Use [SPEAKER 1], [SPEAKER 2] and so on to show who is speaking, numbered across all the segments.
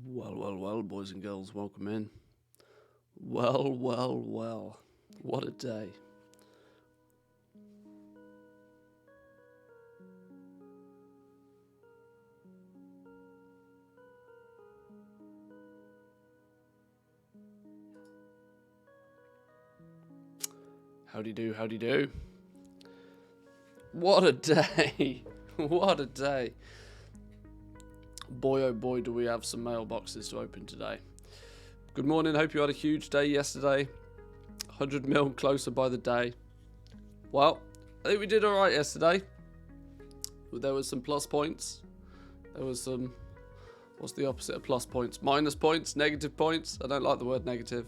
[SPEAKER 1] Well, boys and girls, welcome in. Well, what a day. Howdy do. What a day. What a day. Boy, oh boy, do we have some mailboxes to open today. Good morning, hope you had a huge day yesterday. 100 mil closer by the day. Well, I think we did alright yesterday. There was some plus points. There was some, what's the opposite of plus points? Minus points, negative points. I don't like the word negative.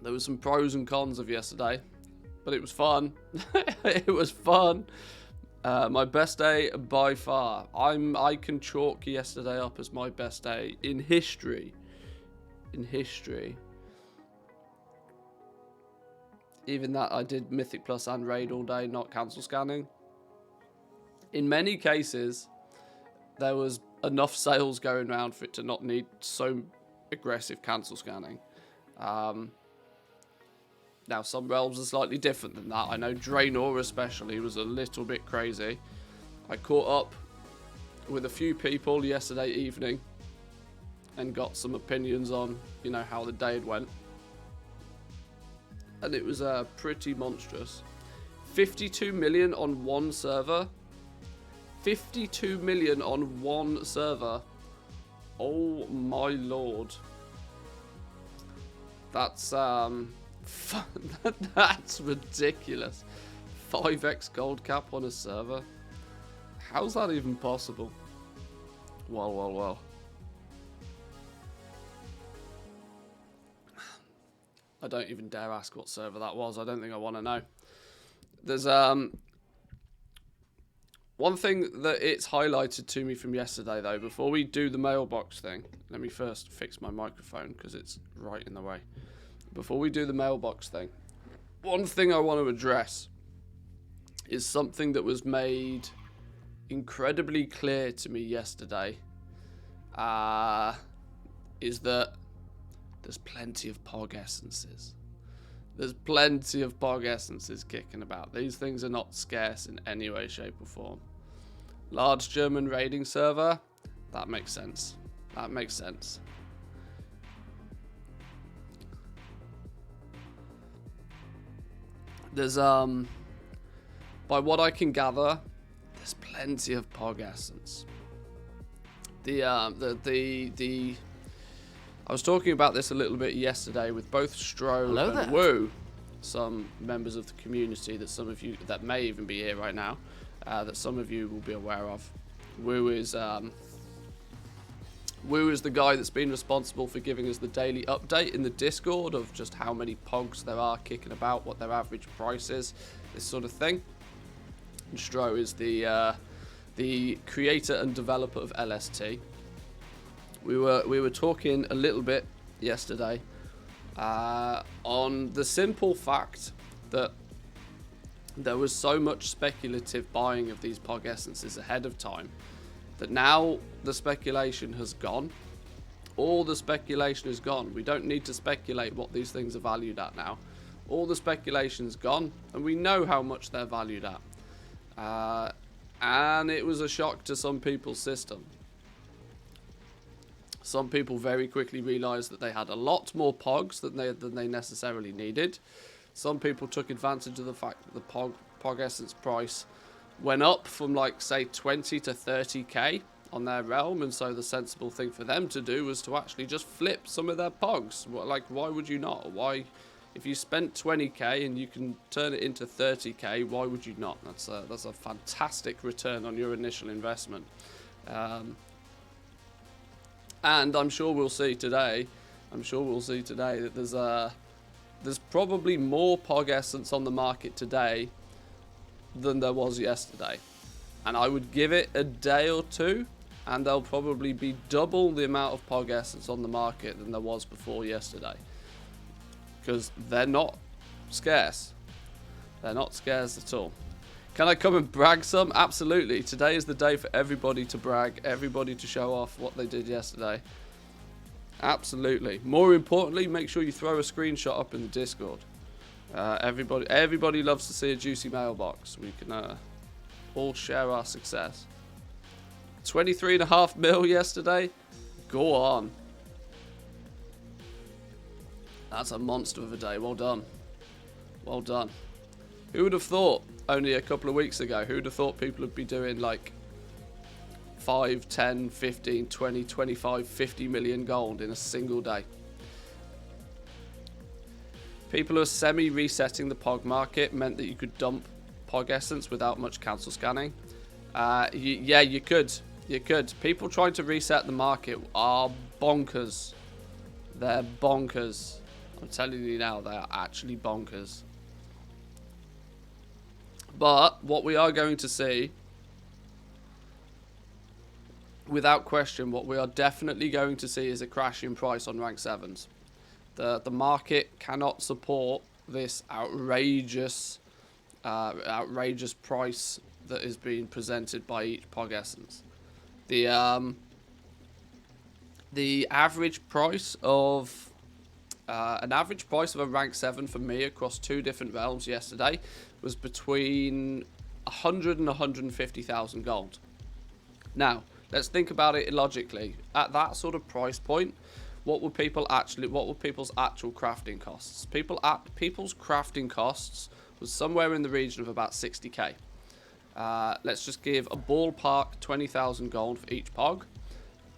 [SPEAKER 1] There was some pros and cons of yesterday, but it was fun. It was fun. My best day by far. I can chalk yesterday up as my best day in history. Even that I did Mythic Plus and Raid all day, not cancel scanning. In many cases, there was enough sales going around for it to not need so aggressive cancel scanning. Now, some realms are slightly different than that. I know Draenor especially was a little bit crazy. I caught up with a few people yesterday evening and got some opinions on, how the day had went. And it was pretty monstrous. 52 million on one server. 52 million on one server. Oh my lord. That's that's ridiculous. 5x gold cap on a server. How's that even possible? Well. I don't even dare ask what server that was. I don't think I want to know. There's one thing that it's highlighted to me from yesterday though. Before we do the mailbox thing, let me first fix my microphone because it's right in the way. Before we do the mailbox thing, one thing I want to address is something that was made incredibly clear to me yesterday. Is that there's plenty of POG essences. There's plenty of POG essences kicking about. These things are not scarce in any way, shape or form. Large German raiding server, that makes sense. There's by what I can gather, there's plenty of POG essence. I was talking about this a little bit yesterday with both Stro and Woo, some members of the community that some of you that may even be here right now, that some of you will be aware of. Woo is the guy that's been responsible for giving us the daily update in the Discord of just how many POGs there are kicking about, what their average price is, this sort of thing. And Stro is the creator and developer of LST. We were talking a little bit yesterday on the simple fact that there was so much speculative buying of these POG essences ahead of time that now the speculation has gone. All the speculation is gone. We don't need to speculate what these things are valued at now. All the speculation's gone, and we know how much they're valued at. And it was a shock to some people's system. Some people very quickly realised that they had a lot more POGs than they necessarily needed. Some people took advantage of the fact that the POG essence price went up from say 20 to 30k on their realm, and so the sensible thing for them to do was to actually just flip some of their POGs. Why would you not? Why, if you spent 20k and you can turn it into 30k, why would you not? That's a fantastic return on your initial investment. And I'm sure we'll see today that there's probably more POG essence on the market today than there was yesterday. And I would give it a day or two, and there'll probably be double the amount of POG essence on the market than there was before yesterday. Because they're not scarce. They're not scarce at all. Can I come and brag some? Absolutely. Today is the day for everybody to brag, everybody to show off what they did yesterday. Absolutely. More importantly, make sure you throw a screenshot up in the Discord. Everybody loves to see a juicy mailbox. We can all share our success. 23.5 mil yesterday. Go on. That's a monster of a day. Well done. Well done. Who would have thought only a couple of weeks ago? Who would have thought people would be doing like 5, 10, 15, 20, 25, 50 million gold in a single day? People who are semi-resetting the POG market meant that you could dump POG essence without much cancel scanning. Yeah, you could. You could. People trying to reset the market are bonkers. They're bonkers. I'm telling you now, they are actually bonkers. But what we are going to see, without question, what we are definitely going to see is a crash in price on rank 7s. The market cannot support this outrageous price that is being presented by each POG essence. The average price of a rank 7 for me across 2 different realms yesterday was between 100 and 150,000 gold. Now, let's think about it logically. At that sort of price point, what were people's actual crafting costs? People's crafting costs was somewhere in the region of about 60k. Let's just give a ballpark 20,000 gold for each POG.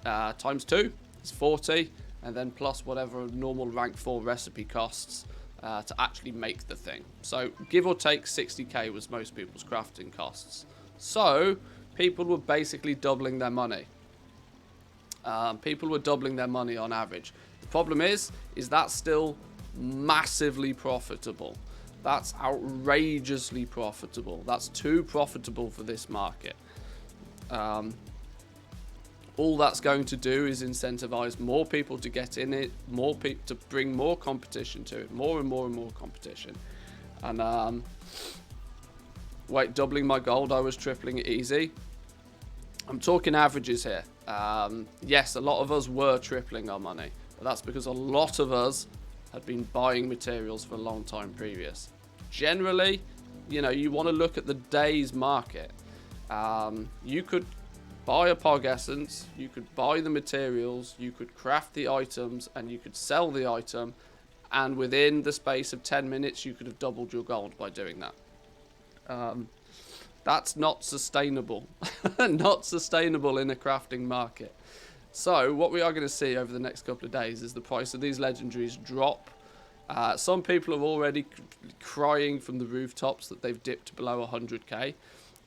[SPEAKER 1] Times 2 is 40, and then plus whatever normal rank 4 recipe costs to actually make the thing. So give or take 60k was most people's crafting costs. So people were basically doubling their money. People were doubling their money on average. The problem is that's still massively profitable. That's outrageously profitable. That's too profitable for this market. All that's going to do is incentivize more people to get in it, more people to bring more competition to it, more and more and more competition. And wait, doubling my gold, I was tripling it easy. I'm talking averages here. Yes, a lot of us were tripling our money, but that's because a lot of us had been buying materials for a long time previous. Generally, you know, you want to look at the day's market. You could buy a POG essence, you could buy the materials, you could craft the items, and you could sell the item, and within the space of 10 minutes you could have doubled your gold by doing that. That's not sustainable. Not sustainable in a crafting market. So what we are going to see over the next couple of days is the price of these legendaries drop. Some people are already crying from the rooftops that they've dipped below 100k.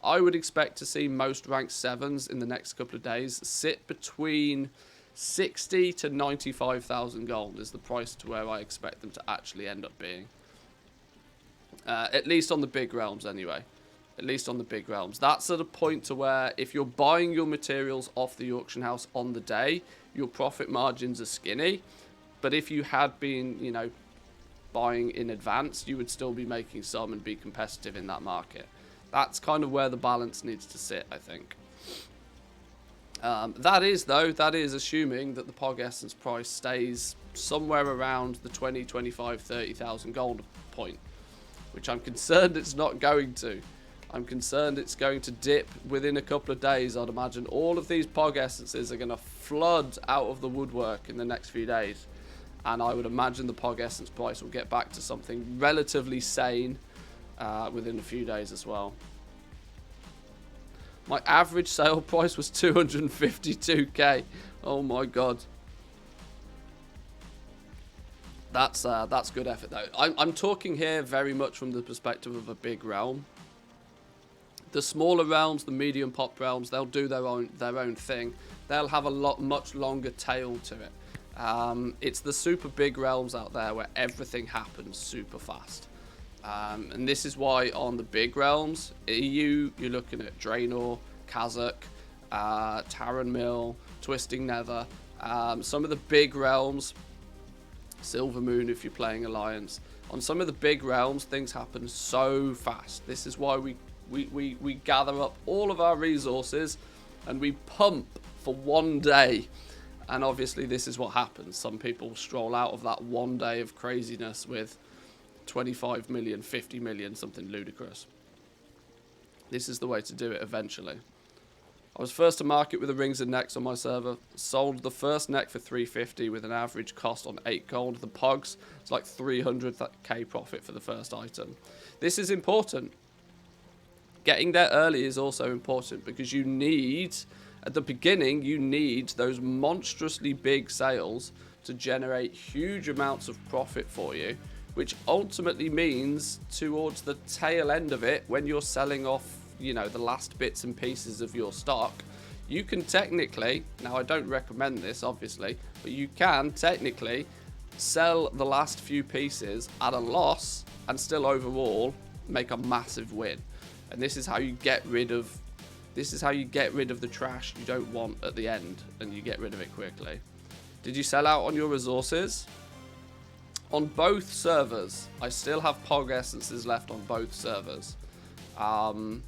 [SPEAKER 1] I would expect to see most rank 7s in the next couple of days sit between 60 to 95,000 gold is the price to where I expect them to actually end up being. At least on the big realms anyway. At least on the big realms. That's at a point to where if you're buying your materials off the auction house on the day, your profit margins are skinny. But if you had been, you know, buying in advance, you would still be making some and be competitive in that market. That's kind of where the balance needs to sit, I think. That is assuming that the POG essence price stays somewhere around the 20, 25, 30,000 gold point, which I'm concerned it's not going to. I'm concerned it's going to dip within a couple of days. I'd imagine all of these POG essences are going to flood out of the woodwork in the next few days. And I would imagine the POG essence price will get back to something relatively sane within a few days as well. My average sale price was 252k. Oh my god. That's good effort though. I'm talking here very much from the perspective of a big realm. The smaller realms, the medium pop realms, they'll do their own thing. They'll have a much longer tail to it. It's the super big realms out there where everything happens super fast. And this is why on the big realms, EU, you're looking at Draenor, Kazakh, Taran Mill, Twisting Nether. Some of the big realms, Silver Moon if you're playing Alliance. On some of the big realms, things happen so fast. This is why We gather up all of our resources and we pump for one day. And obviously this is what happens. Some people stroll out of that one day of craziness with 25 million, 50 million, something ludicrous. This is the way to do it eventually. I was first to market with the rings and necks on my server. Sold the first neck for 350 with an average cost on 8 gold. The pogs, it's like 300k profit for the first item. This is important. Getting there early is also important because you need, at the beginning, you need those monstrously big sales to generate huge amounts of profit for you, which ultimately means towards the tail end of it, when you're selling off, you know, the last bits and pieces of your stock, you can technically, now I don't recommend this obviously, but you can technically sell the last few pieces at a loss and still overall make a massive win. And this is how you get rid of the trash you don't want at the end, and you get rid of it quickly. Did you sell out on your resources? On both servers, I still have Pog Essences left on both servers. On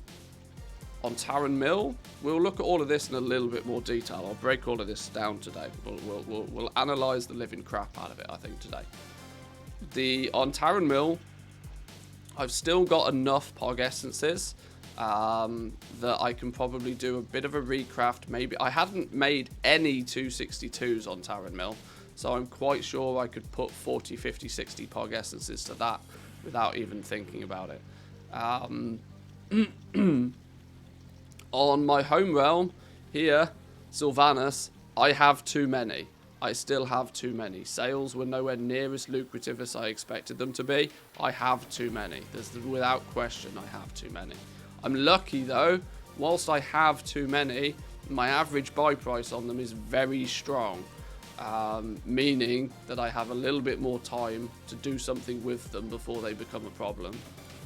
[SPEAKER 1] Taran Mill, we'll look at all of this in a little bit more detail. I'll break all of this down today. We'll analyse the living crap out of it, I think, today. On Taran Mill, I've still got enough Pog Essences that I can probably do a bit of a recraft. Maybe I hadn't made any 262s on Taran Mill, so I'm quite sure I could put 40, 50, 60 Pog Essences to that without even thinking about it. On my home realm here, Sylvanas, I have too many. I still have too many. Sales were nowhere near as lucrative as I expected them to be. I have too many. Without question, I have too many. I'm lucky though, whilst I have too many, my average buy price on them is very strong. Meaning that I have a little bit more time to do something with them before they become a problem.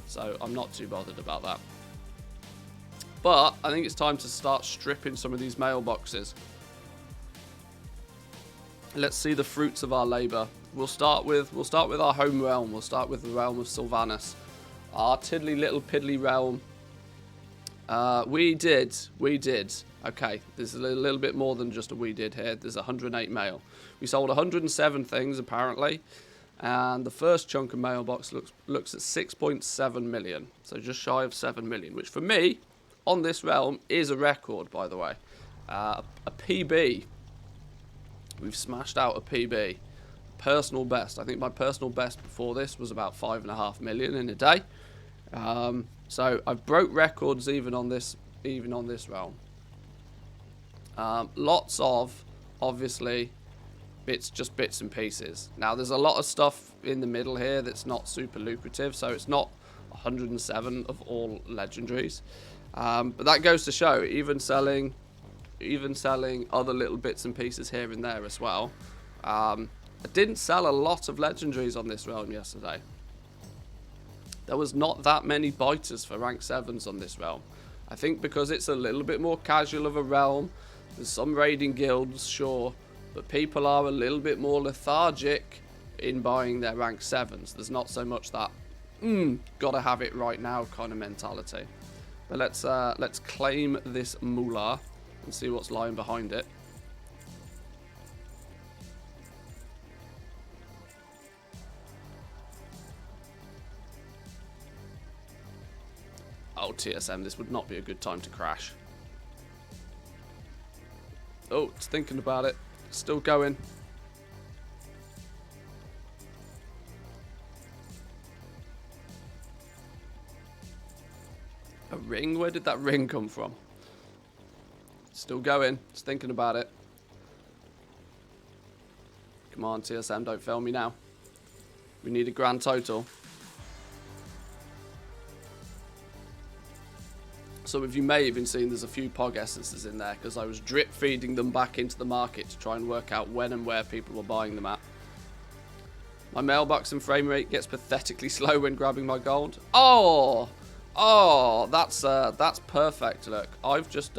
[SPEAKER 1] So I'm not too bothered about that. But I think it's time to start stripping some of these mailboxes. Let's see the fruits of our labour. We'll start with our home realm. We'll start with the realm of Sylvanas, our tiddly little piddly realm. We did. Okay, there's a little bit more than just a we did here. There's 108 mail. We sold 107 things apparently, and the first chunk of mailbox looks at 6.7 million, so just shy of 7 million, which for me, on this realm, is a record, by the way. A PB. We've smashed out a PB. Personal best. I think my personal best before this was about 5.5 million in a day. So I've broke records even on this realm. Lots of, obviously, bits and pieces. Now there's a lot of stuff in the middle here that's not super lucrative, so it's not 107 of all legendaries. But that goes to show, even selling other little bits and pieces here and there as well. I didn't sell a lot of legendaries on this realm yesterday. There was not that many biters for rank 7s on this realm. I think because it's a little bit more casual of a realm. There's some raiding guilds, sure, but people are a little bit more lethargic in buying their rank 7s. There's not so much that gotta have it right now kind of mentality. But let's claim this moolah and see what's lying behind it. Oh, TSM, this would not be a good time to crash. Oh, it's thinking about it. Still going. A ring? Where did that ring come from? Still going. It's thinking about it. Come on, TSM, don't fail me now. We need a grand total. Some of you may have even seen there's a few Pog Essences in there because I was drip feeding them back into the market to try and work out when and where people were buying them at. My mailbox and frame rate gets pathetically slow when grabbing my gold. Oh, that's perfect. Look, I've just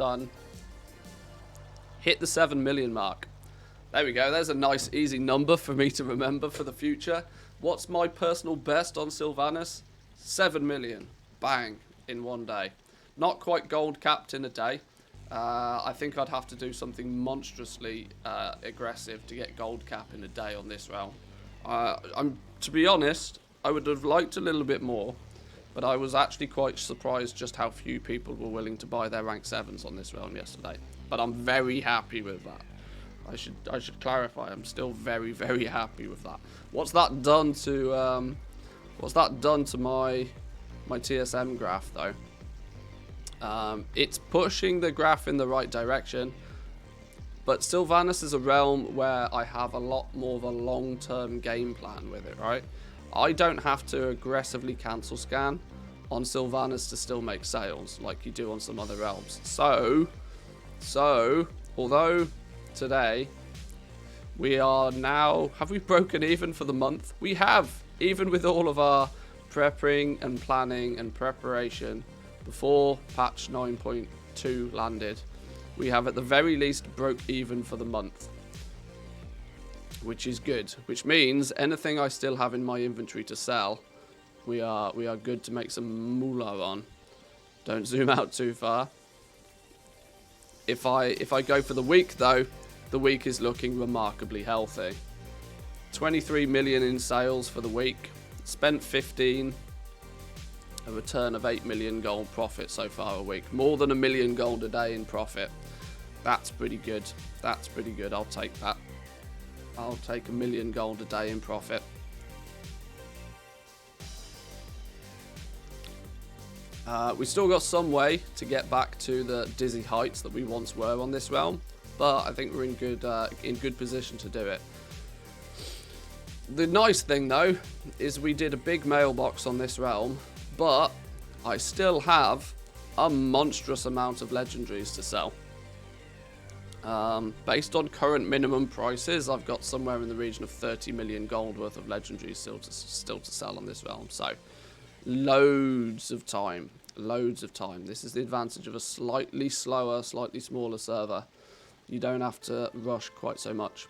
[SPEAKER 1] hit the 7 million mark. There we go. There's a nice easy number for me to remember for the future. What's my personal best on Sylvanas? 7 million. Bang, in one day. not quite gold capped in a day. I think I'd have to do something monstrously aggressive to get gold cap in a day on this realm. To be honest, I would have liked a little bit more, but I was actually quite surprised just how few people were willing to buy their rank 7s on this realm yesterday. But I'm very happy with that. I should clarify, I'm still very, very happy with that. What's that done to my TSM graph though? It's pushing the graph in the right direction, but Sylvanas is a realm where I have a lot more of a long-term game plan with it, right? I don't have to aggressively cancel scan on Sylvanas to still make sales like you do on some other realms. So although today we are now, have we broken even for the month? We have, even with all of our prepping and planning and preparation before patch 9.2 landed, we have at the very least broke even for the month, which is good, which means anything I still have in my inventory to sell, we are good to make some moolah on. Don't zoom out too far. If I go for the week though, the week is looking remarkably healthy. 23 million in sales for the week, spent 15, a return of 8 million gold profit so far a week, more than $1 million gold a day in profit. That's pretty good. That's pretty good. I'll take that. I'll take $1 million gold a day in profit. We still got some way to get back to the dizzy heights that we once were on this realm, but I think we're in good position to do it. The nice thing though is we did a big mailbox on this realm, but I still have a monstrous amount of legendaries to sell. Based on current minimum prices, I've got somewhere in the region of 30 million gold worth of legendaries still to sell on this realm. So loads of time. This is the advantage of a slightly slower, slightly smaller server. You don't have to rush quite so much.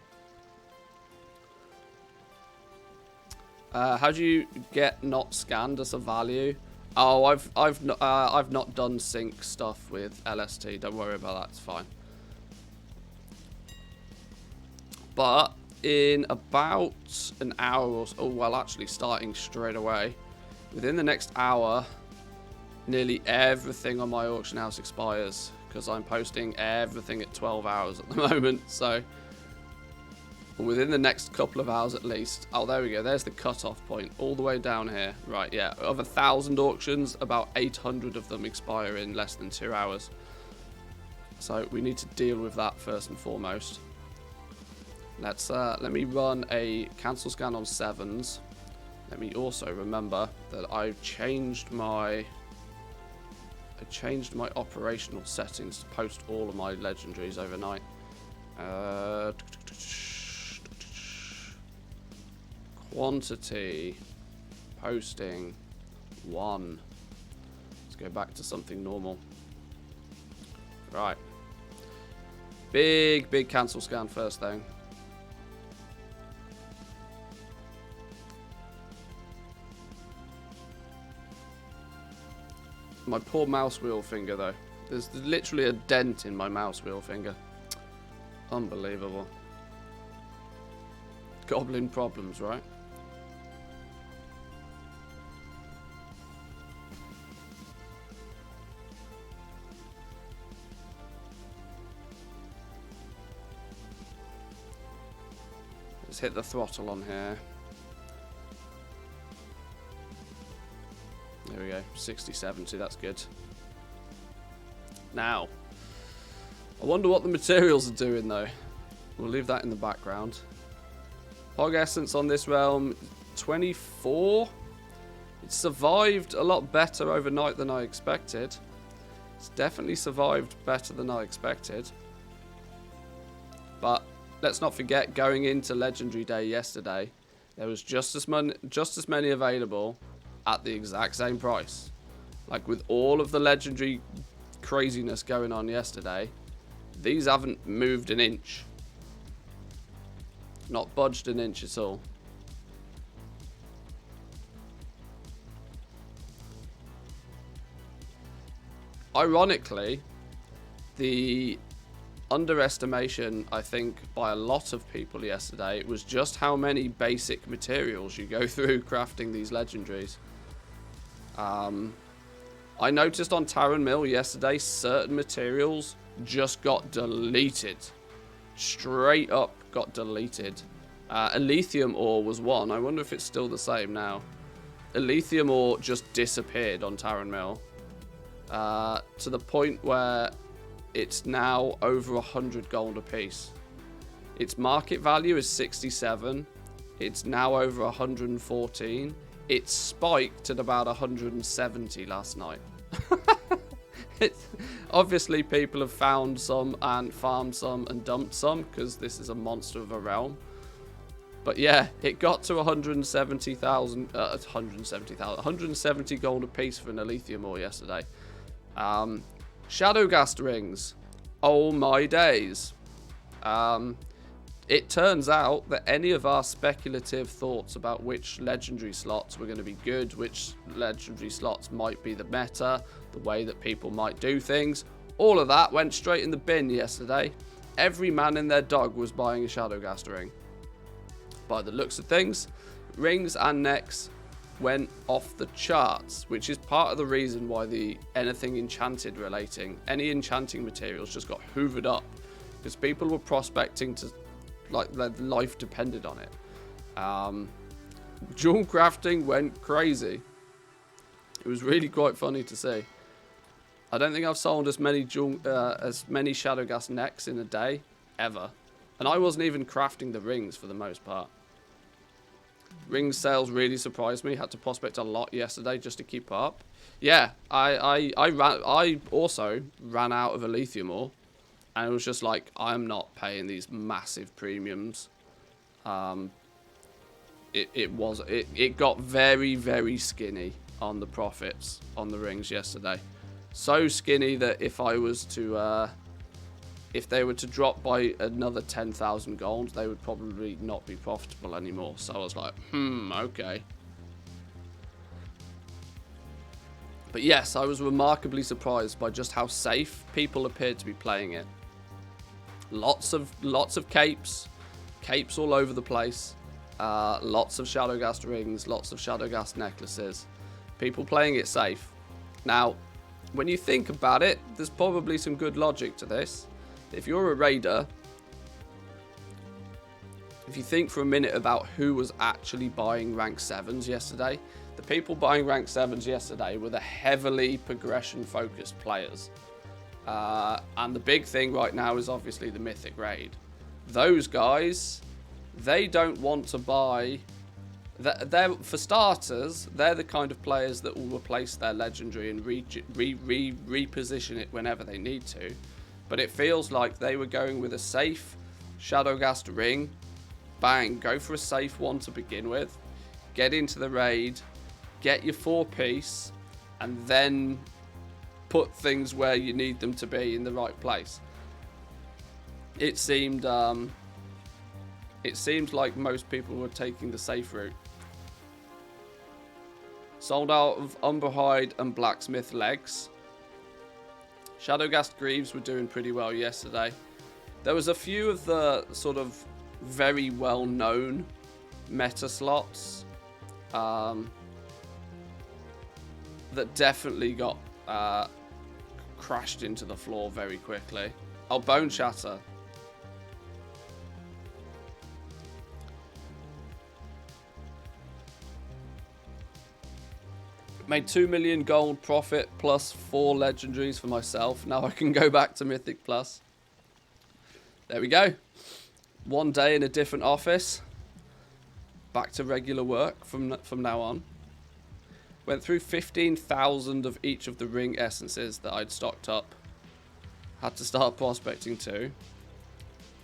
[SPEAKER 1] How do you get not scanned as a value? Oh, I've not done sync stuff with LST. Don't worry about that. It's fine. But in about an hour or so, oh well, actually starting straight away, within the next hour, nearly everything on my auction house expires because I'm posting everything at 12 hours at the moment. So within the next couple of hours at least. Oh, there we go. There's the cutoff point all the way down here. Right, yeah. Of 1,000 auctions, about 800 of them expire in less than 2 hours. So we need to deal with that first and foremost. Let me run a cancel scan on 7s. Let me also remember that I've changed my operational settings to post all of my legendaries overnight. Quantity posting 1. Let's go back to something normal. Right. Big cancel scan first thing. My poor mouse wheel finger though. There's literally a dent in my mouse wheel finger. Unbelievable. Goblin problems, right? Let's hit the throttle on here. There we go, 60, 70, that's good. Now, I wonder what the materials are doing though. We'll leave that in the background. Hog Essence on this realm, 24. It survived a lot better overnight than I expected. It's definitely survived better than I expected. But let's not forget, going into Legendary Day yesterday, there was just as many available at the exact same price. Like with all of the legendary craziness going on yesterday, these haven't moved an inch. Not budged an inch at all. Ironically, the underestimation, I think, by a lot of people yesterday was just how many basic materials you go through crafting these legendaries. I noticed on Taran Mill yesterday, certain materials just got deleted. Straight up got deleted. Elithium ore was one. I wonder if it's still the same now. Elithium ore just disappeared on Taran Mill. To the point where it's now over 100 gold a piece. Its market value is 67. It's now over 114. It spiked at about 170 last night. Obviously, people have found some and farmed some and dumped some because this is a monster of a realm. But yeah, it got to 170 gold a piece for an Elithium ore yesterday. Shadowgast rings. Oh my days. It turns out that any of our speculative thoughts about which legendary slots were going to be good, which legendary slots might be the meta, the way that people might do things, all of that went straight in the bin yesterday. Every man and their dog was buying a Shadowgast ring. By the looks of things, rings and necks went off the charts, which is part of the reason why the anything enchanted relating, any enchanting materials just got hoovered up, because people were prospecting to, like, their life depended on it. Jewel crafting went crazy. It was really quite funny to see. I don't think I've sold as many Shadowgast necks in a day ever, and I wasn't even crafting the rings for the most part. Ring sales really surprised me. Had to prospect a lot yesterday just to keep up. Yeah, I also ran out of Elithium ore, and it was just like, I'm not paying these massive premiums. It got very, very skinny on the profits on the rings yesterday. So skinny that if I was to if they were to drop by another 10,000 gold, they would probably not be profitable anymore. So I was like, okay. But yes, I was remarkably surprised by just how safe people appeared to be playing it. Lots of capes all over the place. Lots of Shadowgast rings, lots of Shadowgast necklaces. People playing it safe. Now, when you think about it, there's probably some good logic to this. If you're a raider, if you think for a minute about who was actually buying rank 7s yesterday, the people buying rank 7s yesterday were the heavily progression-focused players. And the big thing right now is obviously the Mythic Raid. Those guys, they don't want to buy... for starters, they're the kind of players that will replace their legendary and reposition it whenever they need to. But it feels like they were going with a safe Shadowgast ring. Bang, go for a safe one to begin with. Get into the raid, get your 4-piece, and then put things where you need them to be in the right place. It seemed like most people were taking the safe route. Sold out of Umberhide and Blacksmith legs. Shadowgast Greaves were doing pretty well yesterday. There was a few of the sort of very well-known meta slots that definitely got crashed into the floor very quickly. Oh, Bone Shatter. Made 2 million gold profit plus 4 legendaries for myself. Now I can go back to Mythic Plus. There we go. One day in a different office. Back to regular work from now on. Went through 15,000 of each of the ring essences that I'd stocked up. Had to start prospecting too.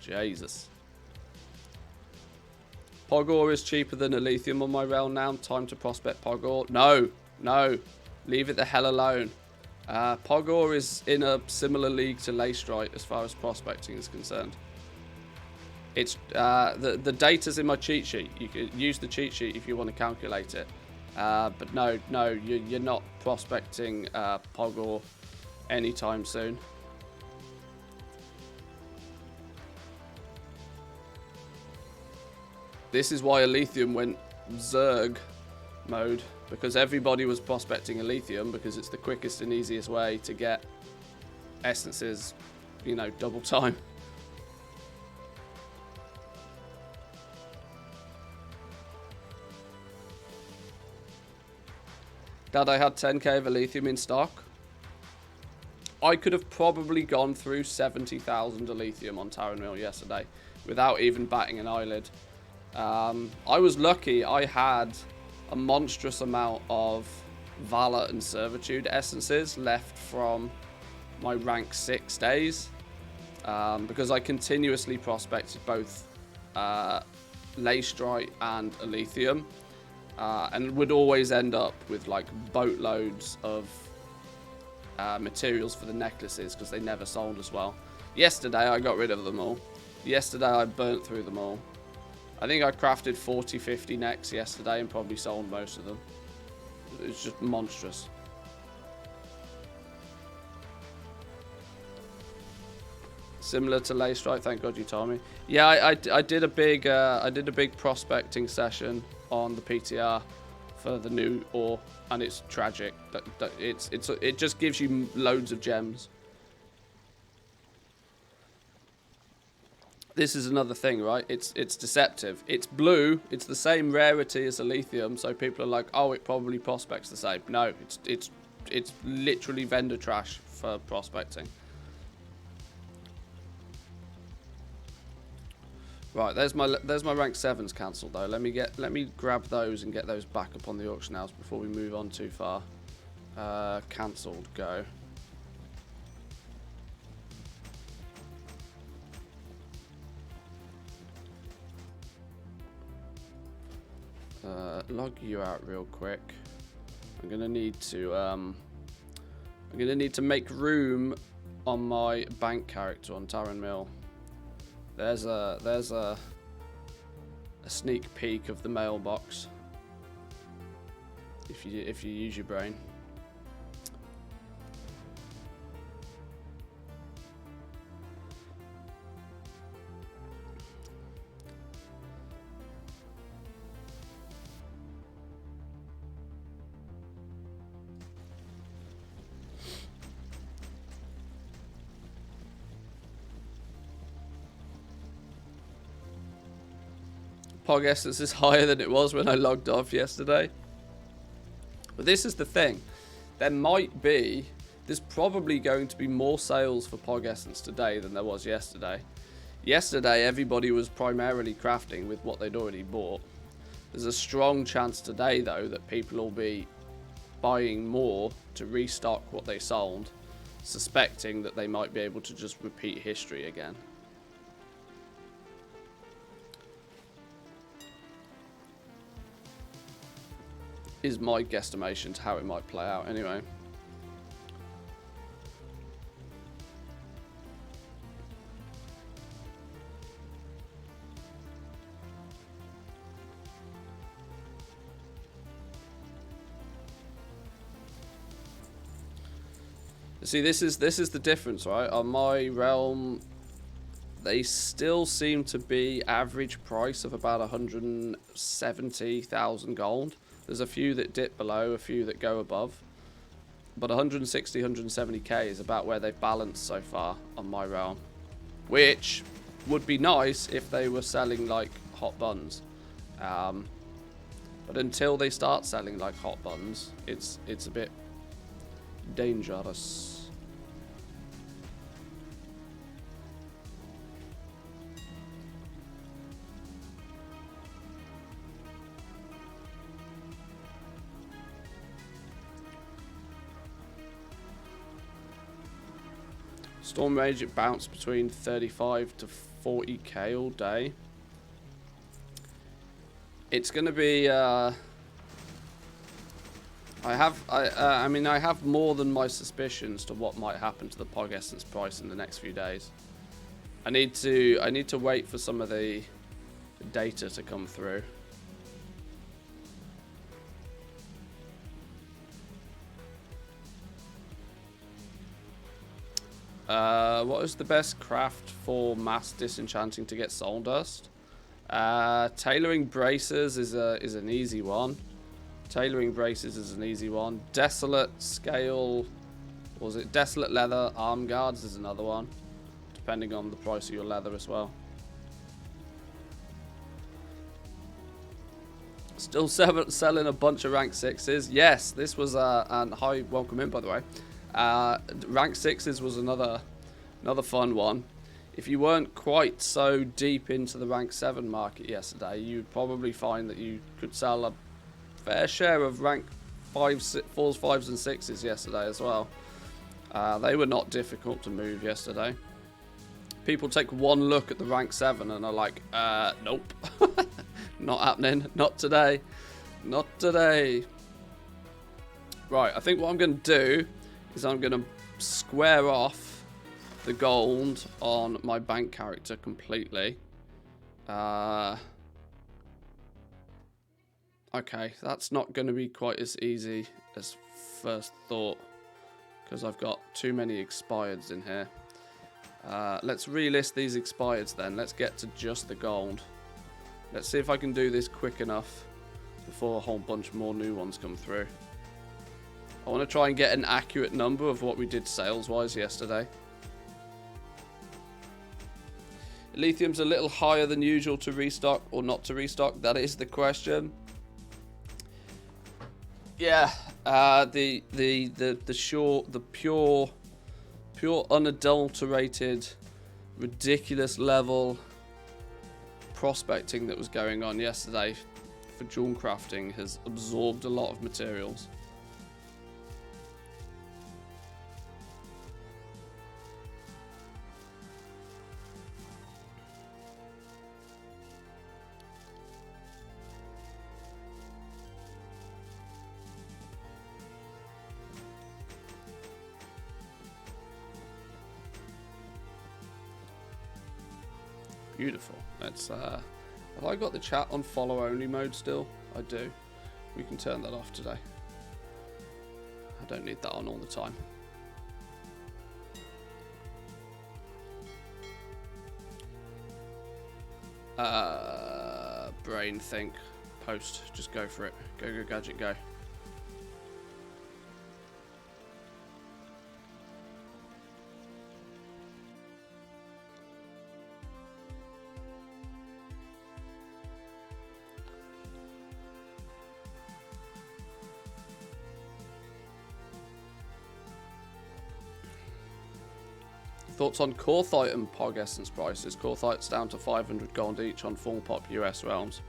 [SPEAKER 1] Jesus. Pogor is cheaper than Elithium on my realm now. Time to prospect Pogor. No, leave it the hell alone. Pogor is in a similar league to Leystrite as far as prospecting is concerned. It's the data's in my cheat sheet. You can use the cheat sheet if you want to calculate it. But no, you're not prospecting Pogor anytime soon. This is why Lithium went Zerg mode, because everybody was prospecting Lithium because it's the quickest and easiest way to get essences, you know, double time. Dad, I had 10k of Lithium in stock. I could have probably gone through 70,000 Lithium on Taran Mill yesterday without even batting an eyelid. I was lucky. I had a monstrous amount of Valor and Servitude essences left from my rank 6 days, because I continuously prospected both Leystrite and Lithium, and would always end up with like boatloads of materials for the necklaces because they never sold as well. Yesterday I got rid of them all. Yesterday I burnt through them all. I think I crafted 40-50 necks yesterday and probably sold most of them. It's just monstrous. Similar to Leystrite, thank God you told me. Yeah, I did a big prospecting session on the PTR for the new ore, and it's tragic. It just gives you loads of gems. This is another thing, right? It's deceptive. It's blue. It's the same rarity as a Lithium, so people are like, oh, it probably prospects the same. No, it's literally vendor trash for prospecting. Right, there's my rank 7s cancelled though. Let me grab those and get those back up on the auction house before we move on too far. Cancelled, go. Log you out real quick. I'm gonna need to make room on my bank character on Taran Mill. There's a sneak peek of the mailbox. If you use your brain. Pog essence is higher than it was when I logged off yesterday. But this is the thing. There's probably going to be more sales for Pog essence today than there was yesterday. Yesterday, everybody was primarily crafting with what they'd already bought. There's a strong chance today, though, that people will be buying more to restock what they sold, suspecting that they might be able to just repeat history again. Is my guesstimation to how it might play out anyway. See, this is the difference, right? On my realm, they still seem to be average price of about 170,000 gold. There's a few that dip below, a few that go above. But 160, 170k is about where they've balanced so far on my realm. Which would be nice if they were selling like hot buns. But until they start selling like hot buns, it's a bit dangerous. Storm Rage, it bounced between 35 to 40k all day. It's going to be... I have more than my suspicions to what might happen to the Pog Essence price in the next few days. I need to wait for some of the data to come through. What is the best craft for mass disenchanting to get soul dust? Tailoring braces is an easy one. Tailoring braces is an easy one. Desolate scale, or was it desolate leather arm guards is another one, depending on the price of your leather as well. Still selling a bunch of rank 6s. Yes, this was and hi, welcome in by the way. Rank 6s was another fun one. If you weren't quite so deep into the rank 7 market yesterday, you'd probably find that you could sell a fair share of rank 4s, 5s and 6s yesterday as well. They were not difficult to move yesterday. People take one look at the rank 7 and are like, nope. Not happening. Not today. Not today. Right, I think what I'm going to do is I'm going to square off the gold on my bank character completely. Okay, that's not going to be quite as easy as first thought, because I've got too many expireds in here. Let's relist these expireds then. Let's get to just the gold. Let's see if I can do this quick enough before a whole bunch more new ones come through. I want to try and get an accurate number of what we did sales-wise yesterday. Lithium's a little higher than usual to restock or not to restock. That is the question. Yeah, the pure unadulterated, ridiculous level prospecting that was going on yesterday for jewel crafting has absorbed a lot of materials. Beautiful. Let's have I got the chat on follow only mode still? I do. We can turn that off today. I don't need that on all the time. Brain think. Post. Just go for it. Go, go, gadget, go. Thoughts on Corthite and Pog Essence prices? Corthite's down to 500 gold each on full pop US realms.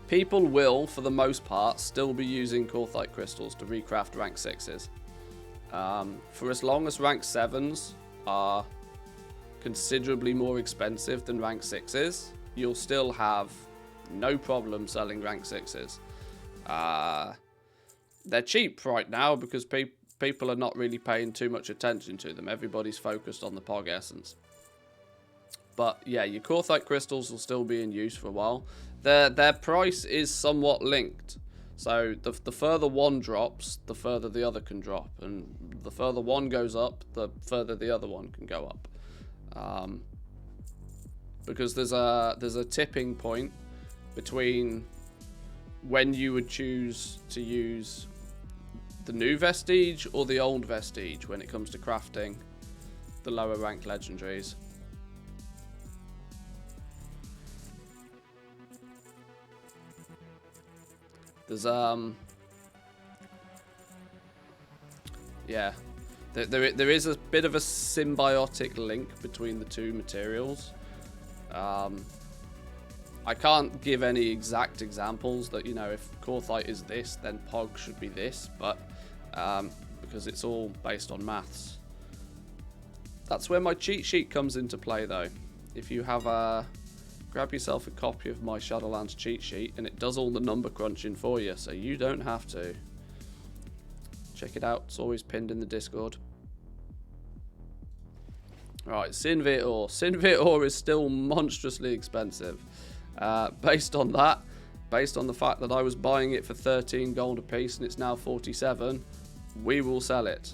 [SPEAKER 1] People will, for the most part, still be using Corthite crystals to recraft rank 6s. For as long as rank 7s are considerably more expensive than rank 6s, you'll still have no problem selling rank 6s. They're cheap right now because people are not really paying too much attention to them. Everybody's focused on the Pog Essence. But yeah, your Corthite crystals will still be in use for a while. Their price is somewhat linked. So the further one drops, the further the other can drop. And the further one goes up, the further the other one can go up. Because there's a tipping point between when you would choose to use the new vestige or the old vestige when it comes to crafting the lower ranked legendaries. There's yeah, there is a bit of a symbiotic link between the two materials. I can't give any exact examples that, you know, if Corthite is this, then Pog should be this, but because it's all based on maths. That's where my cheat sheet comes into play, though. If you have grab yourself a copy of my Shadowlands cheat sheet, and it does all the number crunching for you, so you don't have to. Check it out. It's always pinned in the Discord. Right, Sinvit ore. Sinvit ore is still monstrously expensive. Based on that, based on the fact that I was buying it for 13 gold a piece and it's now 47, we will sell it.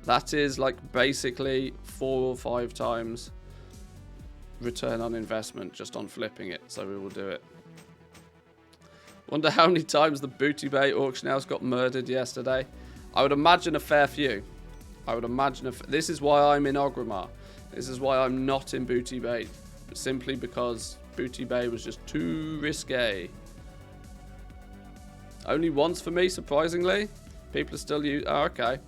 [SPEAKER 1] That is like basically 4 or 5 times return on investment just on flipping it. So we will do it. Wonder how many times the Booty Bay auction house got murdered yesterday. I would imagine a fair few. I would imagine this is why I'm in Ogrimmar. This is why I'm not in Booty Bay. Simply because Booty Bay was just too risque. Only once for me, surprisingly. People are still using... Oh, okay.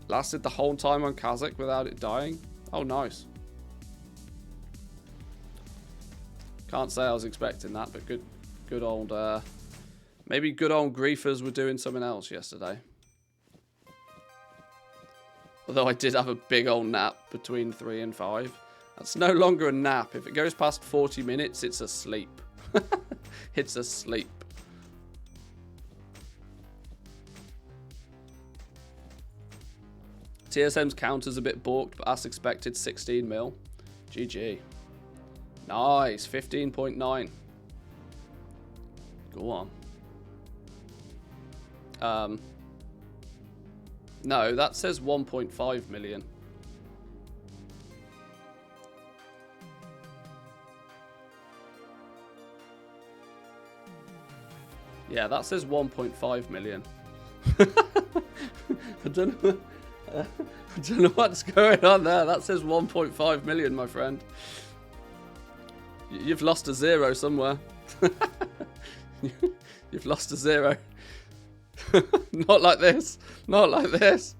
[SPEAKER 1] Lasted the whole time on Kazakh without it dying. Oh, nice. Can't say I was expecting that, but good old... maybe good old griefers were doing something else yesterday. Although I did have a big old nap between 3 and 5. That's no longer a nap. If it goes past 40 minutes, it's asleep. It's asleep. TSM's counter's a bit balked, but as expected, 16 mil. GG. Nice, 15.9. Go on. No, that says 1.5 million. Yeah, that says 1.5 million. I don't know what's going on there. That says 1.5 million, my friend. You've lost a 0 somewhere. You've lost a 0. Not like this. Not like this.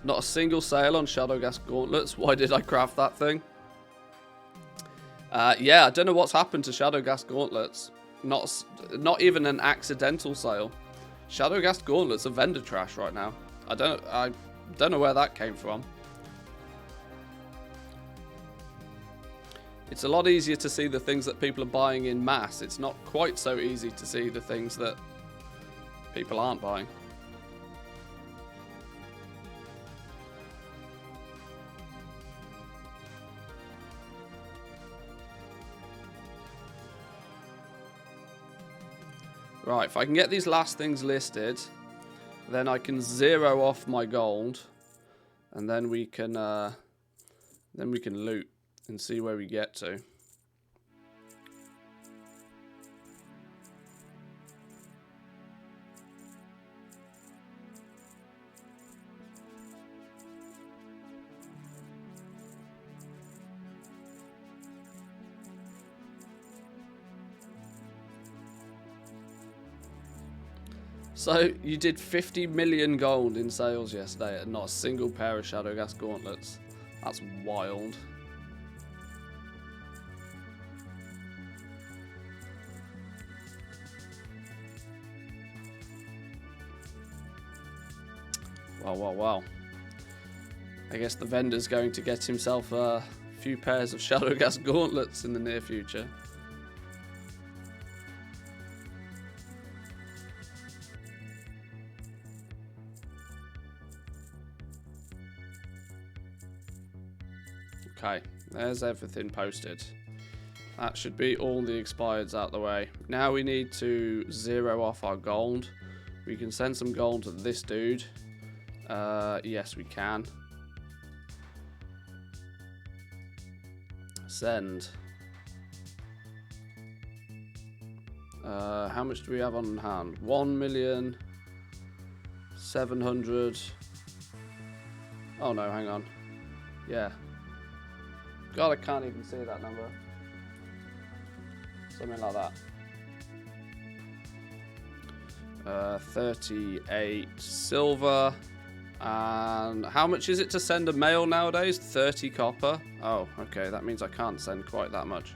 [SPEAKER 1] Not a single sale on Shadowgas Gauntlets. Why did I craft that thing? Yeah, I don't know what's happened to Shadowgas Gauntlets. Not even an accidental sale. Shadowgas Gauntlets are vendor trash right now. I don't know where that came from. It's a lot easier to see the things that people are buying in mass. It's not quite so easy to see the things that people aren't buying. Right, if I can get these last things listed, then I can 0 off my gold, and then we can loot and see where we get to. So, you did 50 million gold in sales yesterday and not a single pair of Shadowgas Gauntlets. That's wild. Wow. I guess the vendor's going to get himself a few pairs of Shadowgas Gauntlets in the near future. Okay, there's everything posted. That should be all the expireds out the way. Now we need to 0 off our gold. We can send some gold to this dude. Yes, we can. Send. How much do we have on hand? 1,700,000. Oh no, hang on. Yeah. God, I can't even see that number. Something like that. 38 silver. And how much is it to send a mail nowadays? 30 copper. Oh, okay. That means I can't send quite that much.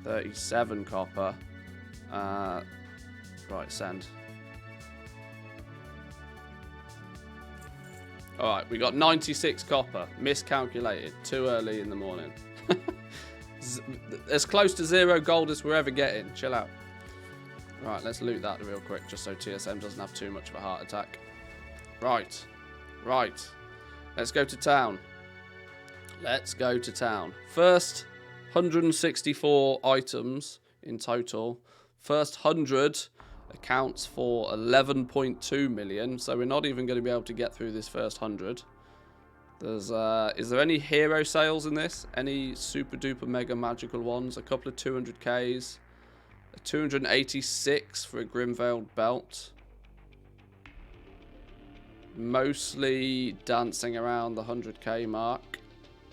[SPEAKER 1] 37 copper. Right, send. Alright, we got 96 copper. Miscalculated. Too early in the morning. As close to 0 gold as we're ever getting. Chill out. Right, let's loot that real quick, just so TSM doesn't have too much of a heart attack. Right. Right. Let's go to town. Let's go to town. First 164 items in total. First 100 accounts for 11.2 million. So we're not even going to be able to get through this first 100. There's, is there any hero sales in this? Any super duper mega magical ones? A couple of 200Ks. A 286 for a Grimveiled belt. Mostly dancing around the 100k mark.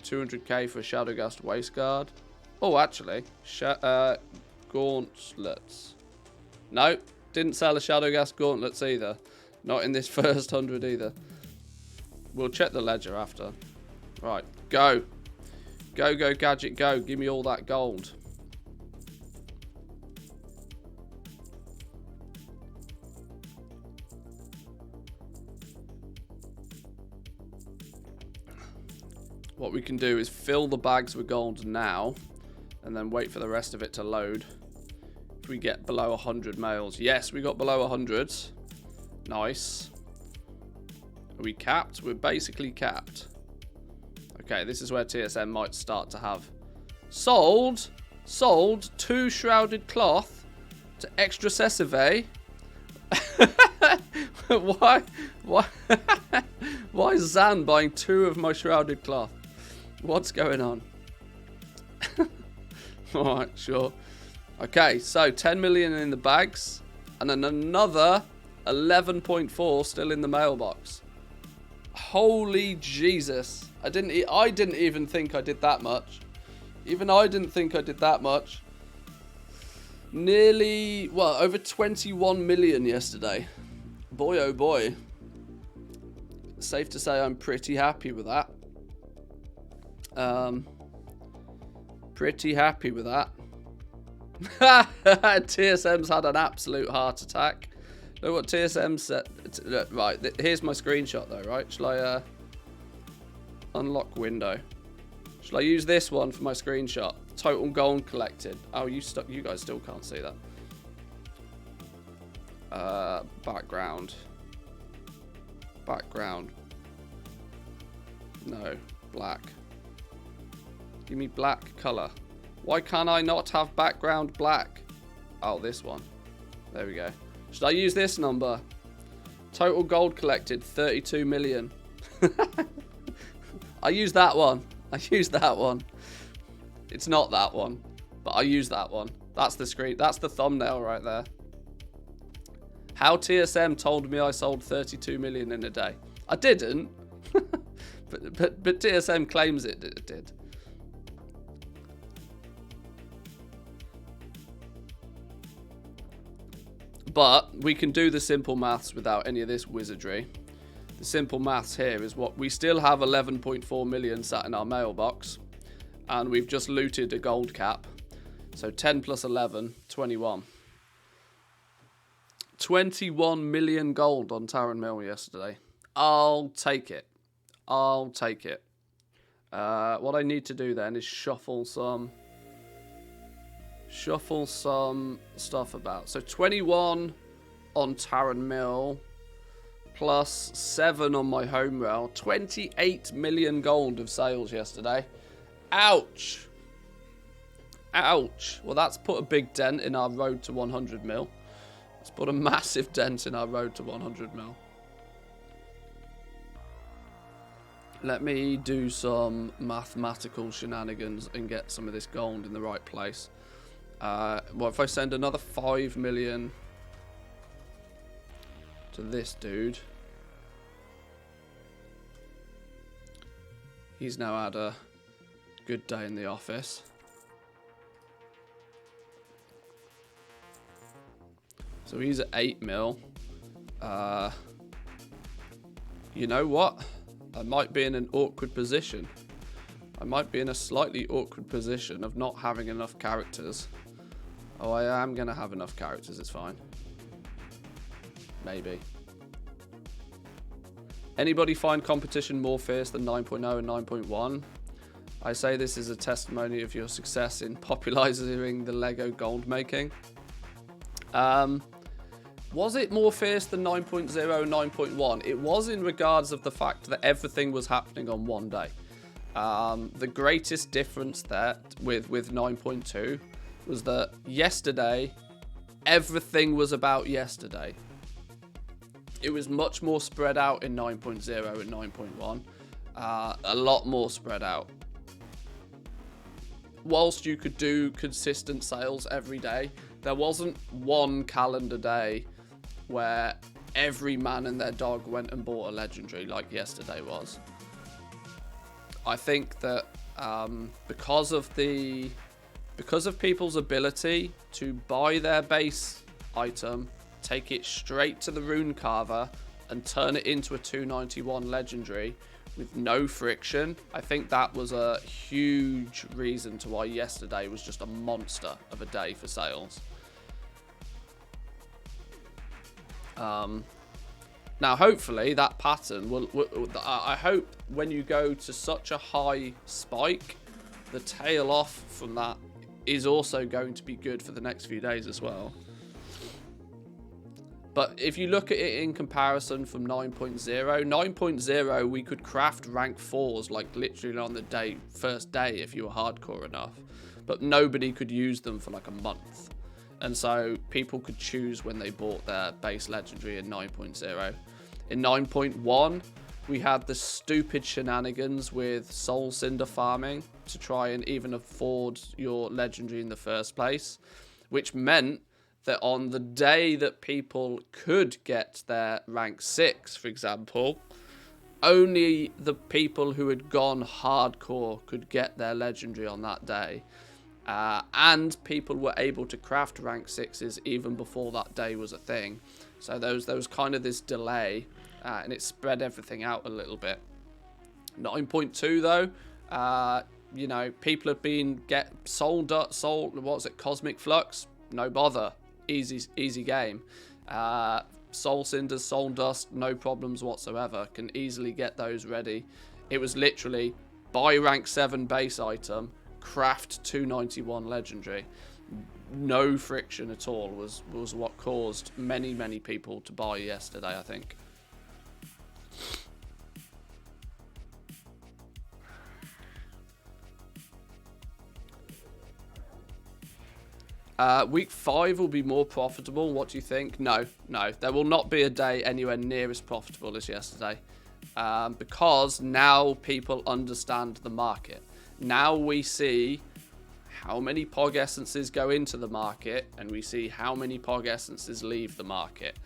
[SPEAKER 1] 200k for a Shadowgast waistguard. Oh, actually, gauntlets. No, didn't sell a Shadowgast gauntlets either. Not in this first 100 either. We'll check the ledger after. Right, go. Go, go, gadget, go. Give me all that gold. What we can do is fill the bags with gold now and then wait for the rest of it to load. If we get below 100 mails. Yes, we got below 100. Nice. Are we capped? We're basically capped. Okay, this is where TSM might start to have sold 2 shrouded cloth to extra Sessive. Why why is Zan buying 2 of my shrouded cloth? What's going on? Alright, sure. Okay, so 10 million in the bags and then another 11.4 still in the mailbox. Holy Jesus. I didn't even think I did that much. Even I didn't think I did that much. Nearly, well, over 21 million yesterday. Boy, oh boy. Safe to say I'm pretty happy with that. Pretty happy with that. TSM's had an absolute heart attack. Look what TSM said. Right, here's my screenshot though, right? Shall I unlock window? Shall I use this one for my screenshot? Total gold collected. Oh, you guys still can't see that. Background. Background. No, black. Give me black color. Why can't I not have background black? Oh, this one. There we go. Should I use this number? Total gold collected, 32 million. I use that one. I use that one. It's not that one, but I use that one. That's the screen. That's the thumbnail right there. How TSM told me I sold 32 million in a day. I didn't, but TSM claims it did. But we can do the simple maths without any of this wizardry. The simple maths here is what we still have 11.4 million sat in our mailbox. And we've just looted a gold cap. So 10 plus 11, 21. 21 million gold on Taran Mill yesterday. I'll take it. I'll take it. What I need to do then is shuffle some stuff about. So 21 on Taran Mill plus 7 on my home rail. 28 million gold of sales yesterday. Ouch. Ouch. Well, that's put a big dent in our road to 100 mil. It's put a massive dent in our road to 100 mil. Let me do some mathematical shenanigans and get some of this gold in the right place. Well, if I send another 5 million to this dude, he's now had a good day in the office. So he's at 8 mil. You know what? I might be in an awkward position. I might be in a slightly awkward position of not having enough characters. Oh, I am going to have enough characters, it's fine. Maybe. Anybody find competition more fierce than 9.0 and 9.1? I say this is a testimony of your success in popularizing the Lego gold making. Was it more fierce than 9.0 and 9.1? It was, in regards of the fact that everything was happening on one day. The greatest difference there with 9.2 was that yesterday, everything was about yesterday. It was much more spread out in 9.0 and 9.1. A lot more spread out. Whilst you could do consistent sales every day, there wasn't one calendar day where every man and their dog went and bought a legendary like yesterday was. I think that because of people's ability to buy their base item, take it straight to the rune carver, and turn it into a 291 legendary with no friction, I think that was a huge reason to why yesterday was just a monster of a day for sales. Now, hopefully, that pattern will. I hope when you go to such a high spike, the tail off from that is also going to be good for the next few days as well. But if you look at it in comparison from 9.0, 9.0 we could craft rank 4s like literally on the first day if you were hardcore enough. But nobody could use them for like a month. And so people could choose when they bought their base legendary in 9.0. In 9.1, we had the stupid shenanigans with Soul Cinder farming to try and even afford your legendary in the first place, which meant that on the day that people could get their rank 6, for example, only the people who had gone hardcore could get their legendary on that day. And people were able to craft rank 6s even before that day was a thing. So there was kind of this delay, and it spread everything out a little bit. 9.2 though, you know, people have been Cosmic Flux, no bother, easy game. Soul Cinders, Soul Dust, no problems whatsoever, can easily get those ready. It was literally buy rank 7 base item, craft 291 legendary. No friction at all was what caused many people to buy yesterday, I think. Week 5 will be more profitable. What do you think? No. There will not be a day anywhere near as profitable as yesterday. Because now people understand the market. Now we see how many Pog Essences go into the market, and we see how many Pog Essences leave the market.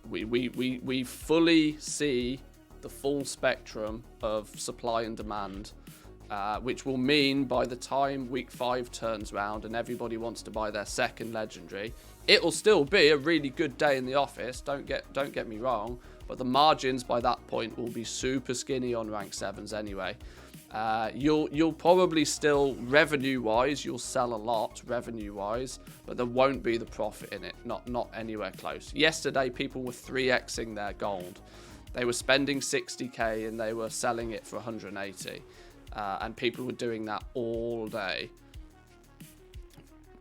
[SPEAKER 1] We fully see the full spectrum of supply and demand, which will mean by the time week 5 turns around and everybody wants to buy their second legendary, it will still be a really good day in the office. Don't get me wrong, but the margins by that point will be super skinny on rank 7s anyway. You'll probably still, revenue-wise, you'll sell a lot revenue-wise, but there won't be the profit in it. Not anywhere close. Yesterday, people were 3xing their gold. They were spending 60k and they were selling it for 180. And people were doing that all day.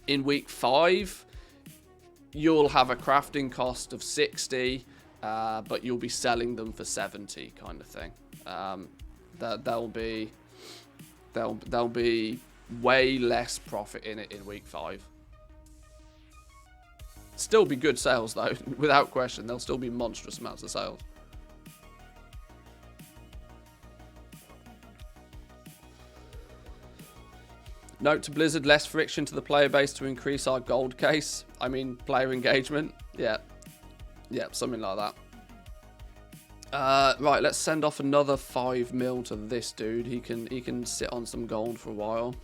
[SPEAKER 1] In week 5, you'll have a crafting cost of 60, but you'll be selling them for 70, kind of thing. There'll be way less profit in it in week 5. Still be good sales though, without question. There'll still be monstrous amounts of sales. Note to Blizzard, less friction to the player base to increase our gold case. I mean, player engagement. Yeah, something like that. Right, let's send off another 5 mil to this dude. He can sit on some gold for a while.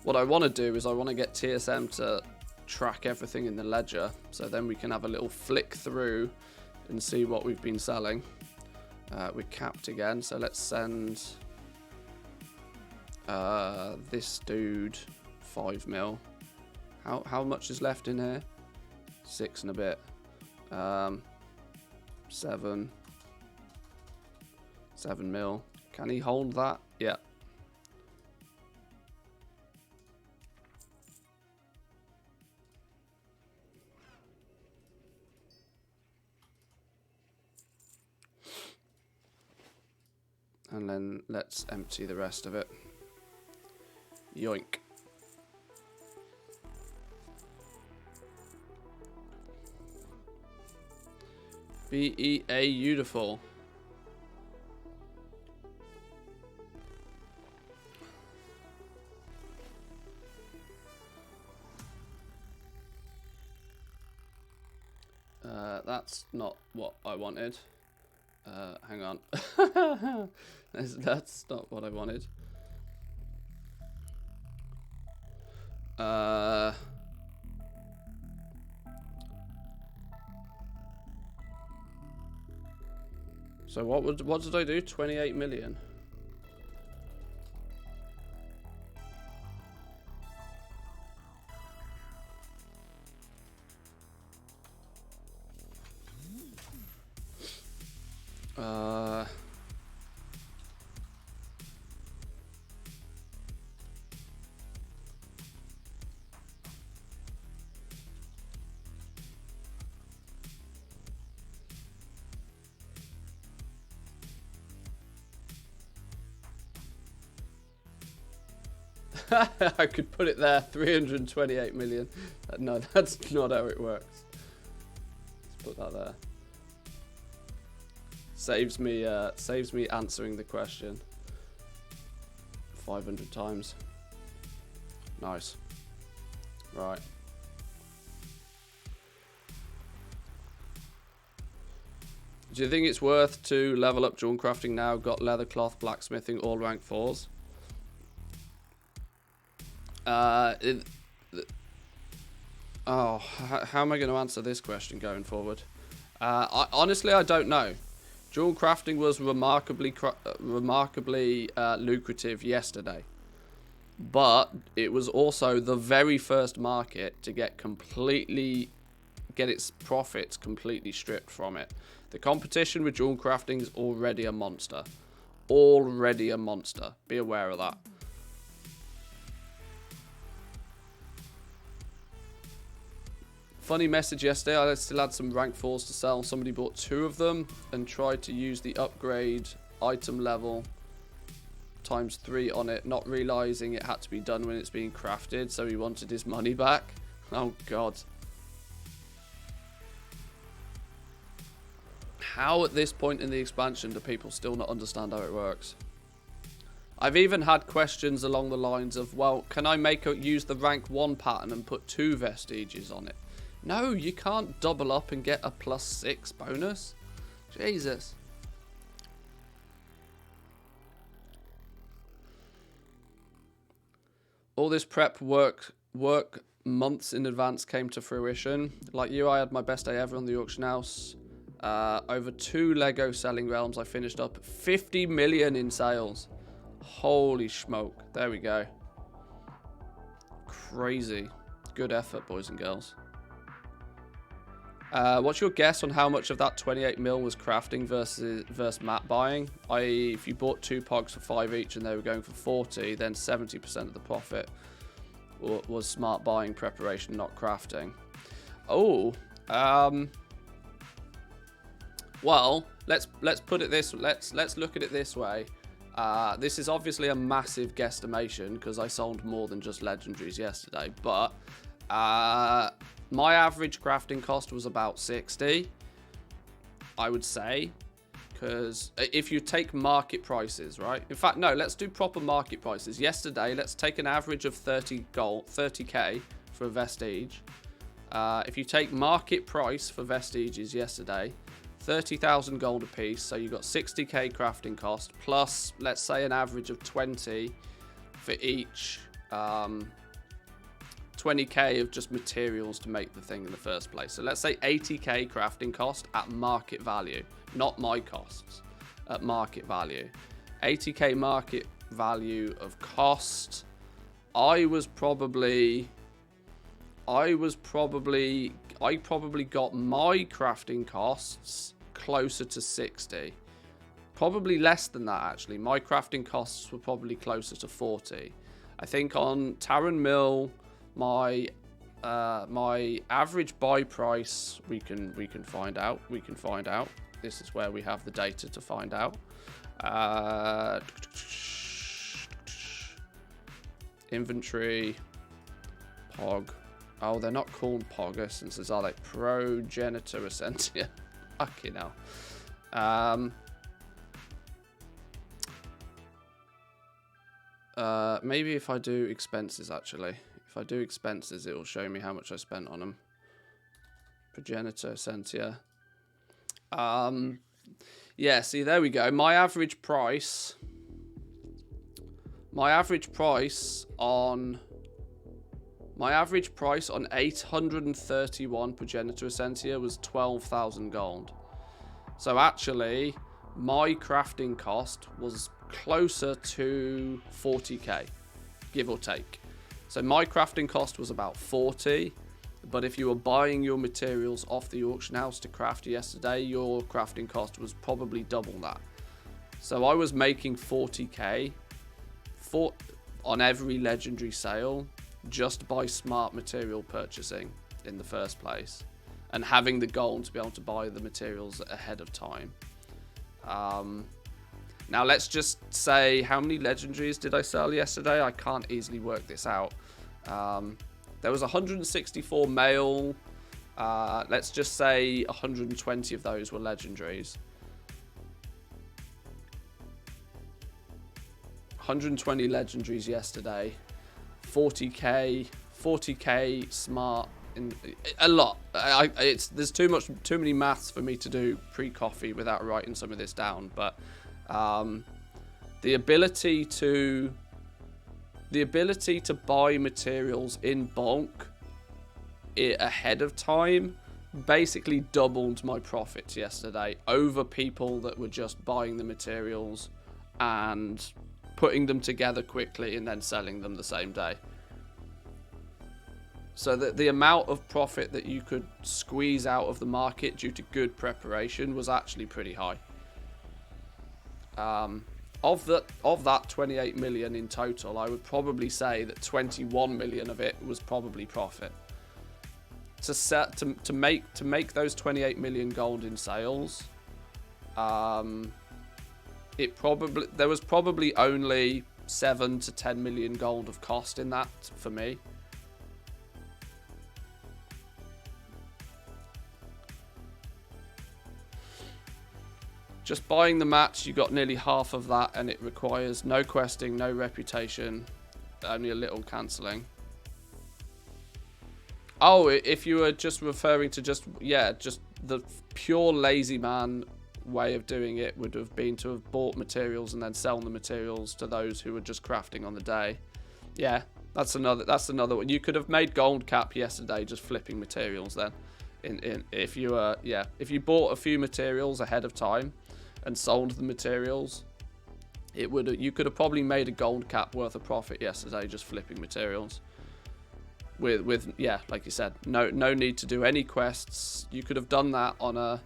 [SPEAKER 1] What I want to do is I want to get TSM to track everything in the ledger, so then we can have a little flick through and see what we've been selling. We're capped again, so let's send this dude 5 mil. How much is left in here? 6 and a bit. 7 mil. Can he hold that? Yeah. And then let's empty the rest of it. Yoink. BEA beautiful. That's not what I wanted. Hang on. That's not what I wanted. So what did I do? 28 million. I could put it there, 328 million. No, that's not how it works. Let's put that there. Saves me answering the question 500 times. Nice. Right. Do you think it's worth to level up jewel crafting now? Got leather cloth, blacksmithing, all rank 4s. How am I going to answer this question going forward? Honestly, I don't know. Jewel crafting was remarkably lucrative yesterday, but it was also the very first market to get its profits completely stripped from it. The competition with jewel crafting is already a monster. Already a monster. Be aware of that. Funny message yesterday, I still had some rank 4s to sell. Somebody bought 2 of them and tried to use the upgrade item level ×3 on it, not realizing it had to be done when it's being crafted, so he wanted his money back. Oh god. How at this point in the expansion do people still not understand how it works? I've even had questions along the lines of, well, can I use the rank 1 pattern and put 2 vestiges on it? No, you can't double up and get a +6 bonus. Jesus. All this prep work months in advance came to fruition. Like you, I had my best day ever on the auction house. Over 2 Lego selling realms. I finished up 50 million in sales. Holy smoke. There we go. Crazy. Good effort, boys and girls. What's your guess on how much of that 28 mil was crafting versus map buying? I.e., if you bought 2 pogs for 5 each and they were going for 40, then 70% of the profit was smart buying, preparation, not crafting. Oh, well, let's put it this. Let's look at it this way. This is obviously a massive guesstimation because I sold more than just legendaries yesterday, but my average crafting cost was about 60, I would say, because if you take market prices, right? In fact, no, let's do proper market prices. Yesterday, let's take an average of 30k for a vestige. If you take market price for vestiges yesterday, 30,000 gold a piece, so you got 60k crafting cost, plus, let's say, an average of 20 for each 20k of just materials to make the thing in the first place. So let's say 80k crafting cost at market value, not my costs, at market value. 80k market value of cost. I probably got my crafting costs closer to 60. Probably less than that, actually. My crafting costs were probably closer to 40. I think on Taran Mill, my My average buy price, we can find out. This is where we have the data to find out. Inventory, Pog. Oh, they're not called Pog essences, are they? Progenitor Essentia. Fucking hell. Maybe if I do expenses, actually. If I do expenses, it will show me how much I spent on them. Progenitor Essentia. Yeah, see, there we go. My average price on 831 Progenitor Essentia was 12,000 gold. So actually, my crafting cost was closer to 40k, give or take. So my crafting cost was about 40, but if you were buying your materials off the auction house to craft yesterday, your crafting cost was probably double that. So I was making 40k on every legendary sale just by smart material purchasing in the first place and having the gold to be able to buy the materials ahead of time. Now let's just say, how many legendaries did I sell yesterday? I can't easily work this out. There was 164 mail. Let's just say 120 of those were legendaries. 120 legendaries yesterday. 40k smart. A lot. There's too many maths for me to do pre-coffee without writing some of this down. But the ability to buy materials in bulk ahead of time basically doubled my profits yesterday over people that were just buying the materials and putting them together quickly and then selling them the same day. So the amount of profit that you could squeeze out of the market due to good preparation was actually pretty high. Of that 28 million in total, I would probably say that 21 million of it was probably profit. To make those 28 million gold in sales, there was probably only 7 to 10 million gold of cost in that for me. Just buying the match, you got nearly half of that, and it requires no questing, no reputation, only a little cancelling. Oh, if you were just referring to just the pure lazy man way of doing it would have been to have bought materials and then sell the materials to those who were just crafting on the day. Yeah, that's another one. You could have made gold cap yesterday just flipping materials then. If you bought a few materials ahead of time and sold the materials, you could have probably made a gold cap worth of profit yesterday just flipping materials. With like you said, no need to do any quests. You could have done that on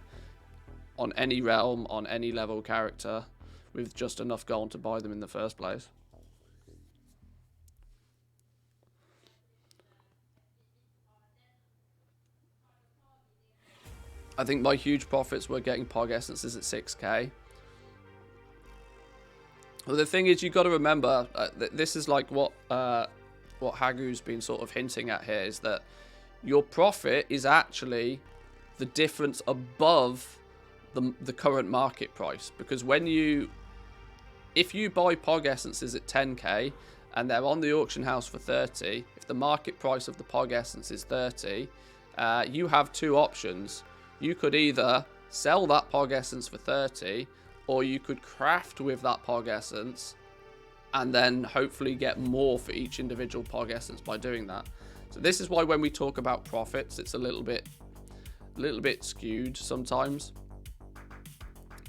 [SPEAKER 1] any realm, on any level character, with just enough gold to buy them in the first place. I think my huge profits were getting Pog Essences at 6k. Well, the thing is, you've got to remember, this is like what Hagu's been sort of hinting at here, is that your profit is actually the difference above the current market price. Because if you buy Pog Essences at 10k and they're on the auction house for 30, if the market price of the Pog Essence is 30, you have two options. You could either sell that Pog Essence for 30, or you could craft with that Pog Essence and then hopefully get more for each individual Pog Essence by doing that. So this is why when we talk about profits, it's a little bit skewed sometimes.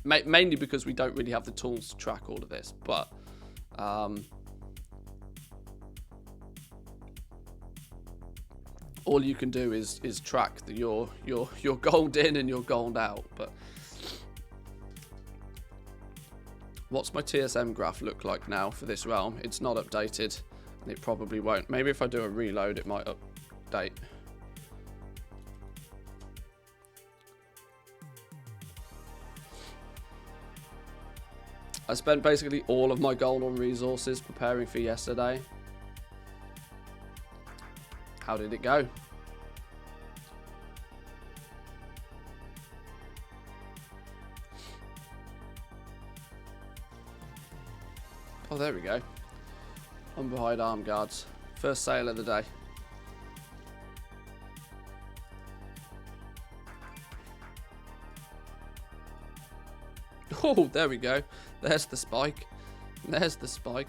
[SPEAKER 1] Mainly because we don't really have the tools to track all of this, but all you can do is track your gold in and your gold out. But what's my TSM graph look like now for this realm? It's not updated, and it probably won't. Maybe if I do a reload, it might update. I spent basically all of my gold on resources preparing for yesterday. How did it go? Oh, there we go. I'm behind arm guards. First sale of the day. Oh, there we go. There's the spike. There's the spike.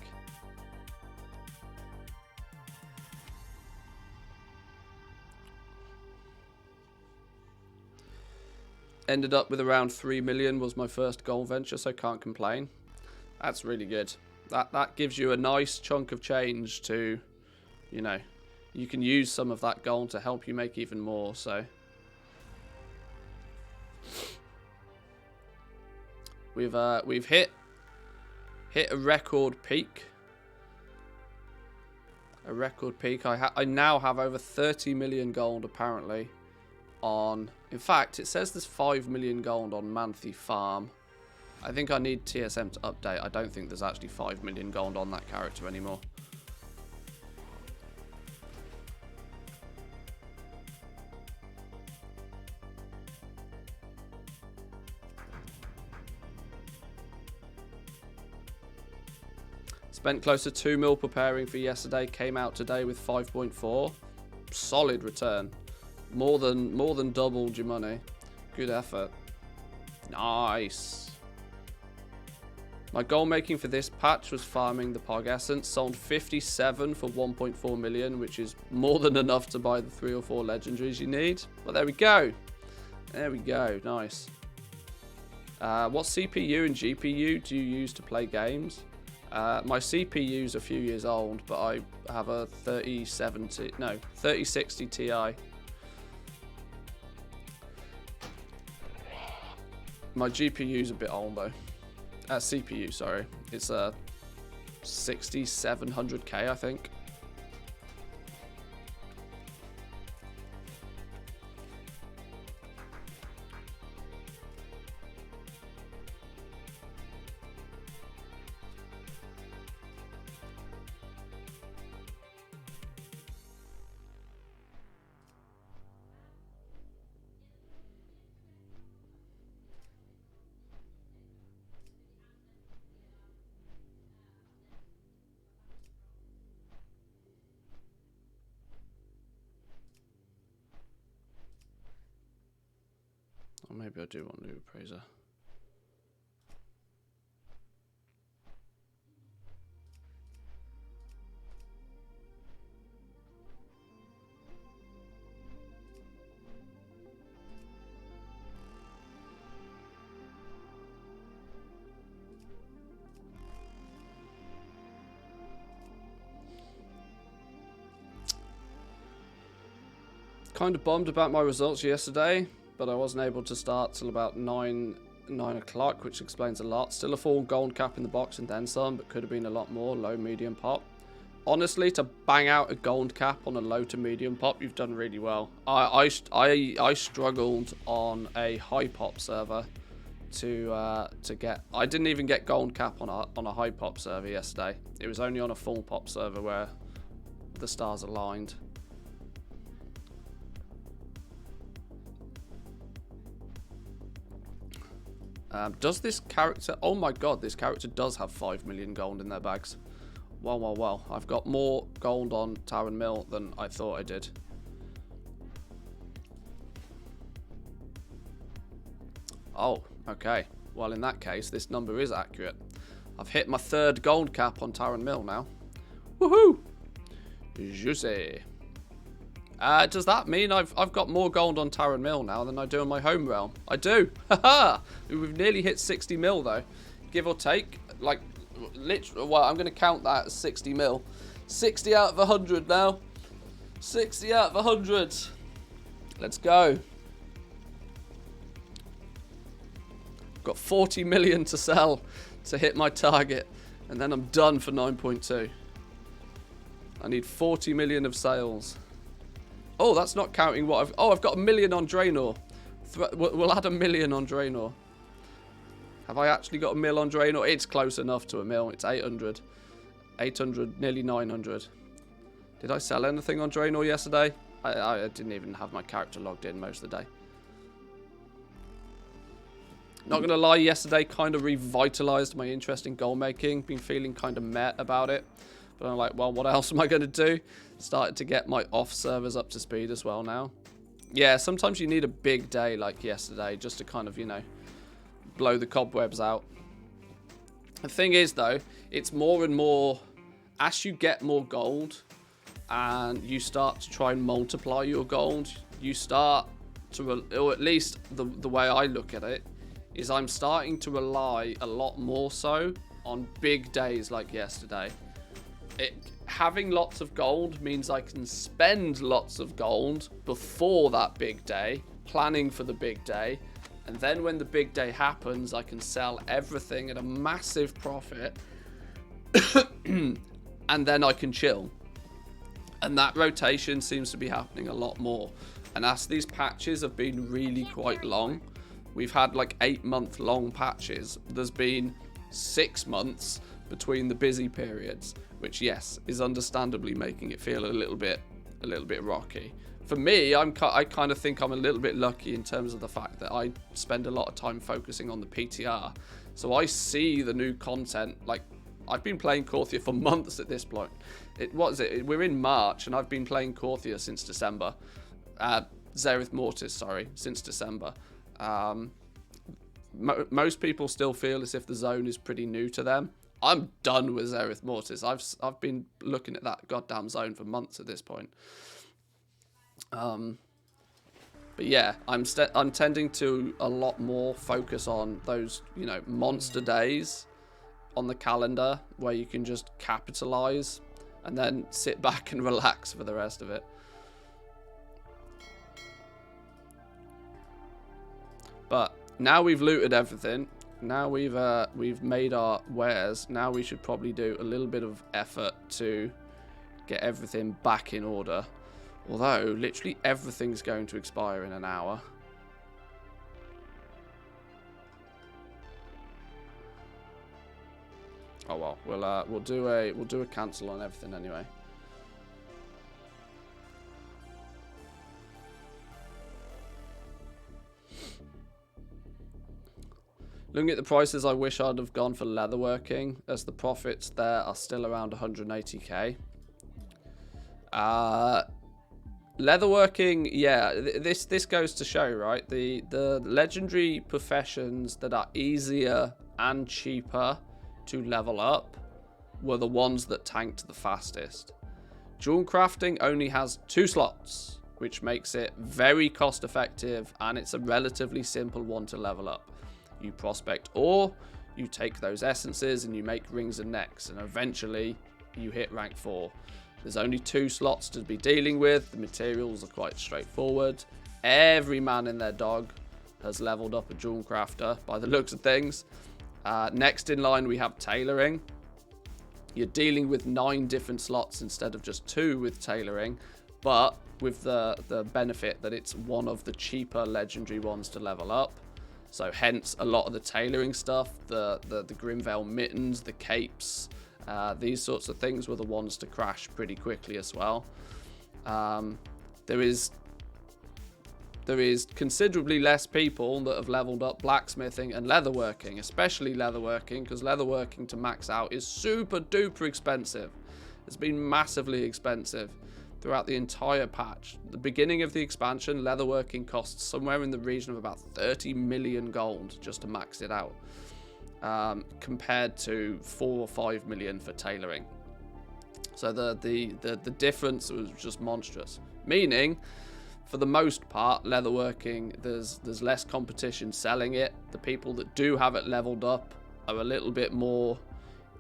[SPEAKER 1] Ended up with around 3 million was my first gold venture, so can't complain. That's really good. That gives you a nice chunk of change to, you know, you can use some of that gold to help you make even more, so. We've hit a record peak. A record peak. I now have over 30 million gold apparently on. In fact, it says there's 5 million gold on Manthe Farm. I think I need TSM to update. I don't think there's actually 5 million gold on that character anymore. Spent close to 2 mil preparing for yesterday. Came out today with 5.4. Solid return. More than doubled your money. Good effort. Nice. My goal making for this patch was farming the Pog Essence. Sold 57 for 1.4 million, which is more than enough to buy the 3 or 4 legendaries you need. Well, there we go. There we go. Nice. What CPU and GPU do you use to play games? My CPU's a few years old, but I have a 3060 Ti. My GPU's a bit old though. CPU, sorry. It's a 6700K, I think. Or maybe I do want new appraiser. Kind of bummed about my results yesterday, but I wasn't able to start till about 9 o'clock, which explains a lot. Still a full gold cap in the box and then some, but could have been a lot more. Low, medium pop. Honestly, to bang out a gold cap on a low to medium pop, you've done really well. I struggled on a high pop server to get. I didn't even get gold cap on a high pop server yesterday. It was only on a full pop server where the stars aligned. Does this character... Oh my god, this character does have 5 million gold in their bags. Well, well, well. I've got more gold on Tower and Mill than I thought I did. Oh, okay. Well, in that case, this number is accurate. I've hit my 3rd gold cap on Tower and Mill now. Woohoo! Juicy. Does that mean I've got more gold on Tower and Mill now than I do on my home realm? I do. Haha! We've nearly hit 60 mil though. Give or take. Like, literally, well, I'm going to count that as 60 mil. 60 out of 100 now. 60 out of 100. Let's go. Got 40 million to sell to hit my target. And then I'm done for 9.2. I need 40 million of sales. Oh, that's not counting what I've got 1 million on Draenor. We'll add 1 million on Draenor. Have I actually got a mil on Draenor? It's close enough to a mil. It's 800. 800, nearly 900. Did I sell anything on Draenor yesterday? I didn't even have my character logged in most of the day. Not going to lie, yesterday kind of revitalized my interest in goal making. Been feeling kind of meh about it. But I'm like, well, what else am I going to do? Started to get my off servers up to speed as well now. Yeah, sometimes you need a big day like yesterday just to kind of, you know, blow the cobwebs out. The thing is, though, it's more and more, as you get more gold and you start to try and multiply your gold, you start to, or at least the way I look at it, is I'm starting to rely a lot more so on big days like yesterday. Having lots of gold means I can spend lots of gold before that big day, planning for the big day, and then when the big day happens, I can sell everything at a massive profit, and then I can chill. And that rotation seems to be happening a lot more. And as these patches have been really quite long, we've had like 8-month long patches. There's been 6 months between the busy periods, which, yes, is understandably making it feel a little bit rocky. For me, I kind of think I'm a little bit lucky in terms of the fact that I spend a lot of time focusing on the PTR. So I see the new content. Like, I've been playing Korthia for months at this point. We're in March, and I've been playing Korthia since December. Zereth Mortis, sorry, since December. Most people still feel as if the zone is pretty new to them. I'm done with Zereth Mortis. I've been looking at that goddamn zone for months at this point. But yeah, I'm tending to a lot more focus on those, you know, monster days on the calendar where you can just capitalize and then sit back and relax for the rest of it. But now we've looted everything. Now we've made our wares. Now we should probably do a little bit of effort to get everything back in order. Although, literally everything's going to expire in an hour. Oh well, we'll do a cancel on everything anyway. Looking at the prices, I wish I'd have gone for leatherworking, as the profits there are still around 180k. Leatherworking, yeah, this goes to show, right? The legendary professions that are easier and cheaper to level up were the ones that tanked the fastest. Jewel crafting only has 2 slots, which makes it very cost effective, and it's a relatively simple one to level up. You prospect ore, you take those essences and you make rings and necks, and eventually you hit rank 4. There's only 2 slots to be dealing with. The materials are quite straightforward. Every man and their dog has leveled up a jewel crafter by the looks of things. Next in line we have tailoring. You're dealing with 9 different slots instead of just 2 with tailoring, but with the benefit that it's one of the cheaper legendary ones to level up. So hence a lot of the tailoring stuff, the Grimvale mittens, the capes, these sorts of things were the ones to crash pretty quickly as well. There is considerably less people that have leveled up blacksmithing and leatherworking, especially leatherworking, because leatherworking to max out is super duper expensive. It's been massively expensive throughout the entire patch. The beginning of the expansion, leatherworking costs somewhere in the region of about 30 million gold just to max it out, compared to 4 or 5 million for tailoring. So the difference was just monstrous. Meaning, for the most part, leatherworking, there's less competition selling it. The people that do have it leveled up are a little bit more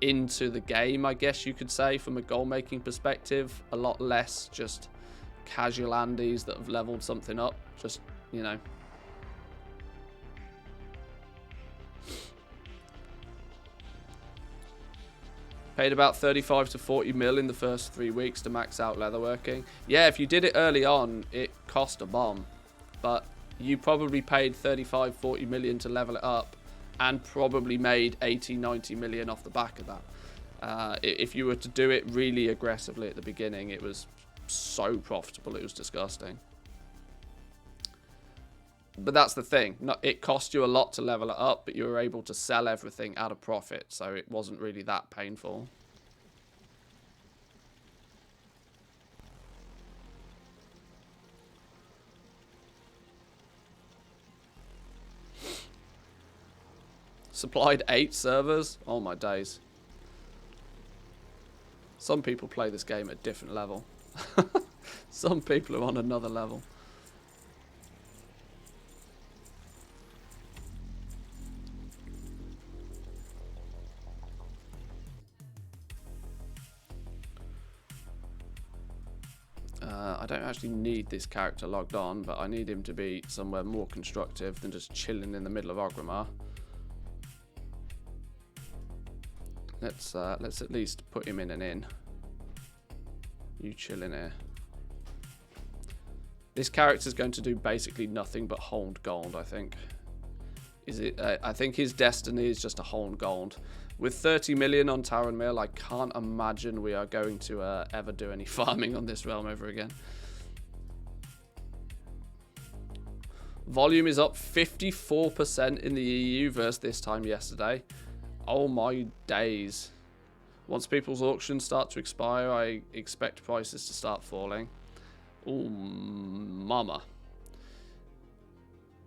[SPEAKER 1] into the game, I guess you could say, from a goal making perspective. A lot less just casual Andes that have leveled something up, just, you know. Paid about 35 to 40 mil in the first 3 weeks to max out leatherworking. Yeah, if you did it early on, it cost a bomb. But you probably paid 35, 40 million to level it up. and probably made 80, 90 million off the back of that. If you were to do it really aggressively at the beginning, it was so profitable, it was disgusting. But that's the thing. It cost you a lot to level it up, but you were able to sell everything at a profit, so it wasn't really that painful. Supplied 8 servers? Oh my days. Some people play this game at a different level. Some people are on another level. I don't actually need this character logged on, but I need him to be somewhere more constructive than just chilling in the middle of Orgrimmar. Let's at least put him in an inn. You chill in here. This character's going to do basically nothing but hold gold, I think. I think his destiny is just to hold gold. With 30 million on Taran Mill, I can't imagine we are going to ever do any farming on this realm ever again. Volume is up 54% in the EU versus this time yesterday. Oh my days. Once people's auctions start to expire, I expect prices to start falling. Ooh, mama.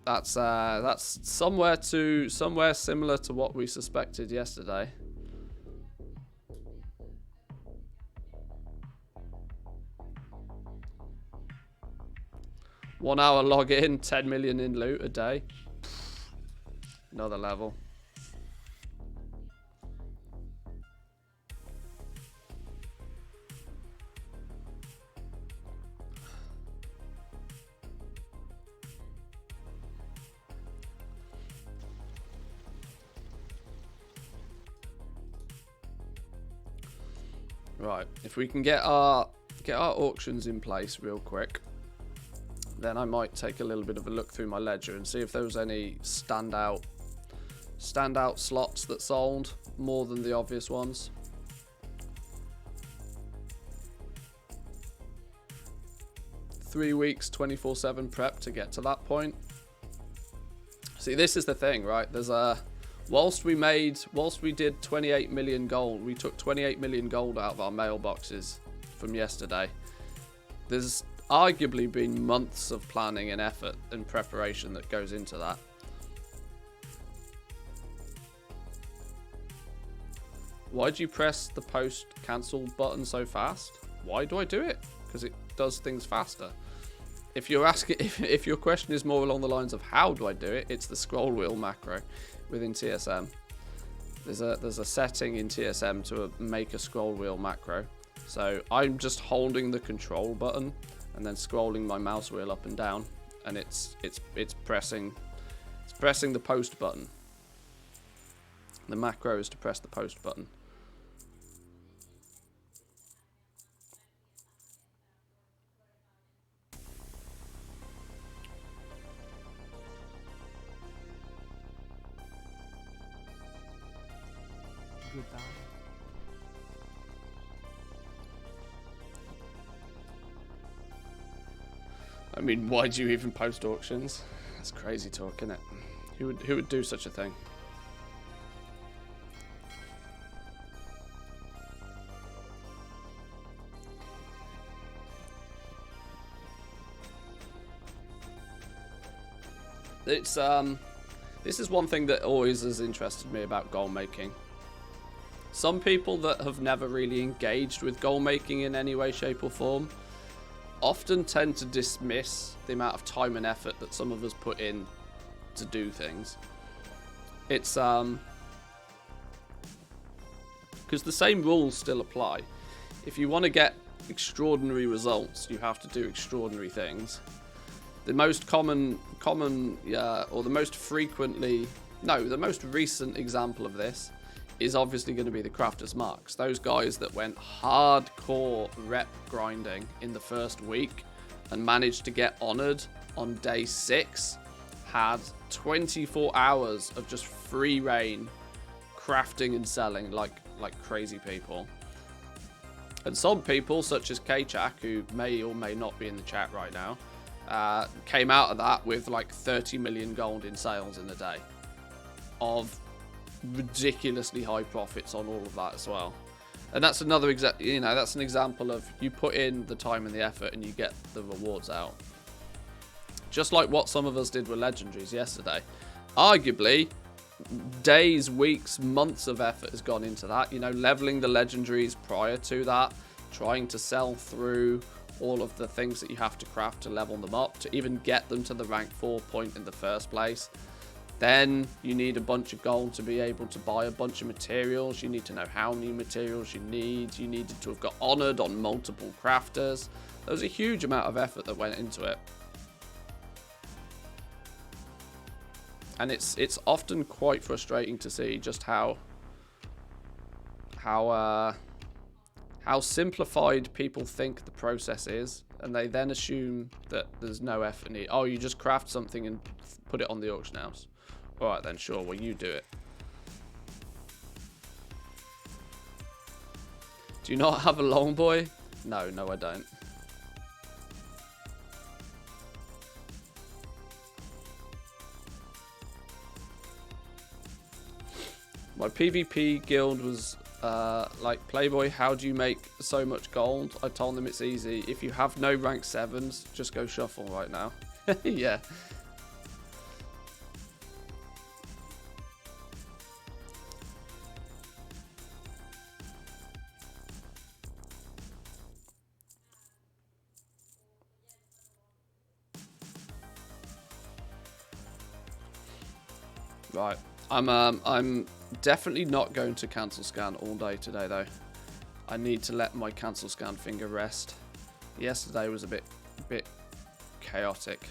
[SPEAKER 1] That's somewhere similar to what we suspected yesterday. One hour login, 10 million in loot a day. Another level. Right, if we can get our auctions in place real quick, then I might take a little bit of a look through my ledger and see if there was any standout slots that sold more than the obvious ones. Three weeks, 24/7 prep to get to that point. See, this is the thing, right? There's whilst we did 28 million gold, we took 28 million gold out of our mailboxes from yesterday. There's arguably been months of planning and effort and preparation that goes into that. Why do you press the post cancel button so fast? Why do I do it? Because it does things faster. If you're asking, if your question is more along the lines of how do I do it, it's the scroll wheel macro within TSM. There's a setting in TSM to make a scroll wheel macro. So I'm just holding the control button and then scrolling my mouse wheel up and down, and it's pressing the post button. The macro is to press the post button.
[SPEAKER 2] Good down.
[SPEAKER 1] I mean, why do you even post auctions? That's crazy talk, isn't it? Who would do such a thing? It's this is one thing that always has interested me about goal making. Some people that have never really engaged with goal making in any way, shape or form often tend to dismiss the amount of time and effort that some of us put in to do things. It's because the same rules still apply. If you want to get extraordinary results, you have to do extraordinary things. The most common or the most recent example of this is obviously going to be the Crafters Marks. Those guys that went hardcore rep grinding in the first week and managed to get honoured on day 6 had 24 hours of just free reign, crafting and selling like crazy people. And some people, such as Kchak, who may or may not be in the chat right now, came out of that with like 30 million gold in sales in a day, of ridiculously high profits on all of that as well. And that's another that's an example of you put in the time and the effort and you get the rewards out. Just like what some of us did with legendaries yesterday. Arguably, days, weeks, months of effort has gone into that. You know, leveling the legendaries prior to that, trying to sell through all of the things that you have to craft to level them up, to even get them to the rank 4 point in the first place. Then you need a bunch of gold to be able to buy a bunch of materials. You need to know how many materials you need. You needed to have got honored on multiple crafters. There was a huge amount of effort that went into it. And it's often quite frustrating to see just how simplified people think the process is, and they then assume that there's no effort needed. Oh, you just craft something and put it on the auction house. All right then, sure. Well, you do it. Do you not have a long boy? No, I don't. My PvP guild was like, Playboy, how do you make so much gold? I told them it's easy. If you have no rank 7s, just go shuffle right now. Yeah. Right. I'm definitely not going to cancel scan all day today though. I need to let my cancel scan finger rest. Yesterday was a bit chaotic.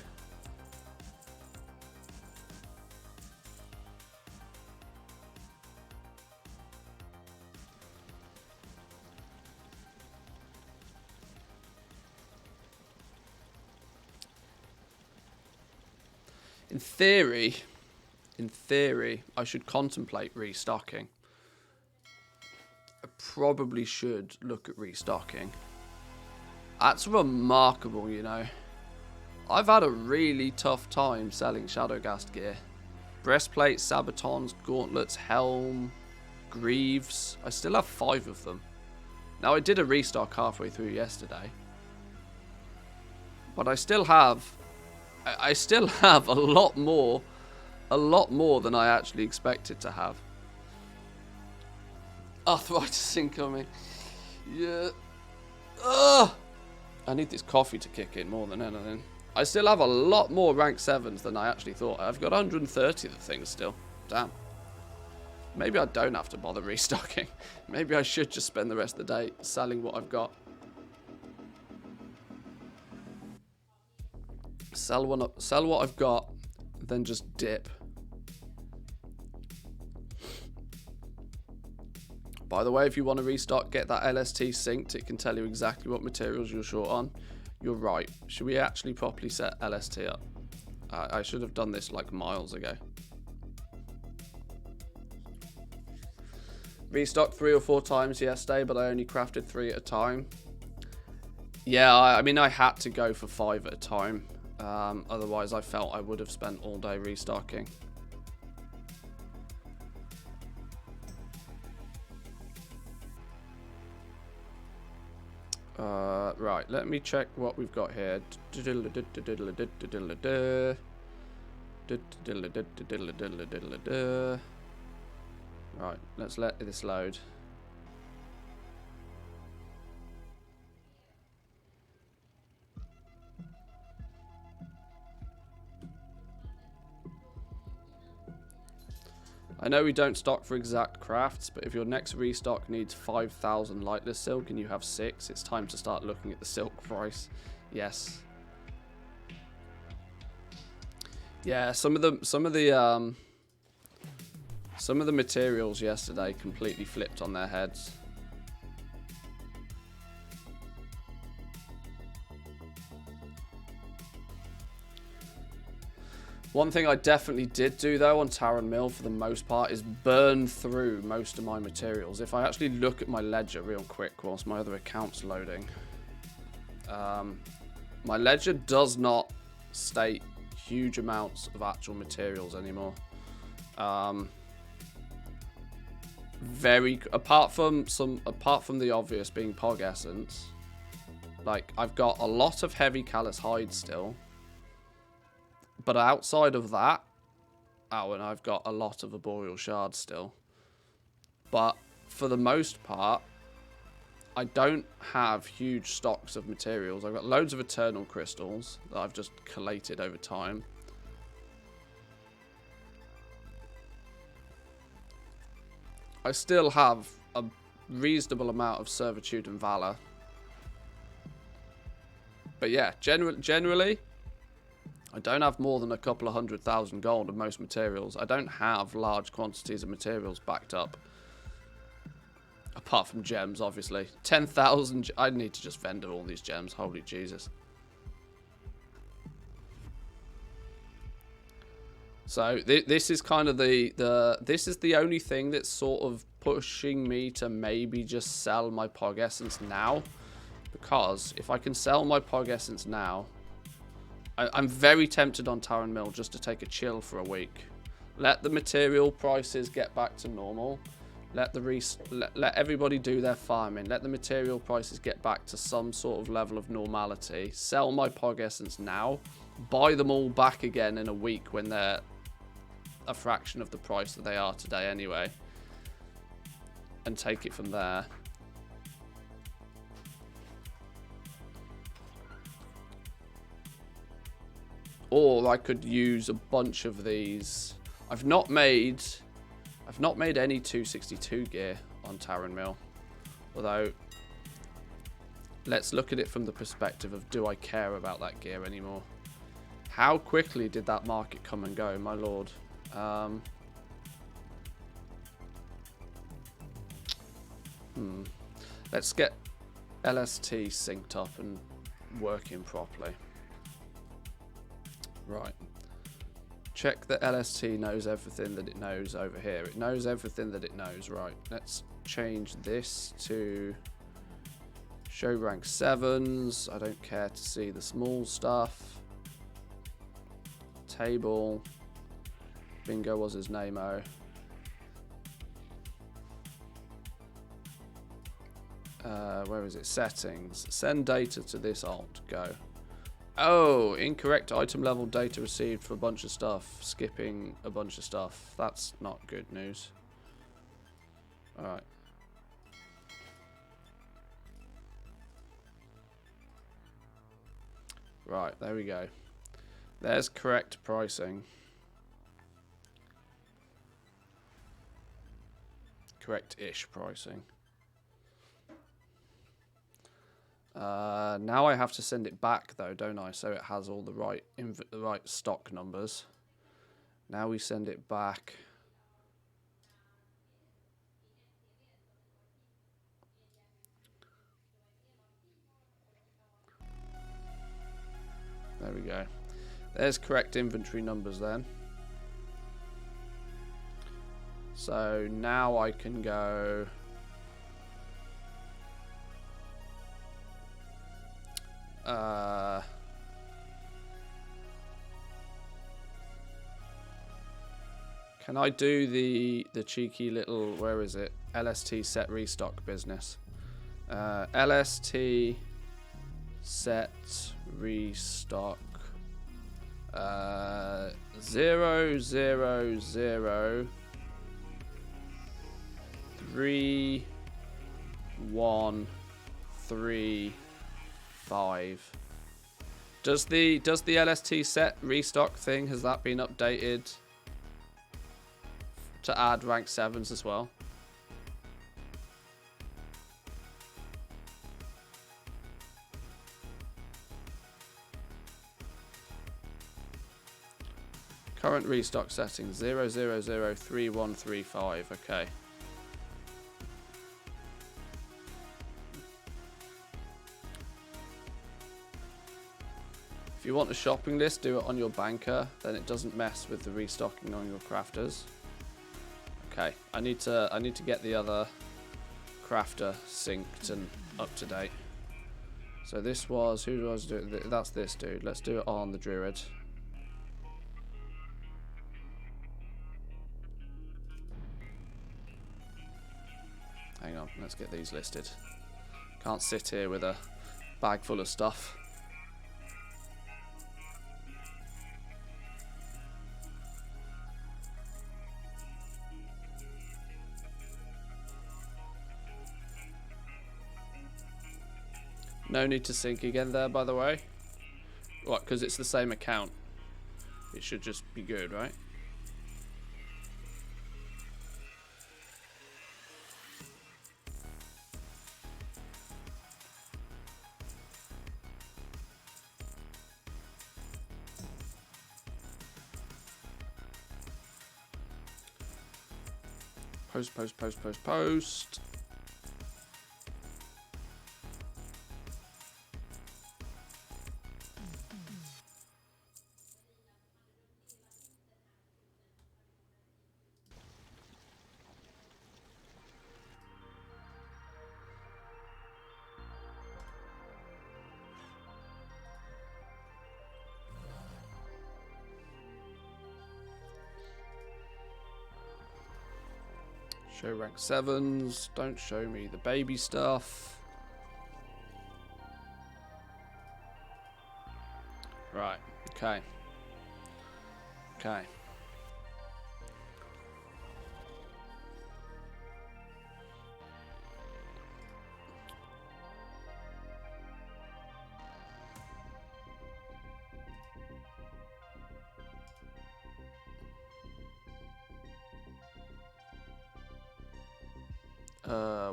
[SPEAKER 1] In theory, I should contemplate restocking. I probably should look at restocking. That's remarkable, you know. I've had a really tough time selling Shadowgast gear. Breastplates, sabatons, gauntlets, helm, greaves. I still have 5 of them. Now, I did a restock halfway through yesterday. But I still have a lot more than I actually expected to have. Arthritis incoming. Yeah. Ugh. I need this coffee to kick in more than anything. I still have a lot more rank 7s than I actually thought. I've got 130 of the things still. Damn. Maybe I don't have to bother restocking. Maybe I should just spend the rest of the day selling what I've got. Sell what I've got, then just dip. By the way, if you want to restock, get that LST synced. It can tell you exactly what materials you're short on. You're right. Should we actually properly set LST up? I should have done this like miles ago. Restocked 3 or 4 times yesterday, but I only crafted 3 at a time. Yeah, I mean, I had to go for 5 at a time. Otherwise, I felt I would have spent all day restocking. Right, let me check what we've got here. Right, let's let this load. I know we don't stock for exact crafts, but if your next restock needs 5,000 lightless silk and you have 6, it's time to start looking at the silk price. Yes. Yeah, some of the materials yesterday completely flipped on their heads. One thing I definitely did do though on Tower and Mill for the most part is burn through most of my materials. If I actually look at my ledger real quick whilst my other account's loading, my ledger does not state huge amounts of actual materials anymore. Apart from the obvious being Pog Essence, like I've got a lot of heavy callous hide still. But outside of that, and I've got a lot of arboreal shards still. But for the most part, I don't have huge stocks of materials. I've got loads of eternal crystals that I've just collated over time. I still have a reasonable amount of servitude and valor. But yeah, generally, I don't have more than a couple of 100,000 gold of most materials. I don't have large quantities of materials backed up. Apart from gems, obviously. 10,000... I need to just vendor all these gems. Holy Jesus. So, this is kind of this is the only thing that's sort of pushing me to maybe just sell my Pog Essence now. Because if I can sell my Pog Essence now... I'm very tempted on Tower and Mill just to take a chill for a week. Let the material prices get back to normal. Let everybody do their farming. Let the material prices get back to some sort of level of normality. Sell my Pog Essence now. Buy them all back again in a week when they're a fraction of the price that they are today anyway. And take it from there. Or I could use a bunch of these. I've not made any 262 gear on Tower and Mill. Although, let's look at it from the perspective of, do I care about that gear anymore? How quickly did that market come and go, my lord? Let's get LST synced up and working properly. Right. Check that LST knows everything that it knows over here. It knows everything that it knows. Right. Let's change this to show rank 7s. I don't care to see the small stuff. Table. Bingo was his name-o. Where is it? Settings. Send data to this alt. Go. Oh, incorrect item level data received for a bunch of stuff. Skipping a bunch of stuff. That's not good news. Alright. Right, there we go. There's correct pricing. Correct-ish pricing. Now I have to send it back though, don't I? So it has all the right stock numbers. Now we send it back. There we go. There's correct inventory numbers then. So now I can go. Can I do the cheeky little, where is it? LST set restock business. LST set restock 0 0 0 3 1 3 5. Does the LST set restock thing, has that been updated to add rank 7s as well? Current restock settings 0 0 0 3 1 3 5. Okay. If you want a shopping list, do it on your banker. Then it doesn't mess with the restocking on your crafters. Okay, I need to get the other crafter synced and up to date. So this was, who was doing? That's this dude. Let's do it on the druid. Hang on, let's get these listed. Can't sit here with a bag full of stuff. No need to sync again there, by the way. What, because it's the same account. It should just be good, right? Post. Show rank 7s. Don't show me the baby stuff. Right. Okay. Okay.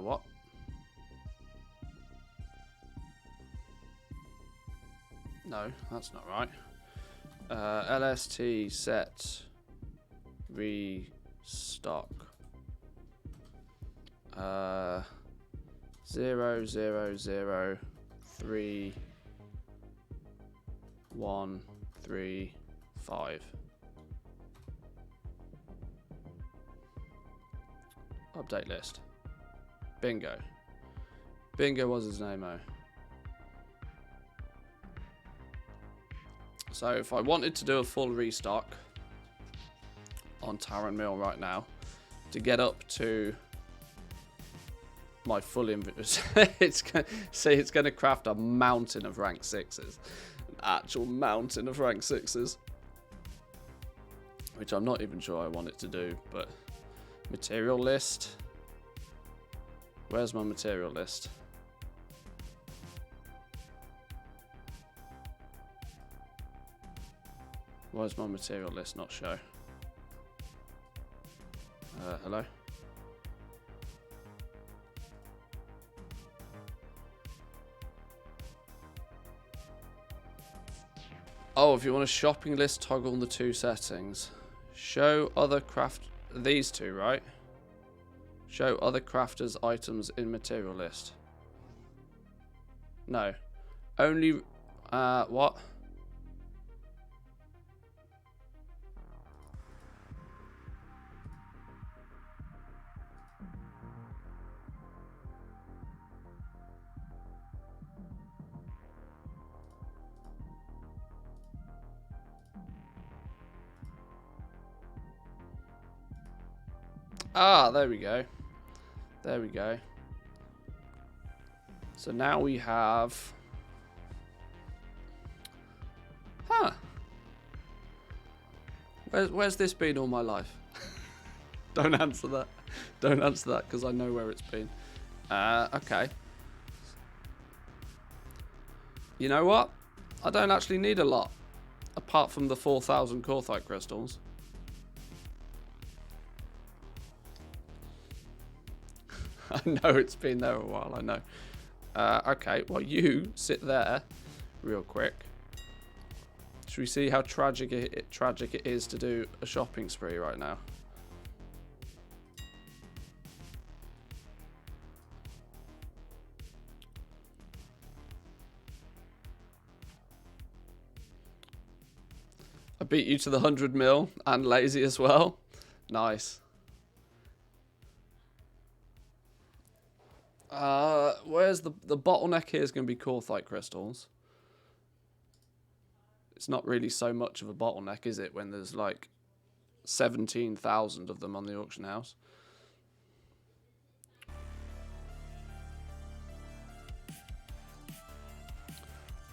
[SPEAKER 1] What? No, that's not right. LST set restock. 0 0 0 3 1 3 5. Update list. Bingo. Bingo was his name, oh. So if I wanted to do a full restock on Taran Mill right now, to get up to my full inventory, it's going to craft a mountain of rank 6s. An actual mountain of rank 6s. Which I'm not even sure I want it to do, but material list. Where's my material list? Why does my material list not show? Hello? Oh, if you want a shopping list, toggle on the 2 settings. Show other craft... These two, right? Show other crafters' items in material list. No. Only... what? Ah, there we go. There we go. So now we have... Huh. Where's this been all my life? Don't answer that. Don't answer that, because I know where it's been. Okay. You know what? I don't actually need a lot. Apart from the 4,000 Corthite crystals. I know it's been there a while, I know. Okay, well you sit there real quick. Should we see how tragic it is to do a shopping spree right now? I beat you to the 100 mil and lazy as well. Nice. Where's the bottleneck here is going to be Corthite crystals. It's not really so much of a bottleneck, is it, when there's like 17,000 of them on the auction house?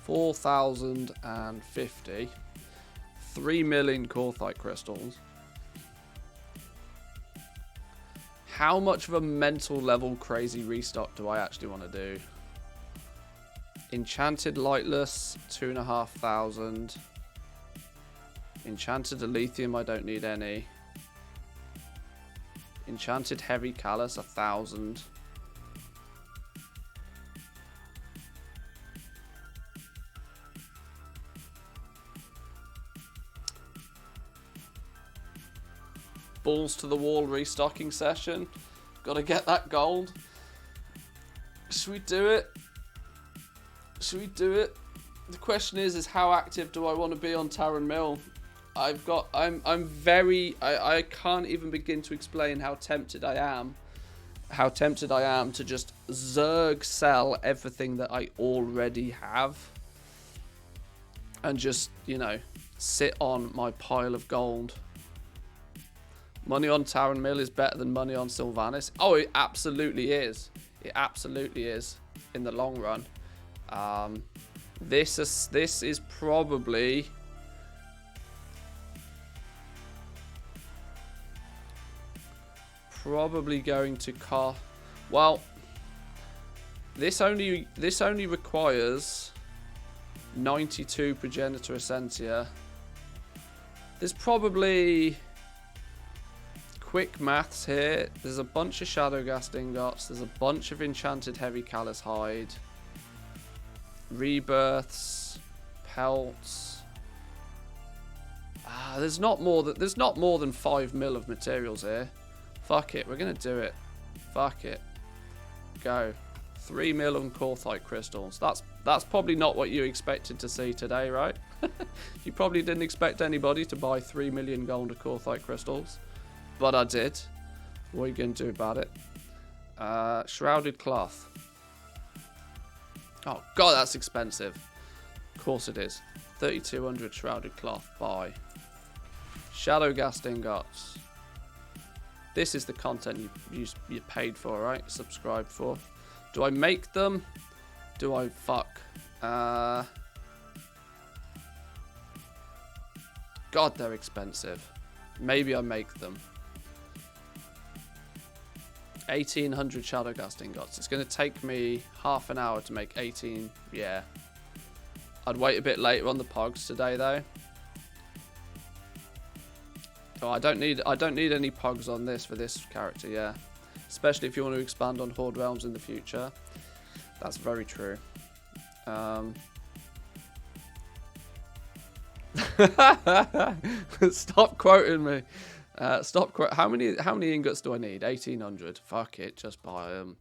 [SPEAKER 1] $4,050. 3 million Corthite crystals. How much of a mental level crazy restock do I actually want to do? Enchanted Lightless, 2,500. Enchanted Lithium, I don't need any. Enchanted Heavy Callus, 1,000. Balls to the wall restocking session. Gotta get that gold. Should we do it? Should we do it? The question is how active do I want to be on Taran Mill? I can't even begin to explain how tempted I am. How tempted I am to just zerg sell everything that I already have. And just, you know, sit on my pile of gold. Money on Taran Mill is better than money on Sylvanas. Oh, it absolutely is. It absolutely is in the long run. This is probably going to cost. Well, this only requires 92 Progenitor Essentia. There's probably, quick maths here, there's a bunch of Shadowghast ingots, there's a bunch of Enchanted Heavy Callus hide, rebirths, pelts. There's not more than 5 mil of materials here. Fuck it, we're gonna do it. Fuck it. Go. 3 mil on Corthite crystals. That's probably not what you expected to see today, right? You probably didn't expect anybody to buy 3 million gold of Corthite crystals. But I did. What are you going to do about it? Shrouded cloth. Oh, God, that's expensive. Of course it is. 3,200 shrouded cloth. Buy. Shadowghast ingots. This is the content you paid for, right? Subscribed for. Do I make them? Do I fuck? God, they're expensive. Maybe I make them. 1,800 Shadowghast ingots. It's going to take me half an hour to make 18. Yeah. I'd wait a bit later on the pogs today, though. Oh, I don't need any pogs on this for this character, yeah. Especially if you want to expand on Horde Realms in the future. That's very true. Stop quoting me. How many ingots do I need? 1,800. Fuck it, just buy them.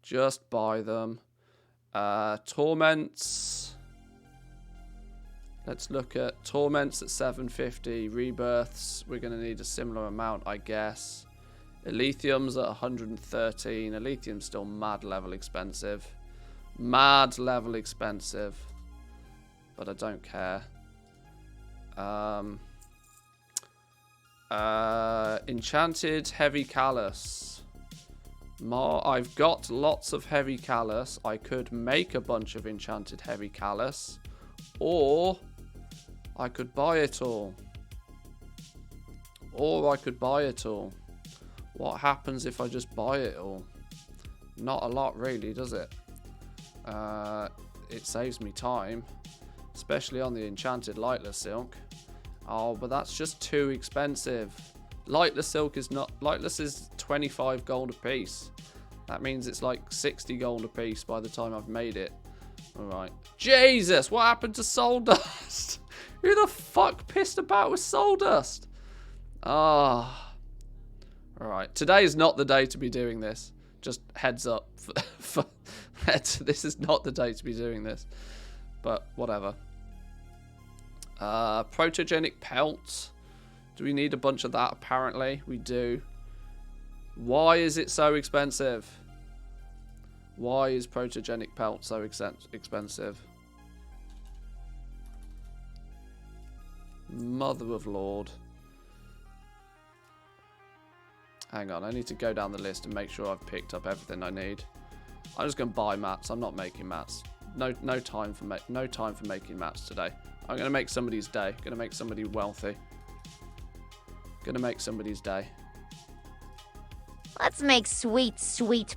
[SPEAKER 1] Just buy them. Torments. Let's look at Torments at 750. Rebirths, we're going to need a similar amount, I guess. Elithium's at 113. Elithium's still mad level expensive. Mad level expensive. But I don't care. Enchanted Heavy Callus. I've got lots of Heavy Callus. I could make a bunch of Enchanted Heavy Callus. Or I could buy it all. What happens if I just buy it all? Not a lot really, does it? It saves me time. Especially on the Enchanted Lightless Silk. Oh, but that's just too expensive. Lightless Silk is not... Lightless is 25 gold a piece. That means it's like 60 gold a piece by the time I've made it. Alright. Jesus! What happened to Soul Dust? Who the fuck pissed about with Soul Dust? Ah. Alright. Today is not the day to be doing this. Just heads up. This is not the day to be doing this. But whatever. Protogenic pelts. Do we need a bunch of that? Apparently, we do. Why is it so expensive? Why is protogenic pelt so expensive? Mother of Lord. Hang on, I need to go down the list and make sure I've picked up everything I need. I'm just going to buy mats. I'm not making mats. No time for making mats today. I'm going to make somebody's day. Going to make somebody wealthy. Going to make somebody's day.
[SPEAKER 2] Let's make sweet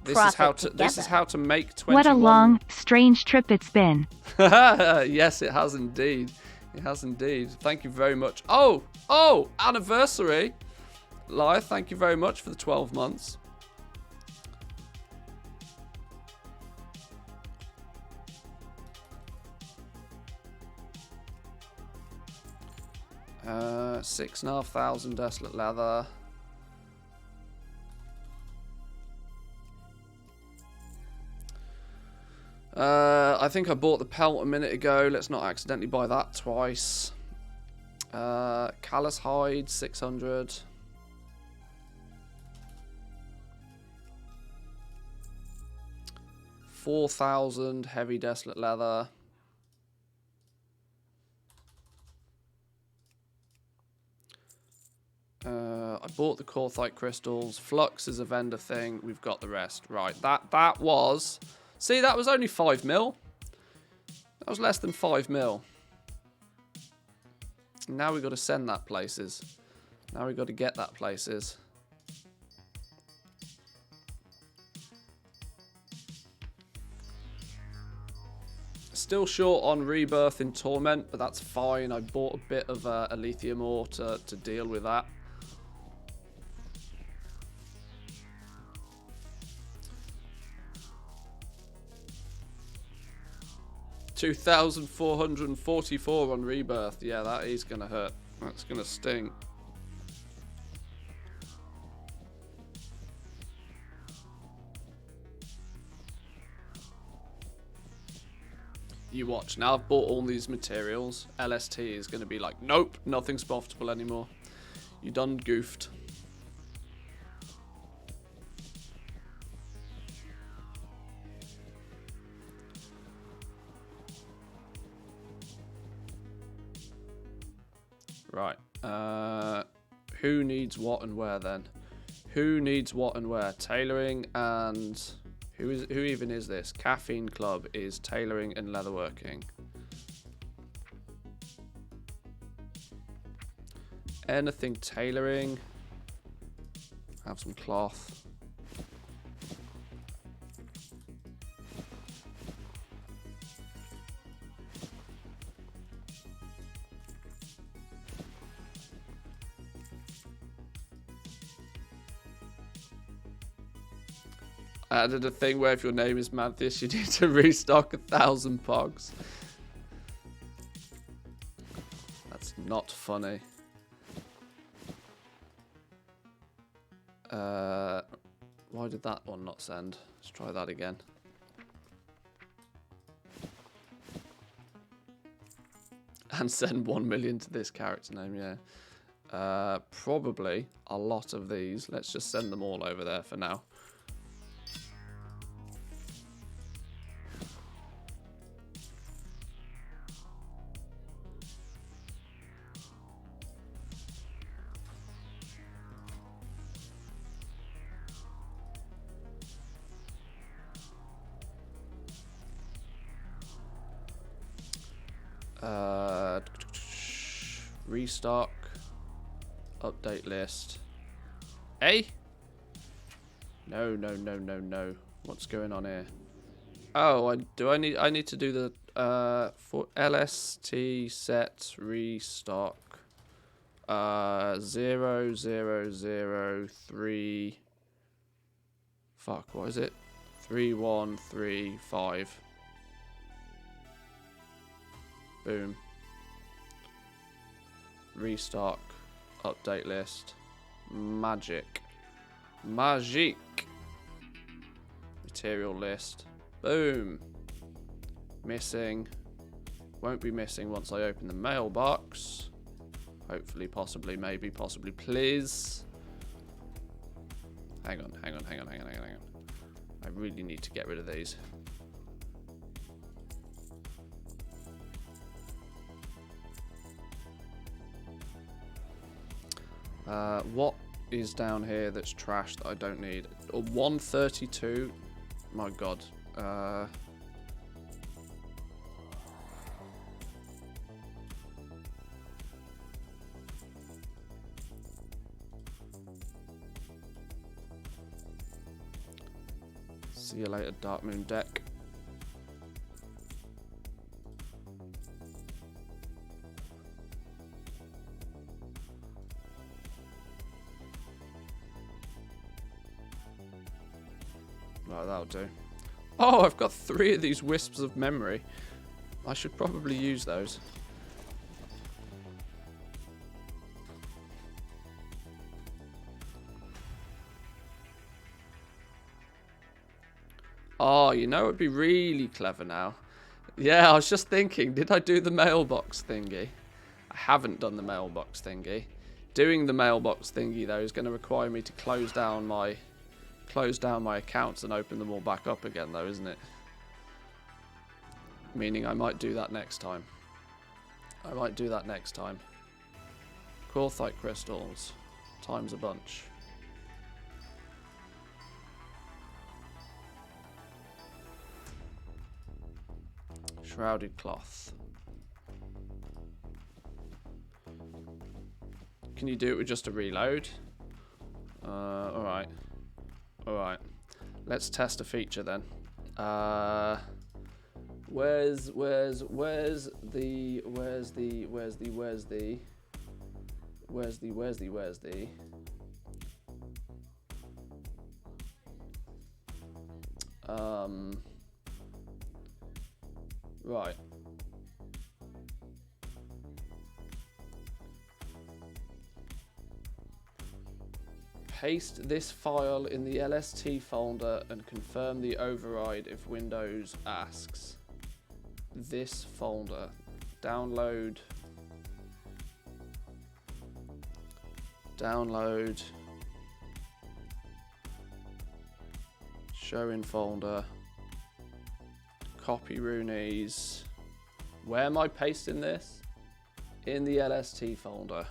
[SPEAKER 2] profit together.
[SPEAKER 1] This is how to make 21.
[SPEAKER 3] What a long, strange trip it's been.
[SPEAKER 1] Yes, it has indeed. It has indeed. Thank you very much. Oh, anniversary. Live, thank you very much for the 12 months. Uh, 6,500 desolate leather. I think I bought the pelt a minute ago. Let's not accidentally buy that twice. Callus hide, 600. $4,000 heavy desolate leather. I bought the Corthite crystals. Flux is a vendor thing. We've got the rest. Right, that was... See, that was only 5 mil. That was less than 5 mil. Now we've got to send that places. Now we've got to get that places. Still short on Rebirth in Torment, but that's fine. I bought a bit of Alethea ore to deal with that. $2,444 on Rebirth. Yeah, that is going to hurt. That's going to sting. You watch. Now I've bought all these materials. LST is going to be like, nope, nothing's profitable anymore. You done goofed. Right. Who needs what and where then? Who needs what and where? Tailoring and... Who even is this? Caffeine Club is tailoring and leatherworking. Anything tailoring. Have some cloth. I added a thing where if your name is Manthus, you need to restock 1,000 pogs. That's not funny. Why did that one not send? Let's try that again. And send 1 million to this character name, yeah. Probably a lot of these. Let's just send them all over there for now. Restock. Update list. Hey? No. What's going on here? Oh, I need to do the for LST set restock 0003. Fuck, what is it? 3135. Boom. Restock. Update list. Magic. Material list. Boom. Missing. Won't be missing once I open the mailbox. Hopefully, possibly, maybe, possibly, please. Hang on. I really need to get rid of these. What is down here that's trash that I don't need? A 132. My God. See you later, Dark Moon deck. Right, that'll do. Oh, I've got 3 of these wisps of memory. I should probably use those. Oh, you know, it'd be really clever now. Yeah, I was just thinking, did I do the mailbox thingy? I haven't done the mailbox thingy. Doing the mailbox thingy, though, is going to require me to close down my accounts and open them all back up again, though, isn't it? Meaning I might do that next time. Quartzite crystals. Times a bunch. Shrouded cloth. Can you do it with just a reload? Alright. Alright. Let's test a feature then. Where's the right. Paste this file in the LST folder and confirm the override if Windows asks. This folder. Download. Show in folder. Copy Roonies. Where am I pasting this? In the LST folder.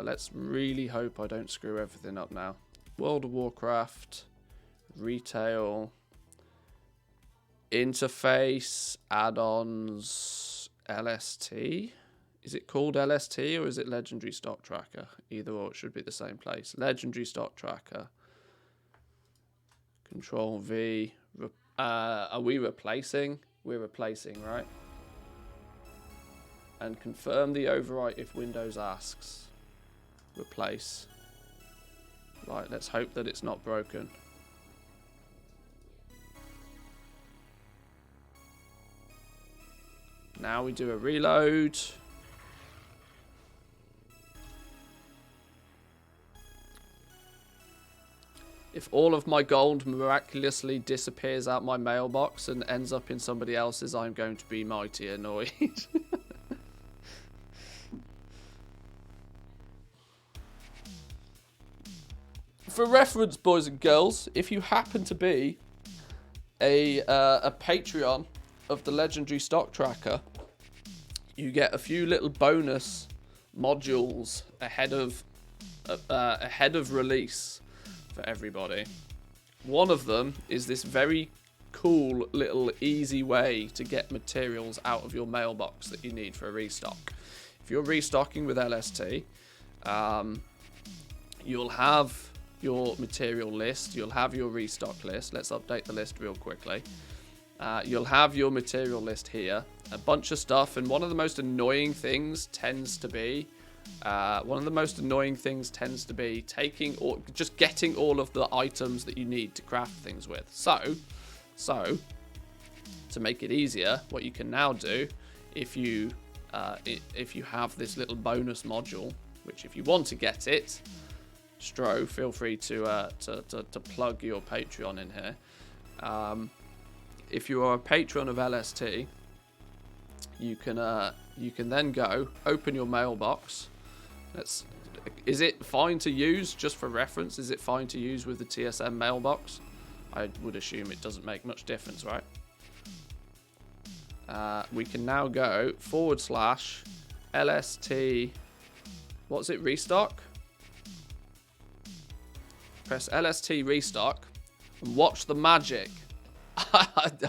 [SPEAKER 1] Let's really hope I don't screw everything up now. World of Warcraft. Retail. Interface. Add-ons. LST. Is it called LST or is it Legendary Stock Tracker? Either or, it should be the same place. Legendary Stock Tracker. Control V. Are we replacing? We're replacing, right? And confirm the overwrite if Windows asks. Replace. Right, let's hope that it's not broken. Now we do a reload. If all of my gold miraculously disappears out my mailbox and ends up in somebody else's, I'm going to be mighty annoyed. For reference, boys and girls, if you happen to be a Patreon of the Legendary Stock Tracker, you get a few little bonus modules ahead of release for everybody. One of them is this very cool little easy way to get materials out of your mailbox that you need for a restock. If you're restocking with LST, you'll have your material list, you'll have your restock list. Let's update the list real quickly. You'll have your material list here, a bunch of stuff, and one of the most annoying things tends to be taking or just getting all of the items that you need to craft things with. So to make it easier, what you can now do, if you have this little bonus module, which if you want to get it, Stro, feel free to plug your Patreon in here. if you are a patron of LST, you can then go open your mailbox. Is it fine to use, just for reference? Is it fine to use with the TSM mailbox? I would assume it doesn't make much difference, right? We can now go / LST. What's it? Restock. Press LST restock and watch the magic.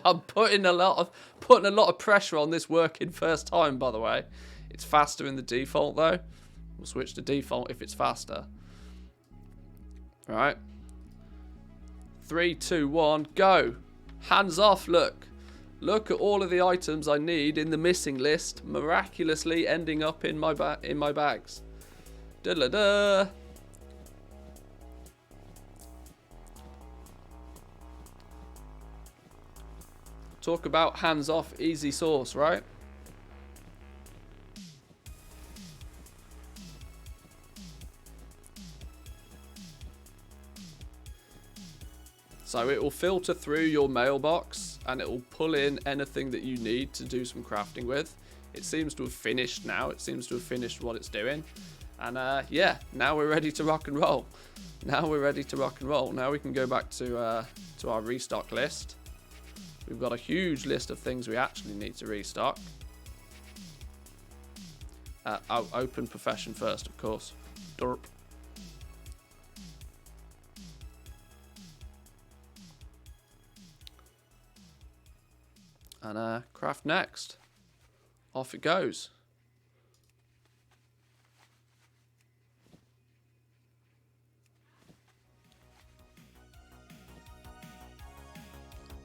[SPEAKER 1] I'm putting a lot of pressure on this working first time, by the way. It's faster in the default though. We'll switch to default if it's faster. All right. 3, 2, 1, go. Hands off, look. Look at all of the items I need in the missing list, miraculously ending up in my bags. Da-da-da. Talk about hands off, easy sauce, right? So it will filter through your mailbox and it will pull in anything that you need to do some crafting with. It seems to have finished now. It seems to have finished what it's doing. And yeah, now we're ready to rock and roll. Now we're ready to rock and roll. Now we can go back to our restock list. We've got a huge list of things we actually need to restock. I'll open profession first, of course. Derp. And craft next. Off it goes.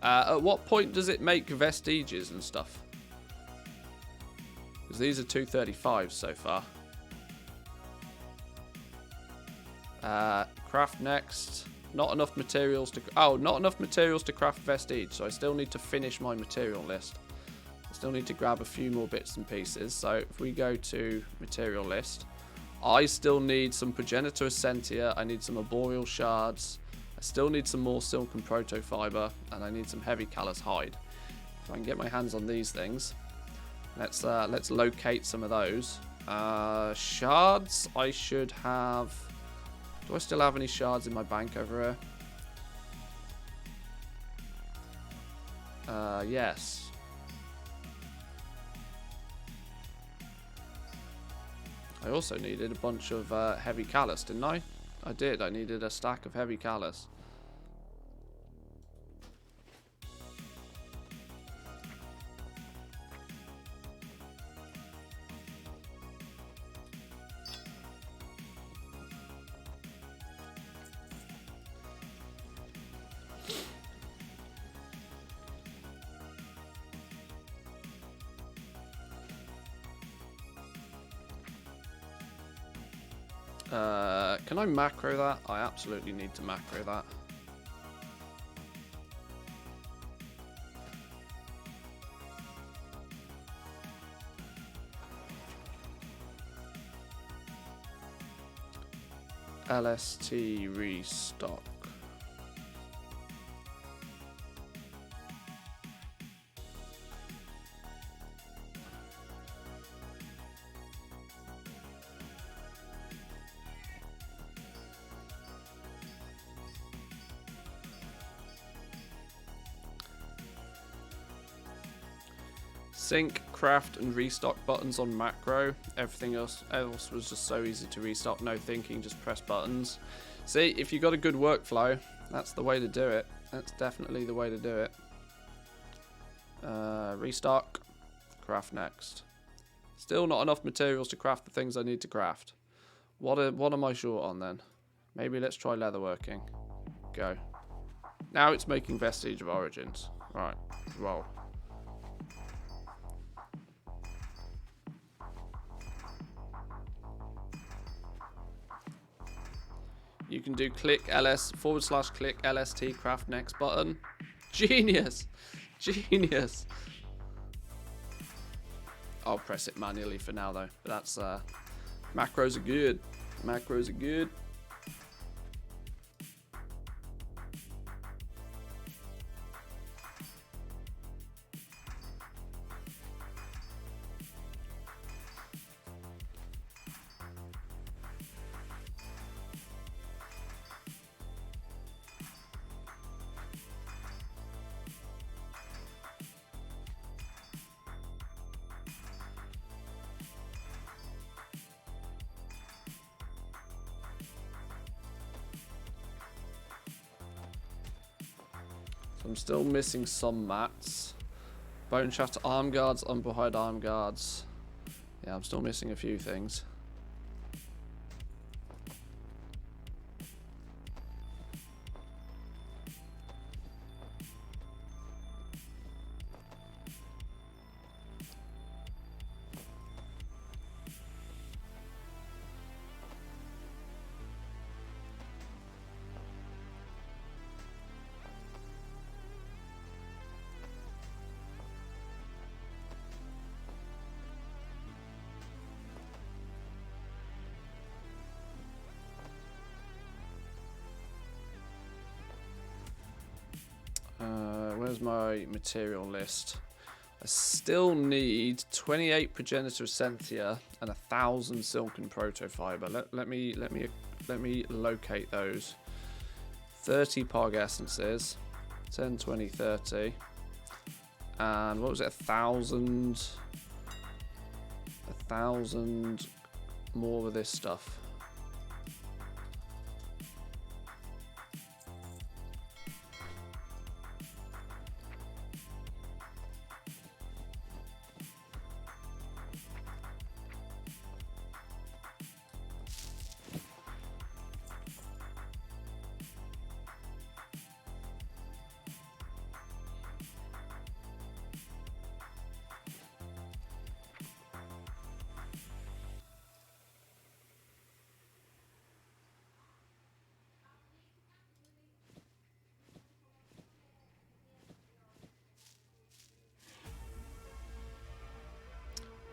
[SPEAKER 1] At what point does it make vestiges and stuff? Because these are 235 so far. Craft next. Not enough materials to... Oh, not enough materials to craft vestige. So I still need to finish my material list. I still need to grab a few more bits and pieces. So if we go to material list, I still need some progenitor essentia. I need some arboreal shards. I still need some more silken protofiber, and I need some heavy callus hide. If I can get my hands on these things, let's locate some of those. Shards, I should have. Do I still have any shards in my bank over here? Yes. I also needed a bunch of heavy callus, didn't I? I did. I needed a stack of heavy callus. Can I macro that? I absolutely need to macro that. LST restock. Sync, craft, and restock buttons on macro. Everything else was just so easy to restock. No thinking, just press buttons. See, if you got a good workflow, that's the way to do it. That's definitely the way to do it. Restock, craft next. Still not enough materials to craft the things I need to craft. What am I short on then? Maybe let's try leatherworking. Go. Now it's making Vestige of Origins. Right, roll. You can do click // click LST craft next button. Genius! Genius! I'll press it manually for now though. But that's macros are good. Macros are good. I'm still missing some mats. Bone shaft arm guards, unpowered arm guards. Yeah, I'm still missing a few things. Where's my material list? I still need 28 progenitor essentia and 1,000 silken protofiber. Let me locate those. 30 pog essences, 10, 20, 30, and what was it? 1,000 more of this stuff.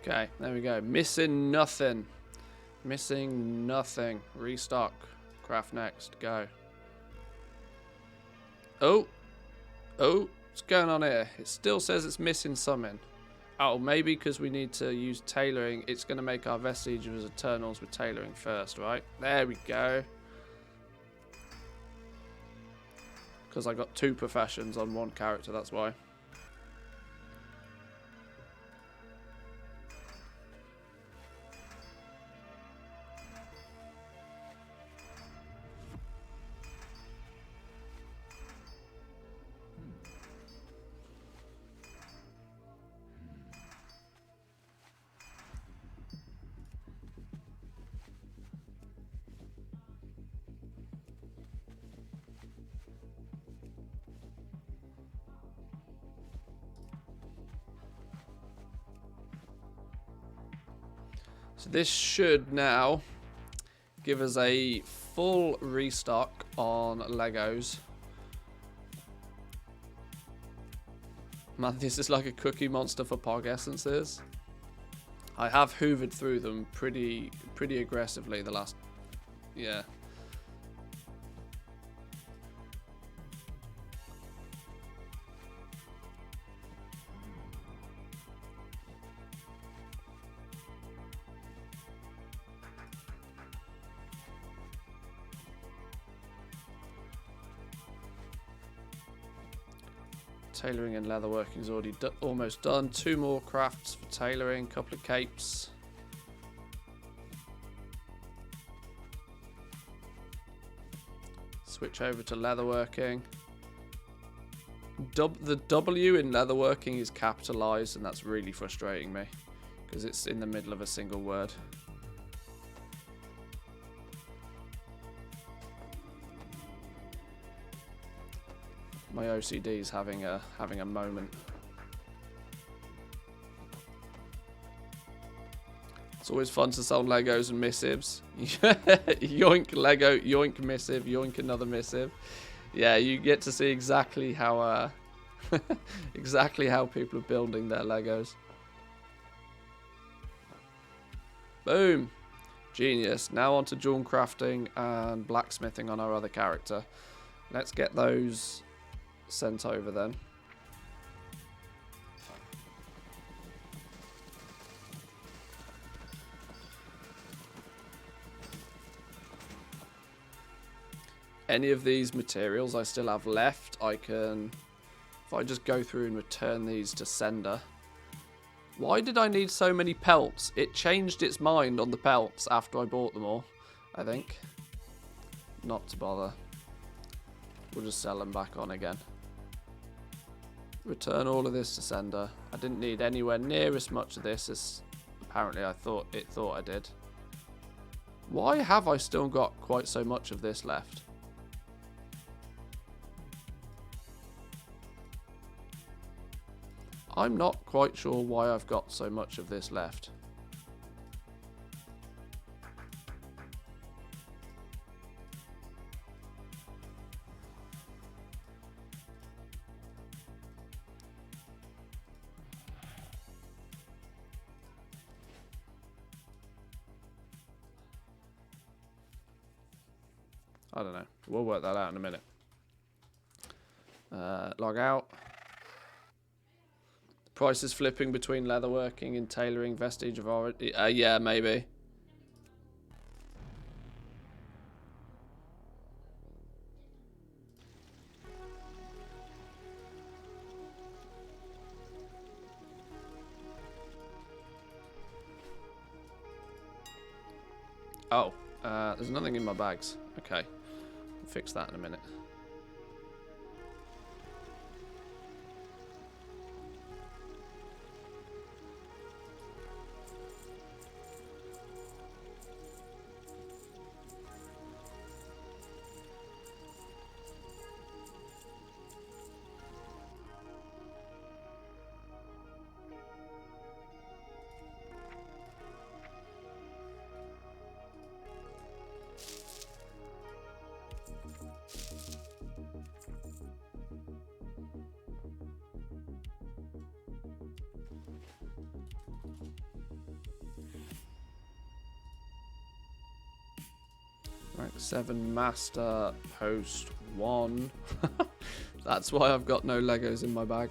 [SPEAKER 1] Okay, there we go. Missing nothing. Missing nothing. Restock. Craft next. Go. Oh. Oh. What's going on here? It still says it's missing something. Oh, maybe because we need to use tailoring. It's going to make our Vestige of Eternals with tailoring first, right? There we go. Because I got 2 professions on 1 character, that's why. So this should now give us a full restock on Legos. Man, this is like a cookie monster for Pog Essences. I have hoovered through them pretty aggressively the last... Yeah. Tailoring and leatherworking is already almost done. 2 more crafts for tailoring, couple of capes. Switch over to leatherworking. The W in leatherworking is capitalized, and that's really frustrating me because it's in the middle of a single word. My OCD is having a moment. It's always fun to sell Legos and missives. Yoink Lego, yoink missive, yoink another missive. Yeah, you get to see exactly how exactly how people are building their Legos. Boom, genius. Now on to jewel crafting and blacksmithing on our other character. Let's get those sent over then. Any of these materials I still have left, I can, if I just go through and return these to sender. Why did I need so many pelts? It changed its mind on the pelts after I bought them all, I think. Not to bother. We'll just sell them back on again. Return all of this to sender. I didn't need anywhere near as much of this as apparently I thought I did. Why have I still got quite so much of this left? I'm not quite sure why I've got so much of this left. I don't know. We'll work that out in a minute. Log out. Prices flipping between leatherworking and tailoring, vestige of origin. Yeah, maybe. Oh, there's nothing in my bags. Okay. Fix that in a minute. Rank 7 Master Post 1. That's why I've got no Legos in my bag.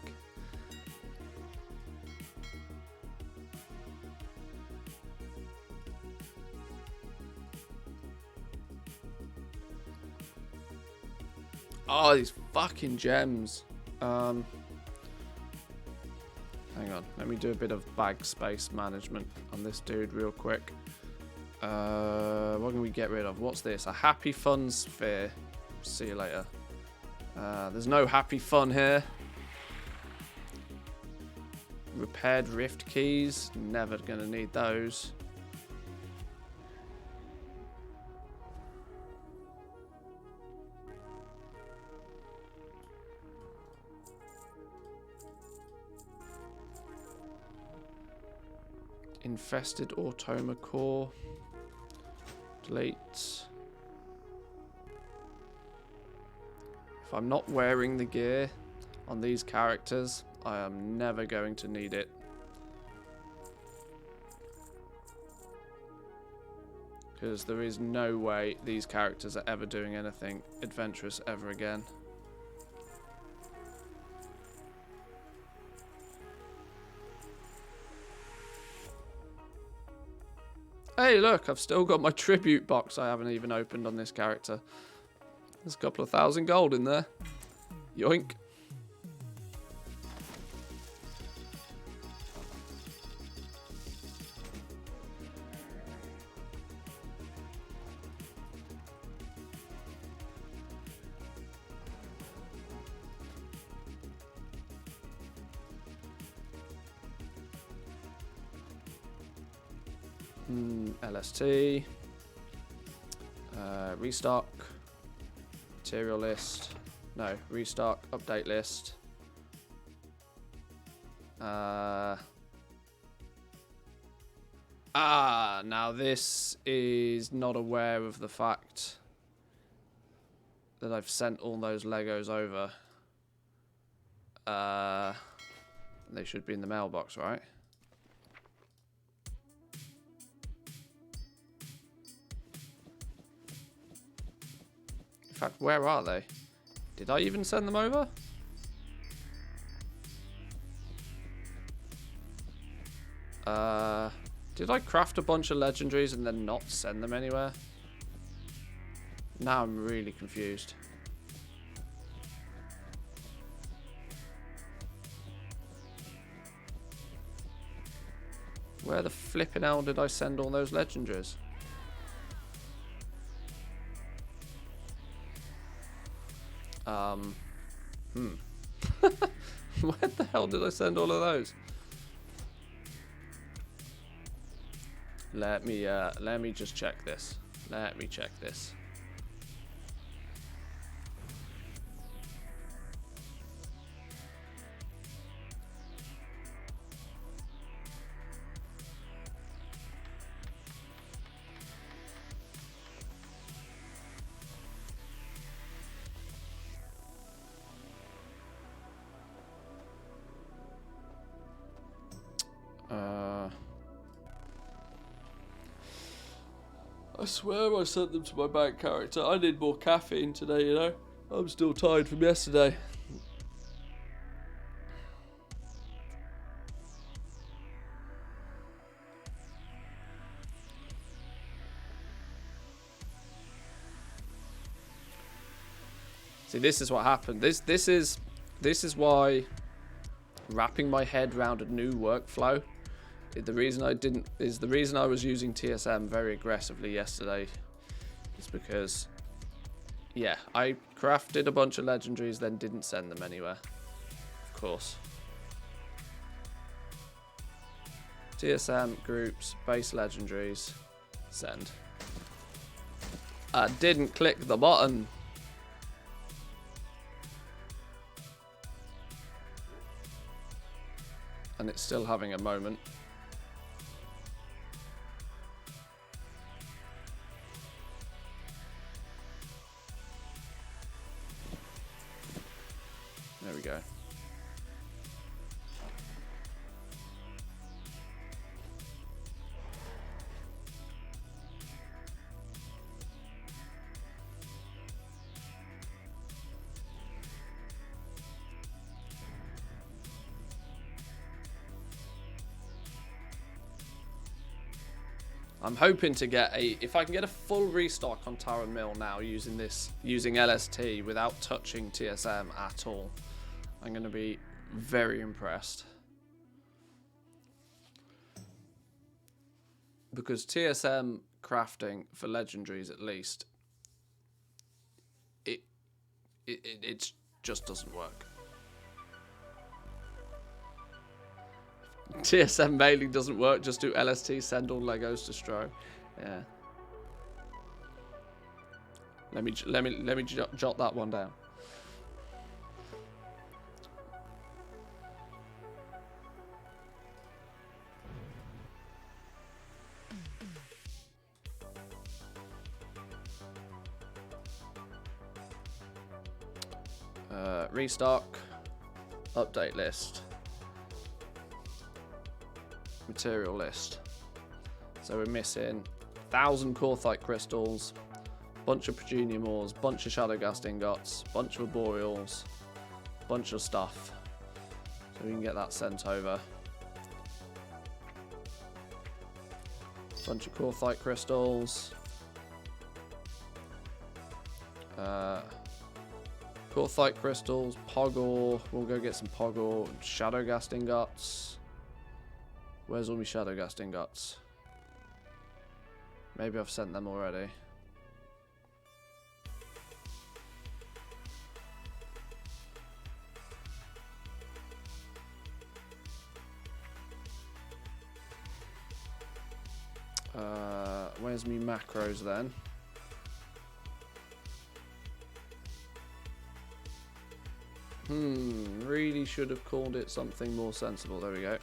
[SPEAKER 1] Oh, these fucking gems. Hang on, let me do a bit of bag space management on this dude real quick. What can we get rid of? What's this? A happy fun sphere. See you later. There's no happy fun here. Repaired rift keys. Never gonna need those. Infested automa core. Delete. If I'm not wearing the gear on these characters, I am never going to need it. Because there is no way these characters are ever doing anything adventurous ever again. Hey, look, I've still got my tribute box I haven't even opened on this character. There's a couple of 1,000 gold in there. Yoink. LST, restock, material list, no, restock, update list, now this is not aware of the fact that I've sent all those Legos over. They should be in the mailbox, right? In fact, where are they? Did I even send them over? Did I craft a bunch of legendaries and then not send them anywhere? Now I'm really confused. Where the flippin' hell did I send all those legendaries? Where the hell did I send all of those? Let me just check this. Let me check this. I swear I sent them to my bank character. I need more caffeine today, you know. I'm still tired from yesterday. See, this is what happened. This is why wrapping my head around a new workflow. The reason I was using TSM very aggressively yesterday is because, yeah, I crafted a bunch of legendaries, then didn't send them anywhere. Of course. TSM groups, base legendaries, send. I didn't click the button. And it's still having a moment. There we go. I'm hoping to get if I can get a full restock on Tower and Mill now using LST without touching TSM at all, I'm going to be very impressed. Because TSM crafting for legendaries, at least, it just doesn't work. TSM mailing doesn't work. Just do LST, send all Legos to Stro. Yeah. Let me jot that one down. Restock, update list, material list. So we're missing 1,000 Corthite crystals, bunch of Progenium ores, bunch of Shadowgast ingots, bunch of Arboreals, bunch of stuff. So we can get that sent over. Bunch of Corthite crystals. Corthite crystals, Pog ore. We'll go get some Pog ore. Shadowgast ingots. Where's all my Shadowgast ingots? Maybe I've sent them already. Where's me macros then? Really should have called it something more sensible. There we go.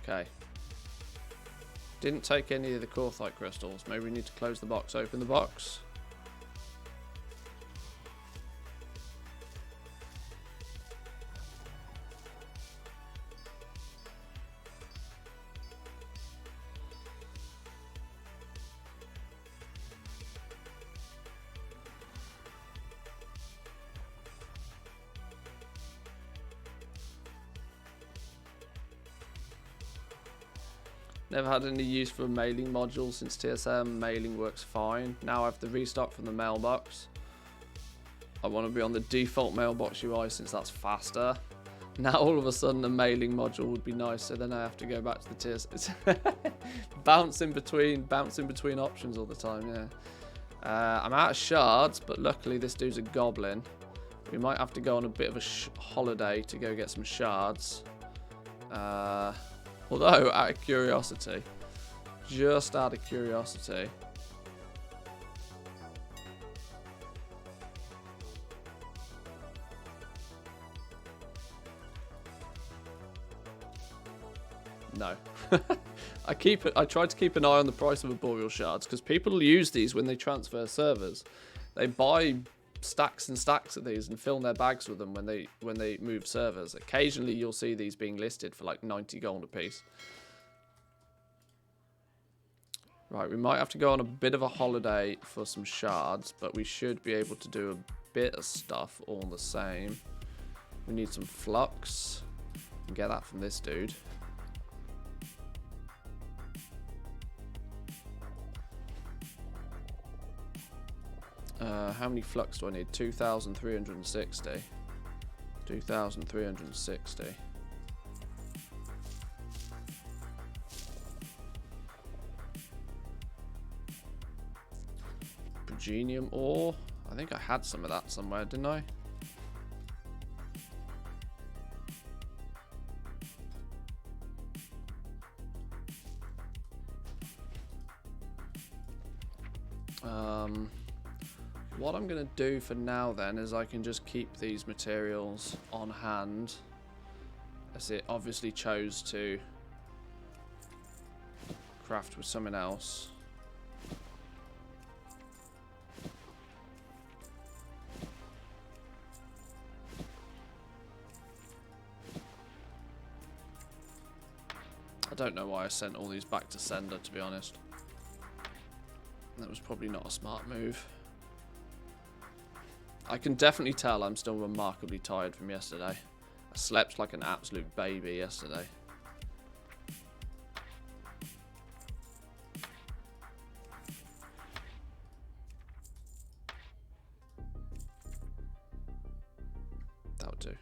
[SPEAKER 1] Okay. Didn't take any of the Corthite crystals. Maybe we need to close the box, open the box. Never had any use for a mailing module since TSM. Mailing works fine. Now I have the restock from the mailbox. I want to be on the default mailbox UI since that's faster. Now all of a sudden a mailing module would be nice, so then I have to go back to the tiers. bouncing between options all the time, yeah. I'm out of shards, but luckily this dude's a goblin. We might have to go on a bit of a holiday to go get some shards. Although, out of curiosity, just out of curiosity, no. I try to keep an eye on the price of arboreal shards because people use these when they transfer servers. They buy stacks and stacks of these and fill their bags with them when they move servers. Occasionally you'll see these being listed for like 90 gold a piece. Right, we might have to go on a bit of a holiday for some shards, but we should be able to do a bit of stuff all the same. We need some flux. And get that from this dude. How many flux do I need? 2,360. 2,360. Progenium ore. I think I had some of that somewhere, didn't I? What I'm going to do for now then is I can just keep these materials on hand, as it obviously chose to craft with something else. I don't know why I sent all these back to sender, to be honest. That was probably not a smart move. I can definitely tell I'm still remarkably tired from yesterday. I slept like an absolute baby yesterday. That would do.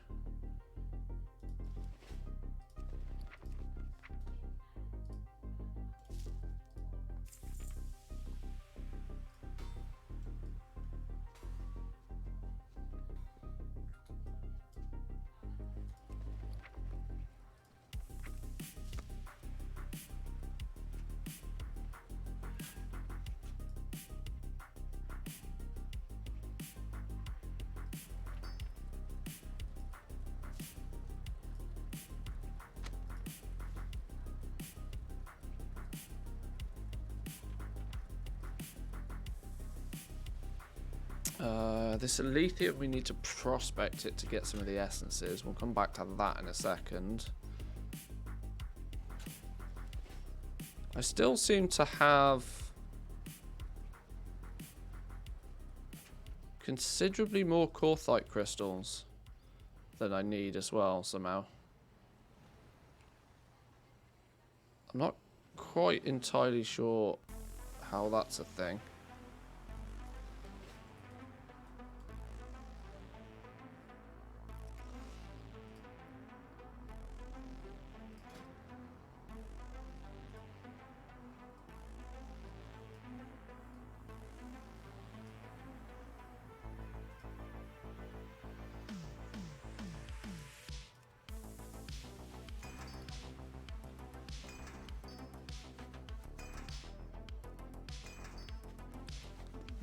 [SPEAKER 1] This Alethea, we need to prospect it to get some of the essences. We'll come back to that in a second. I still seem to have considerably more Korthite crystals than I need as well, somehow. I'm not quite entirely sure how that's a thing.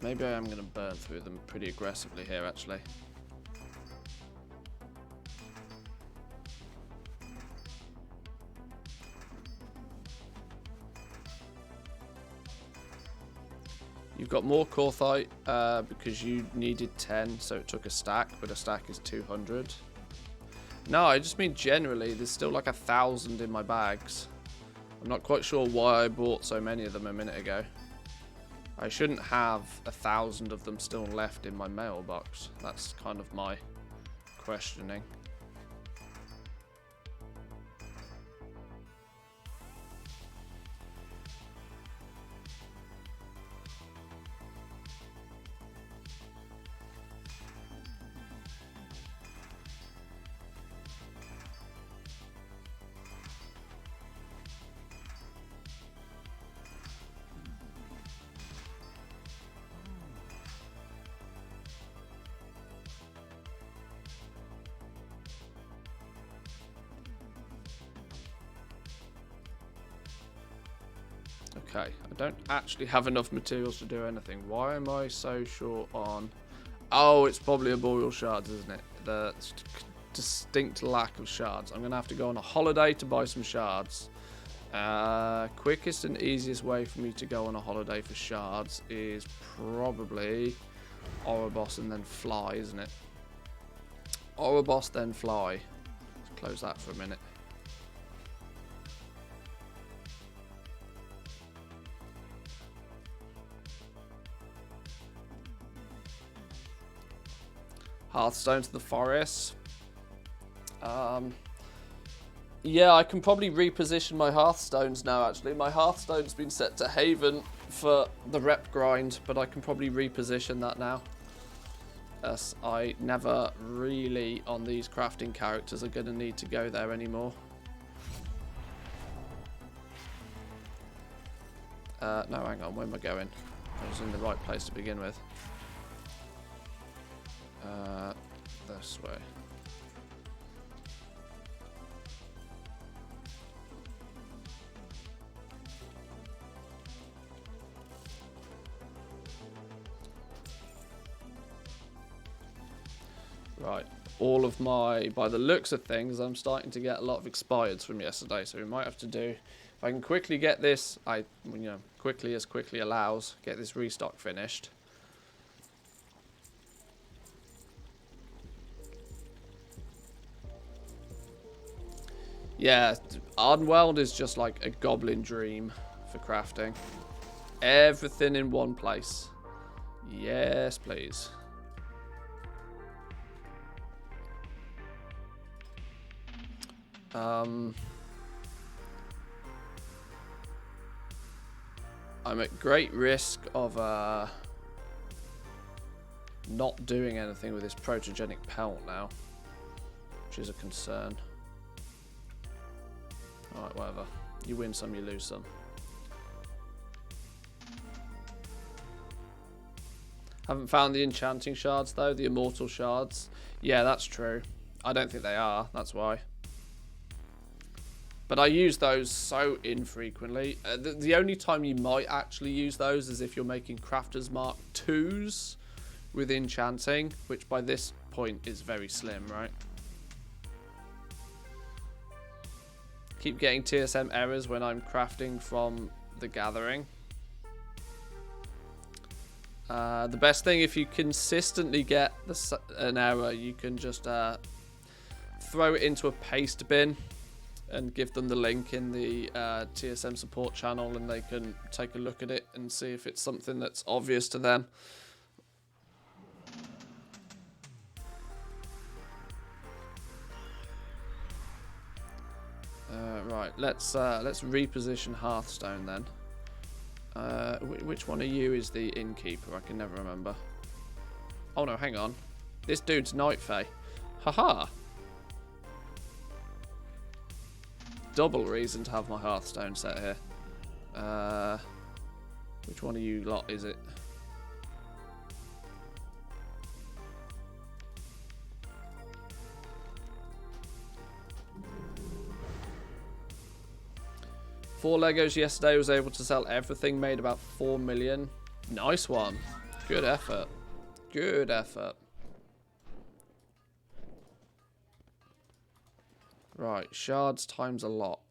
[SPEAKER 1] Maybe I am going to burn through them pretty aggressively here, actually. You've got more Korthite because you needed 10, so it took a stack, but a stack is 200. No, I just mean generally, there's still like 1,000 in my bags. I'm not quite sure why I bought so many of them a minute ago. I shouldn't have 1,000 of them still left in my mailbox. That's kind of my questioning. Okay, I don't actually have enough materials to do anything. Why am I so short on... Oh, it's probably arboreal shards, isn't it? The distinct lack of shards. I'm going to have to go on a holiday to buy some shards. Quickest and easiest way for me to go on a holiday for shards is probably Ouroboros and then fly, isn't it? Ouroboros, then fly. Let's close that for a minute. Hearthstone to the forest. Yeah, I can probably reposition my Hearthstones now, actually. My Hearthstone's been set to Haven for the rep grind, but I can probably reposition that now. As I never really, on these crafting characters, are going to need to go there anymore. No, hang on, where am I going? I was in the right place to begin with. This way. Right, all of my, by the looks of things, I'm starting to get a lot of expireds from yesterday, so we might have to do, if I can quickly get this, quickly allows, get this restock finished. Yeah, Ardenweld is just like a goblin dream for crafting. Everything in one place. Yes, please. I'm at great risk of not doing anything with this protogenic pelt now, which is a concern. Alright, whatever. You win some, you lose some. Haven't found the enchanting shards though, the immortal shards. Yeah, that's true. I don't think they are, that's why. But I use those so infrequently. The only time you might actually use those is if you're making Crafter's Mark 2s with enchanting, which by this point is very slim, right? Keep getting TSM errors when I'm crafting from the gathering. The best thing, if you consistently get an error, you can just throw it into a paste bin and give them the link in the TSM support channel, and they can take a look at it and see if it's something that's obvious to them. Right, let's reposition Hearthstone then. Which one of you is the innkeeper? I can never remember. Oh no, hang on. This dude's Night Fae. Haha. Double reason to have my Hearthstone set here. Which one of you lot is it? Four Legos yesterday, was able to sell everything, made about 4 million. Nice one. Good effort. Good effort. Right, shards times a lot.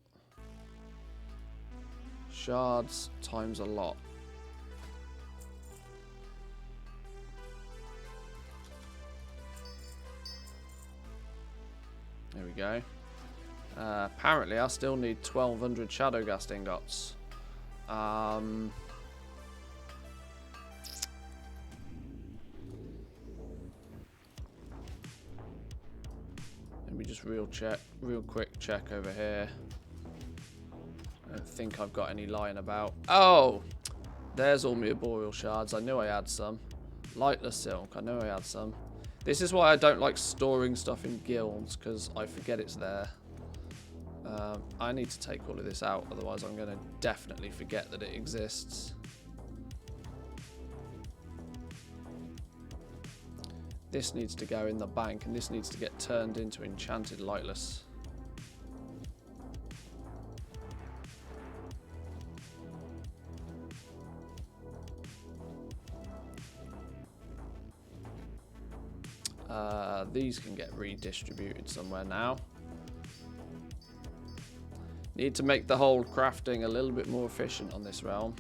[SPEAKER 1] Shards times a lot. There we go. Apparently, I still need 1,200 Shadowghast ingots. Let me just real quick check over here. I don't think I've got any lying about. Oh! There's all my arboreal shards. I knew I had some. Lightless silk. I know I had some. This is why I don't like storing stuff in guilds, because I forget it's there. I need to take all of this out, otherwise I'm going to definitely forget that it exists. This needs to go in the bank, and this needs to get turned into enchanted lightless. These can get redistributed somewhere now. Need to make the whole crafting a little bit more efficient on this realm.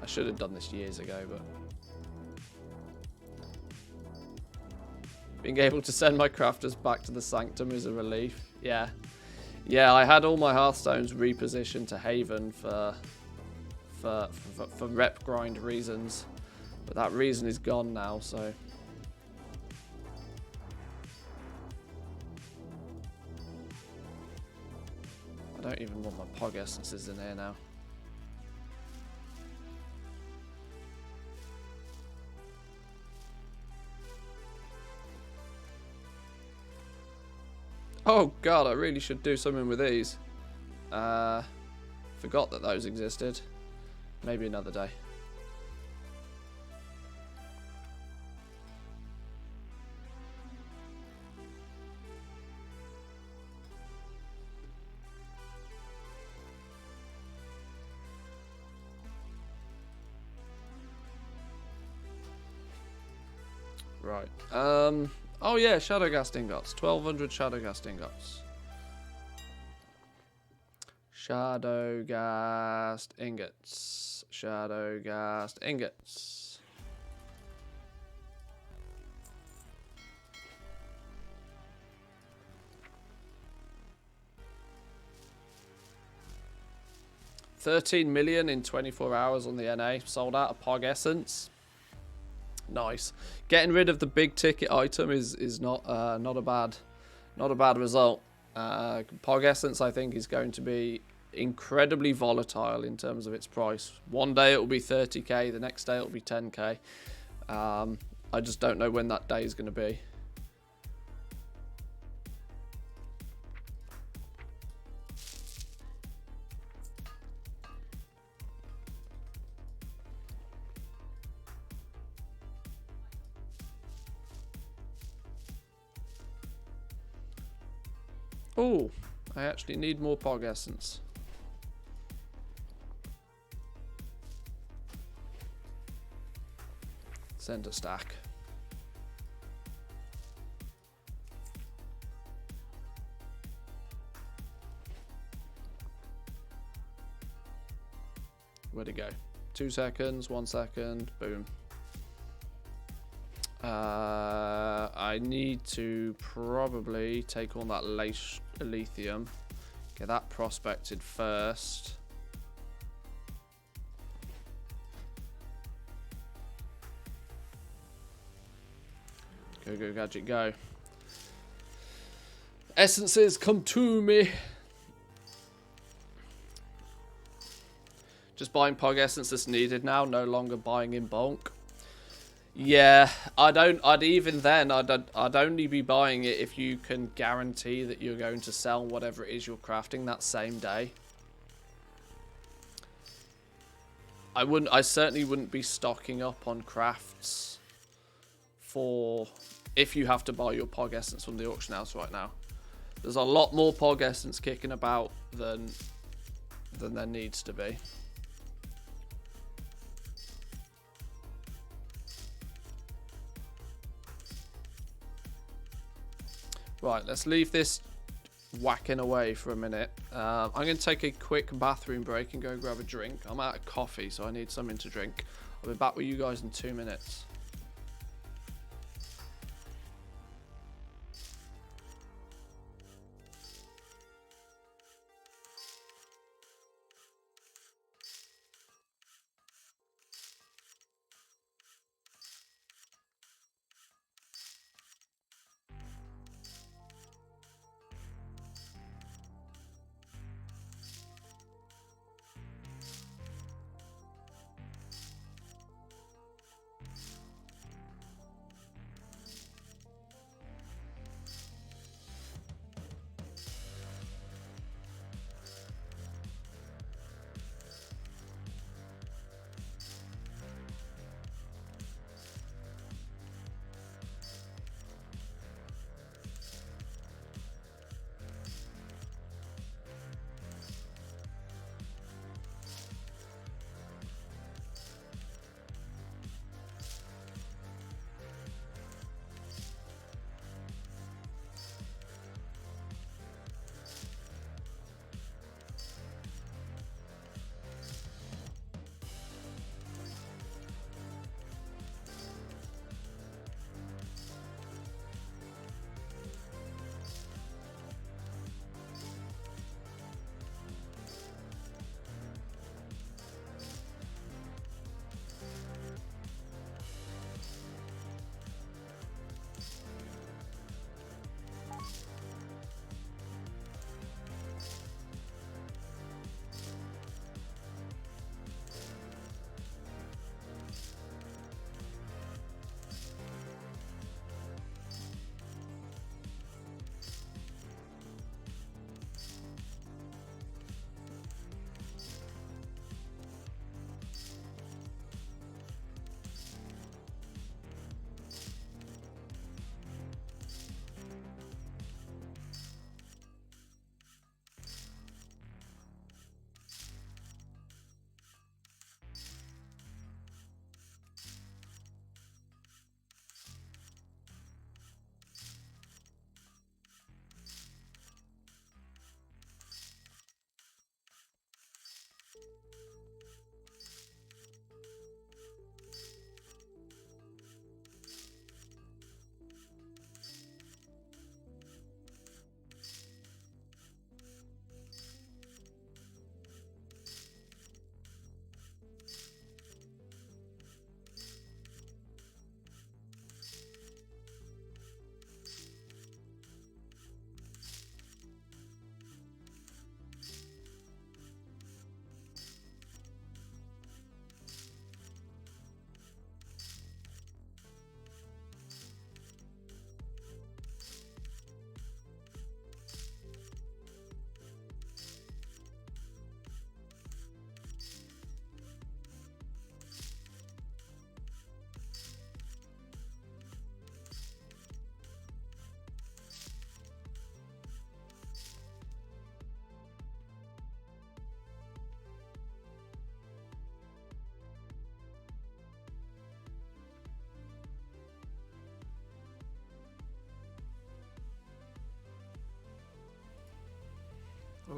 [SPEAKER 1] I should have done this years ago, but... Being able to send my crafters back to the Sanctum is a relief. Yeah. Yeah, I had all my Hearthstones repositioned to Haven for rep grind reasons. But that reason is gone now, so... I don't even want my Pog Essences in here now. Oh god, I really should do something with these. Forgot that those existed. Maybe another day. Right. Oh yeah, Shadowghast ingots. 1200 Shadowghast ingots. Shadowghast ingots. Shadowghast ingots. $13 million in 24 hours on the NA. Sold out a Pog Essence. Nice. Getting rid of the big ticket item is not a bad result. Pog Essence, I think, is going to be incredibly volatile in terms of its price. One day it will be 30k, the next day it will be 10k. I just don't know when that day is going to be. Oh, I actually need more Pog Essence. Send a stack. Where'd it go? 2 seconds, 1 second, boom. I need to probably take on that lithium. Get that prospected first. Go, go, gadget, go. Essences, come to me. Just buying Pog Essence that's needed now, no longer buying in bulk. Yeah, I'd only be buying it if you can guarantee that you're going to sell whatever it is you're crafting that same day. I certainly wouldn't be stocking up on crafts for if you have to buy your Pog Essence from the auction house right now. There's a lot more Pog Essence kicking about than there needs to be. Right, let's leave this whacking away for a minute. I'm going to take a quick bathroom break and go grab a drink. I'm out of coffee, so I need something to drink. I'll be back with you guys in 2 minutes.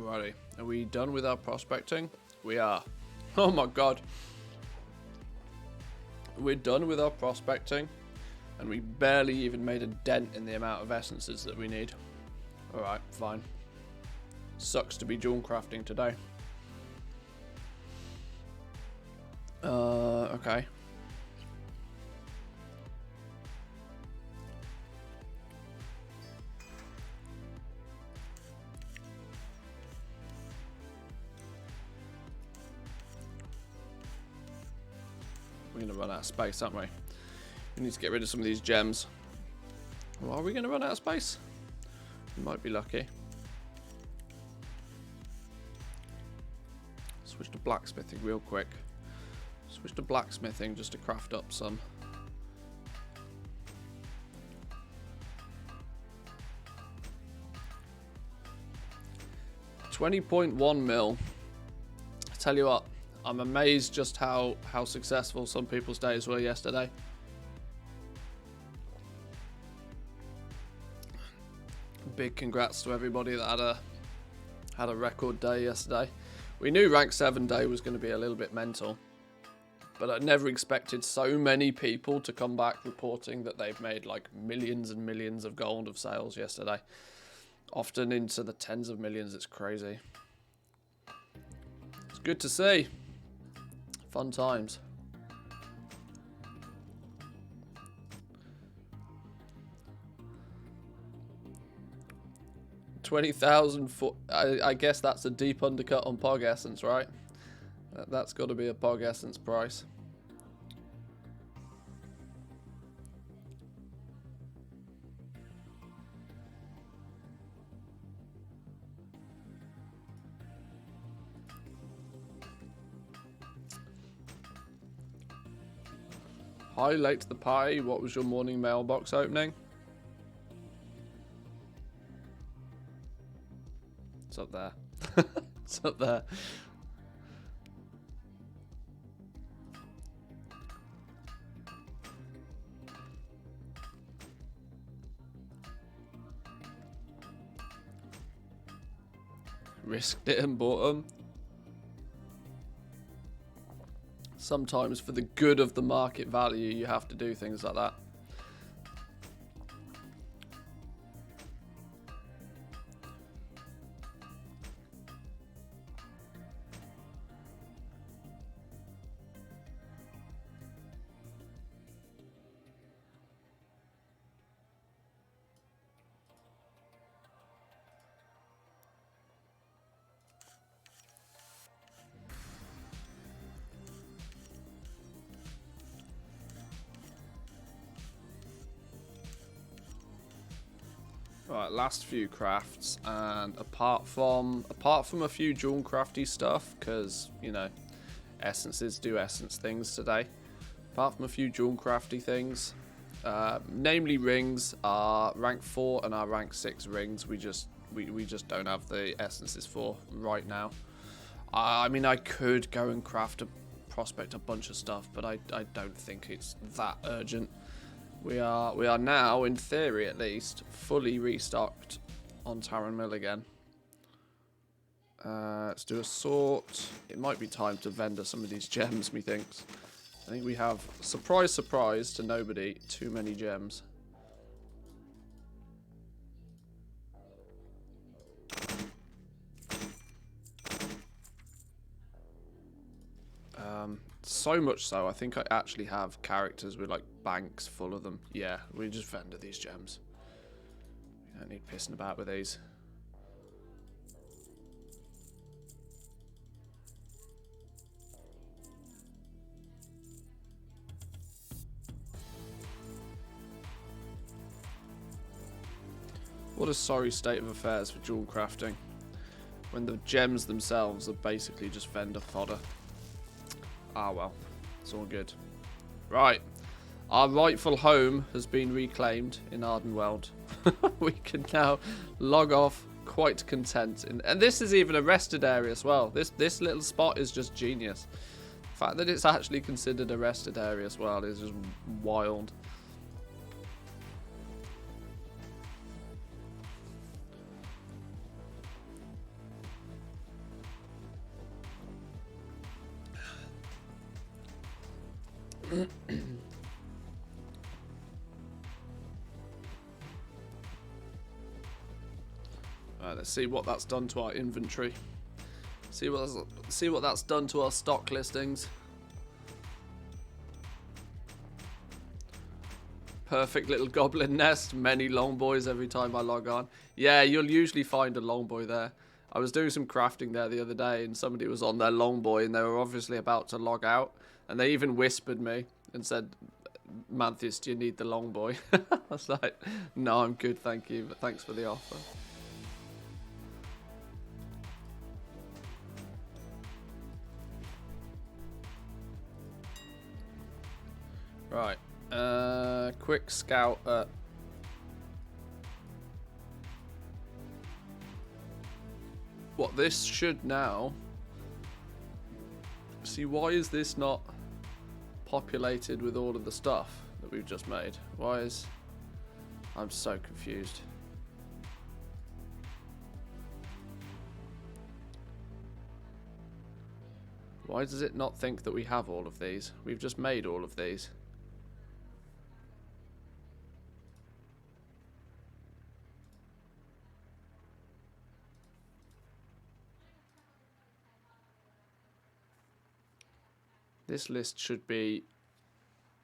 [SPEAKER 1] Alrighty, are we done with our prospecting? We are. Oh my god. We're done with our prospecting, and we barely even made a dent in the amount of essences that we need. Alright, fine. Sucks to be jewel crafting today. Okay. We're going to run out of space, aren't we? We need to get rid of some of these gems. Well, are we going to run out of space? We might be lucky. Switch to blacksmithing real quick. Switch to blacksmithing just to craft up some. $20.1 mil. I tell you what, I'm amazed just how successful some people's days were yesterday. Big congrats to everybody that had a record day yesterday. We knew rank 7 day was going to be a little bit mental, but I never expected so many people to come back reporting that they've made like millions and millions of gold of sales yesterday. Often into the tens of millions. It's crazy. It's good to see. Fun times. 20,000 for... I guess that's a deep undercut on Pog Essence, right? That's got to be a Pog Essence price. Hi, late to the party. What was your morning mailbox opening? It's up there. It's up there. Risked it and bought them. Sometimes for the good of the market value, you have to do things like that. Right, last few crafts, and apart from a few jewel crafty stuff, because you know, essences do essence things today. Apart from a few jewel crafty things, namely rings, our rank 4 and our rank 6 rings, we just don't have the essences for right now. I mean, I could go and prospect a bunch of stuff, but I don't think it's that urgent. We are now, in theory at least, fully restocked on Taran Mill again. Let's do a sort. It might be time to vendor some of these gems, methinks. I think we have, surprise, surprise to nobody, too many gems. So much so, I think I actually have characters with like banks full of them. Yeah, we just vendor these gems. We don't need pissing about with these. What a sorry state of affairs for jewel crafting, when the gems themselves are basically just vendor fodder. Ah well, it's all good. Right, our rightful home has been reclaimed in Ardenweld. We can now log off quite content. And this is even a rested area as well. This little spot is just genius. The fact that it's actually considered a rested area as well is just wild. Alright, let's see what that's done to our inventory. See what that's done to our stock listings. Perfect little goblin nest. Many long boys every time I log on. Yeah, you'll usually find a long boy there. I was doing some crafting there the other day and somebody was on their long boy and they were obviously about to log out. And they even whispered me and said, Mantheus, do you need the long boy? I was like, no, I'm good, thank you, but thanks for the offer. Right, quick scout at what this should now. See, why is this not populated with all of the stuff that we've just made? Why is... I'm so confused. Why does it not think that we have all of these? We've just made all of these. This list should be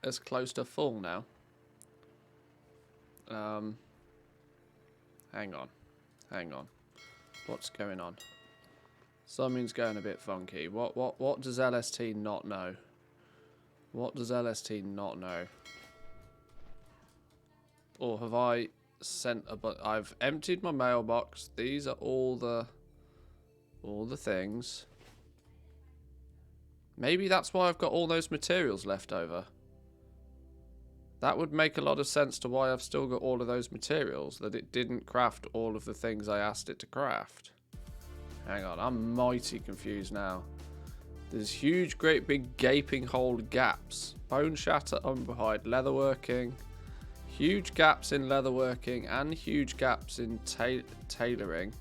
[SPEAKER 1] as close to full now. Hang on. What's going on? Something's going a bit funky. What does LST not know? What does LST not know? Or have I sent a I've emptied my mailbox. These are all the things. Maybe that's why I've got all those materials left over. That would make a lot of sense to why I've still got all of those materials, that it didn't craft all of the things I asked it to craft. Hang on, I'm mighty confused now. There's huge, great big gaping hole gaps. Bone shatter, umberhide, leatherworking. Huge gaps in leatherworking and huge gaps in tailoring.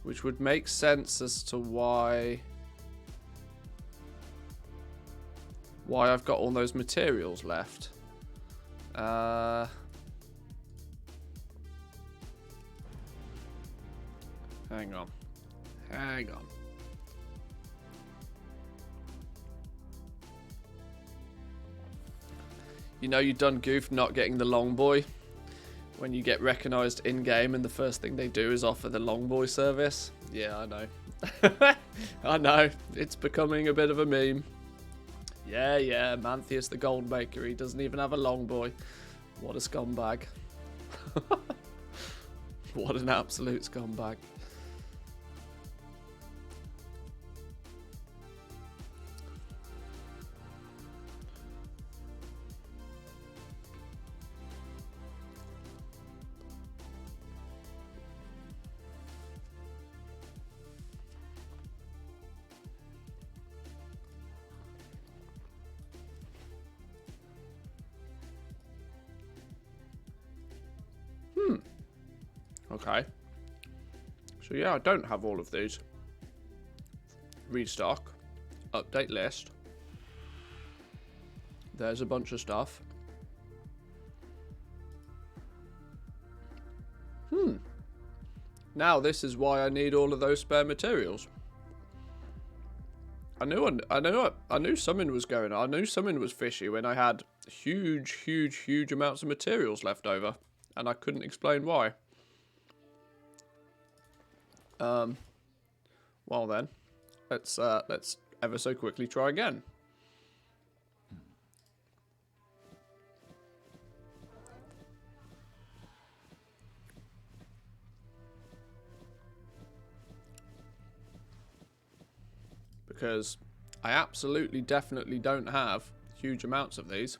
[SPEAKER 1] Which would make sense as to why I've got all those materials left. Hang on. You know you done goofed not getting the long boy when you get recognised in game and the first thing they do is offer the long boy service. Yeah, I know. I know. It's becoming a bit of a meme. Yeah, Mantheus the gold maker, he doesn't even have a long boy. What a scumbag. What an absolute scumbag. Okay. So yeah, I don't have all of these. Restock. Update list. There's a bunch of stuff. Now this is why I need all of those spare materials. I knew something was going on. I knew something was fishy when I had huge amounts of materials left over, and I couldn't explain why. Well then, let's ever so quickly try again. Because I absolutely definitely don't have huge amounts of these.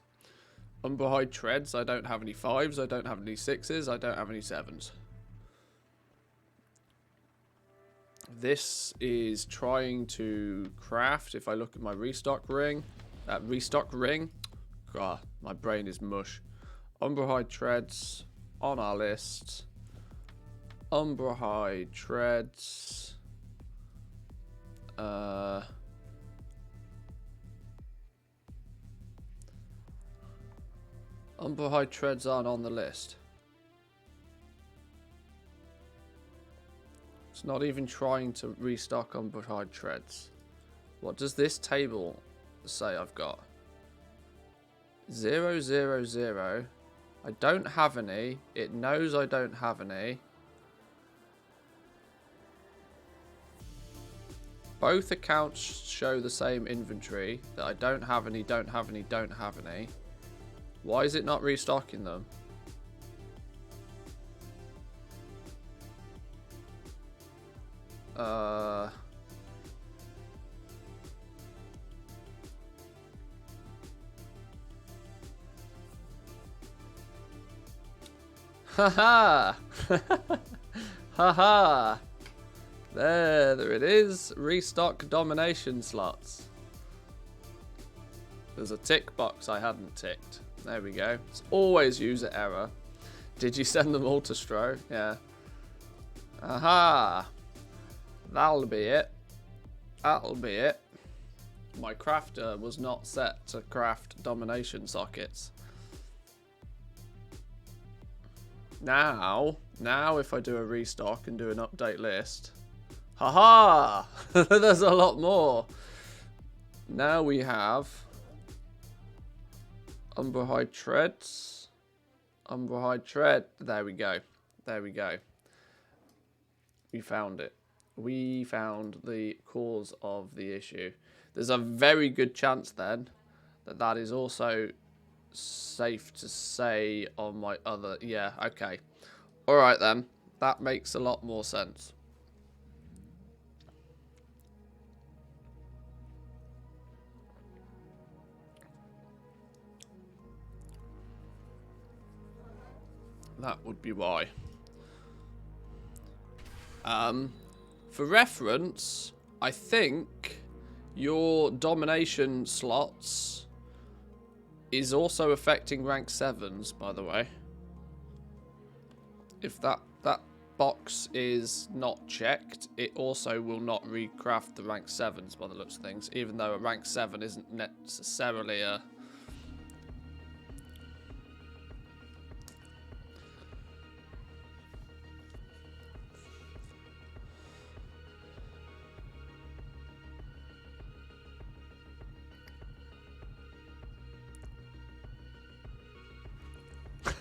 [SPEAKER 1] Umberhide treads, I don't have any 5s, I don't have any 6s, I don't have any 7s. This is trying to craft. If I look at my restock ring, God, my brain is mush. Umberhide treads on our list. Umberhide treads. Umberhide treads aren't on the list. It's not even trying to restock Umberhide treads. What does this table say I've got? 0, 0, 0. I don't have any. It knows I don't have any. Both accounts show the same inventory, that I don't have any, don't have any, don't have any. Why is it not restocking them? Haha! Haha! There it is. Restock domination slots. There's a tick box I hadn't ticked. There we go. It's always user error. Did you send them all to Stro? Yeah. Aha! That'll be it. That'll be it. My crafter was not set to craft domination sockets. Now if I do a restock and do an update list, haha! There's a lot more. Now we have Umberhide treads. Umberhide tread. There we go. There we go. We found it. We found the cause of the issue. There's a very good chance then that that is also safe to say on my other... Yeah, okay. Alright then. That makes a lot more sense. That would be why. For reference, I think your domination slots is also affecting rank 7s, by the way. If that box is not checked, it also will not recraft the rank 7s by the looks of things, even though a rank 7 isn't necessarily a...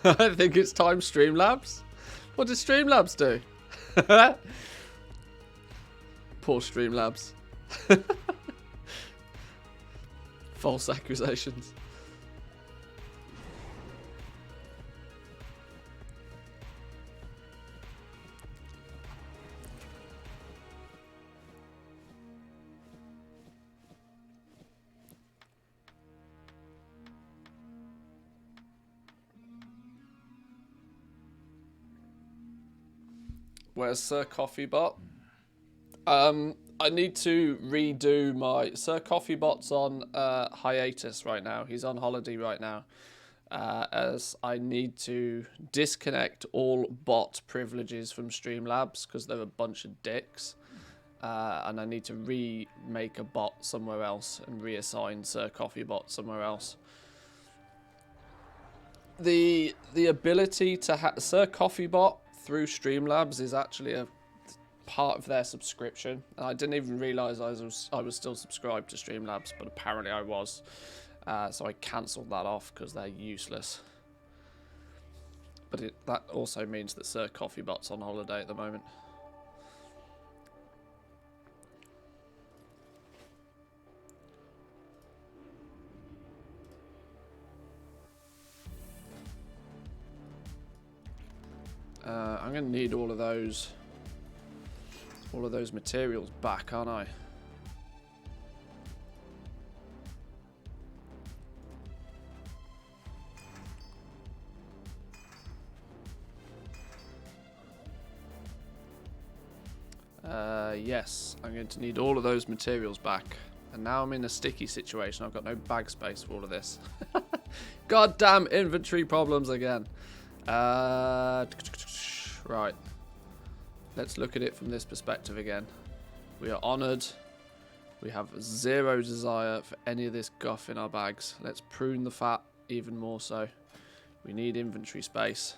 [SPEAKER 1] I think it's time Streamlabs. What did Streamlabs do? Poor Streamlabs. False accusations. Where's Sir Coffeebot? I need to redo my... Sir Coffeebot's on hiatus right now. He's on holiday right now. As I need to disconnect all bot privileges from Streamlabs because they're a bunch of dicks. And I need to remake a bot somewhere else and reassign Sir Coffeebot somewhere else. The ability to have Sir Coffeebot through Streamlabs is actually a part of their subscription. And I didn't even realise I was still subscribed to Streamlabs, but apparently I was. So I cancelled that off because they're useless. But that also means that Sir Coffeebot's on holiday at the moment. I'm going to need all of those materials back, aren't I? Yes, I'm going to need all of those materials back. And now I'm in a sticky situation. I've got no bag space for all of this. Goddamn inventory problems again. Right. Let's look at it from this perspective again. We are honoured. We have zero desire for any of this guff in our bags. Let's prune the fat even more so. We need inventory space.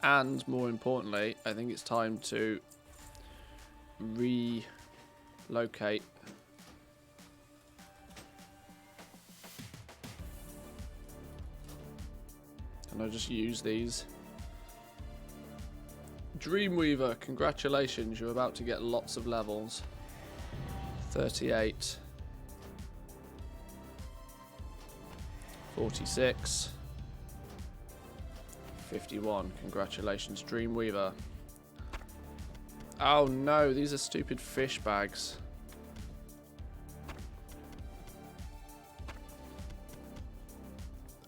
[SPEAKER 1] And more importantly, I think it's time to relocate. Can I just use these? Dreamweaver, congratulations, you're about to get lots of levels. 38. 46. 51. Congratulations, Dreamweaver. Oh no, these are stupid fish bags.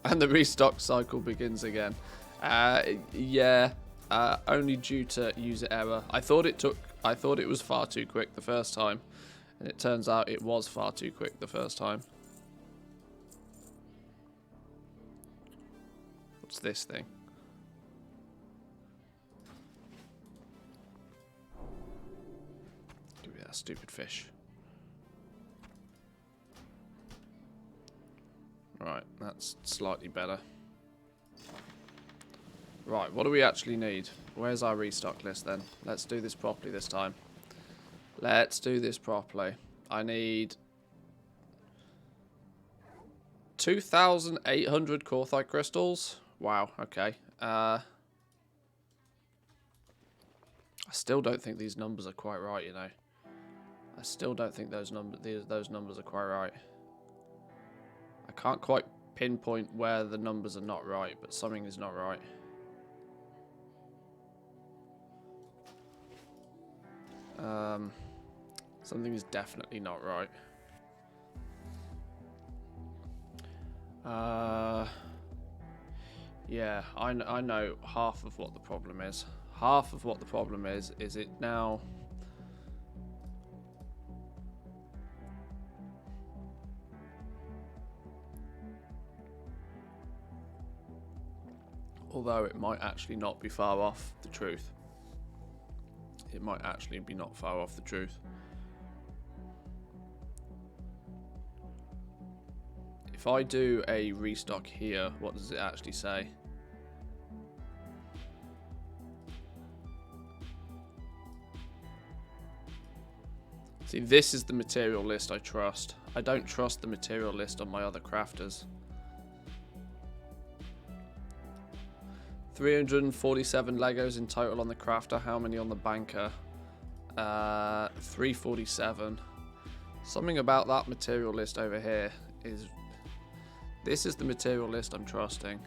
[SPEAKER 1] And the restock cycle begins again. Yeah, only due to user error. I thought it was far too quick the first time, and it turns out it was far too quick the first time. What's this thing? Give me that stupid fish. Right, that's slightly better. Right, what do we actually need? Where's our restock list then? Let's do this properly this time. Let's do this properly. I need 2,800 Korthite crystals. Wow, okay. I still don't think these numbers are quite right, you know. I still don't think those numbers are quite right. I can't quite pinpoint where the numbers are not right, but something is not right. Something is definitely not right. Yeah, I know half of what the problem is. Half of what the problem is it now... Although it might actually not be far off the truth. It might actually be not far off the truth. If I do a restock here, what does it actually say? See, this is the material list I trust. I don't trust the material list on my other crafters. 347 Legos in total on the crafter. How many on the banker? 347. Something about that material list over here is... This is the material list I'm trusting.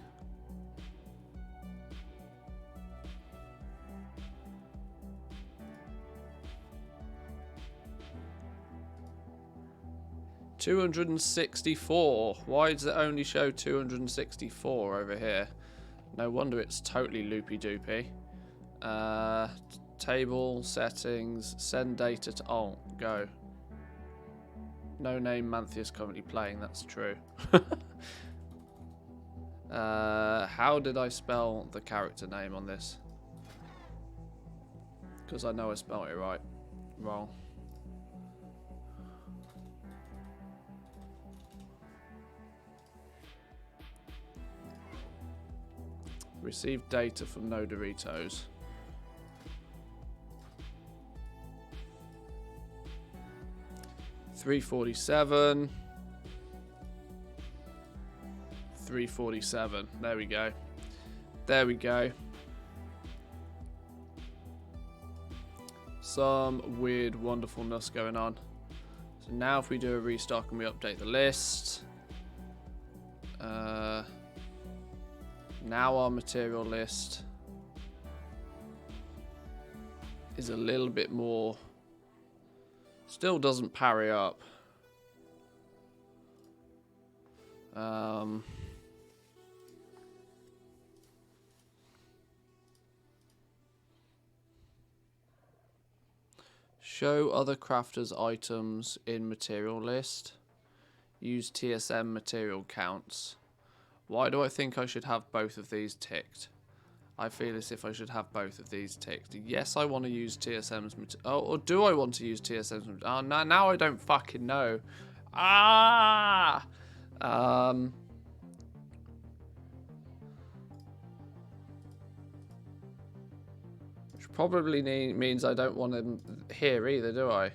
[SPEAKER 1] $264. Why does it only show 264 over here? No wonder it's totally loopy-doopy. Table, settings, send data to... Oh, go. No name Mantheus currently playing, that's true. How did I spell the character name on this? Because I know I spelled it right. Wrong. Receive data from no Doritos. $347. $347. There we go. There we go. Some weird wonderfulness going on. So now if we do a restock and we update the list. Now our material list is a little bit more... Still doesn't parry up. Show other crafters' items in material list. Use TSM material counts. Why do I think I should have both of these ticked? I feel as if I should have both of these ticked. Yes, I want to use TSM's material. Oh, or do I want to use TSM's material? Oh, no, now I don't fucking know. Ah! Which probably means I don't want them here either, do I?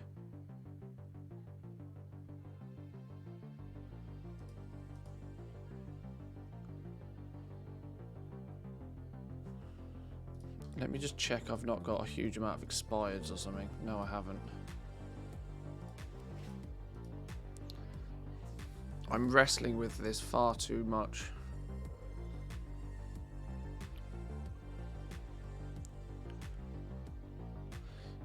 [SPEAKER 1] Let me just check I've not got a huge amount of expireds or something. No, I haven't. I'm wrestling with this far too much.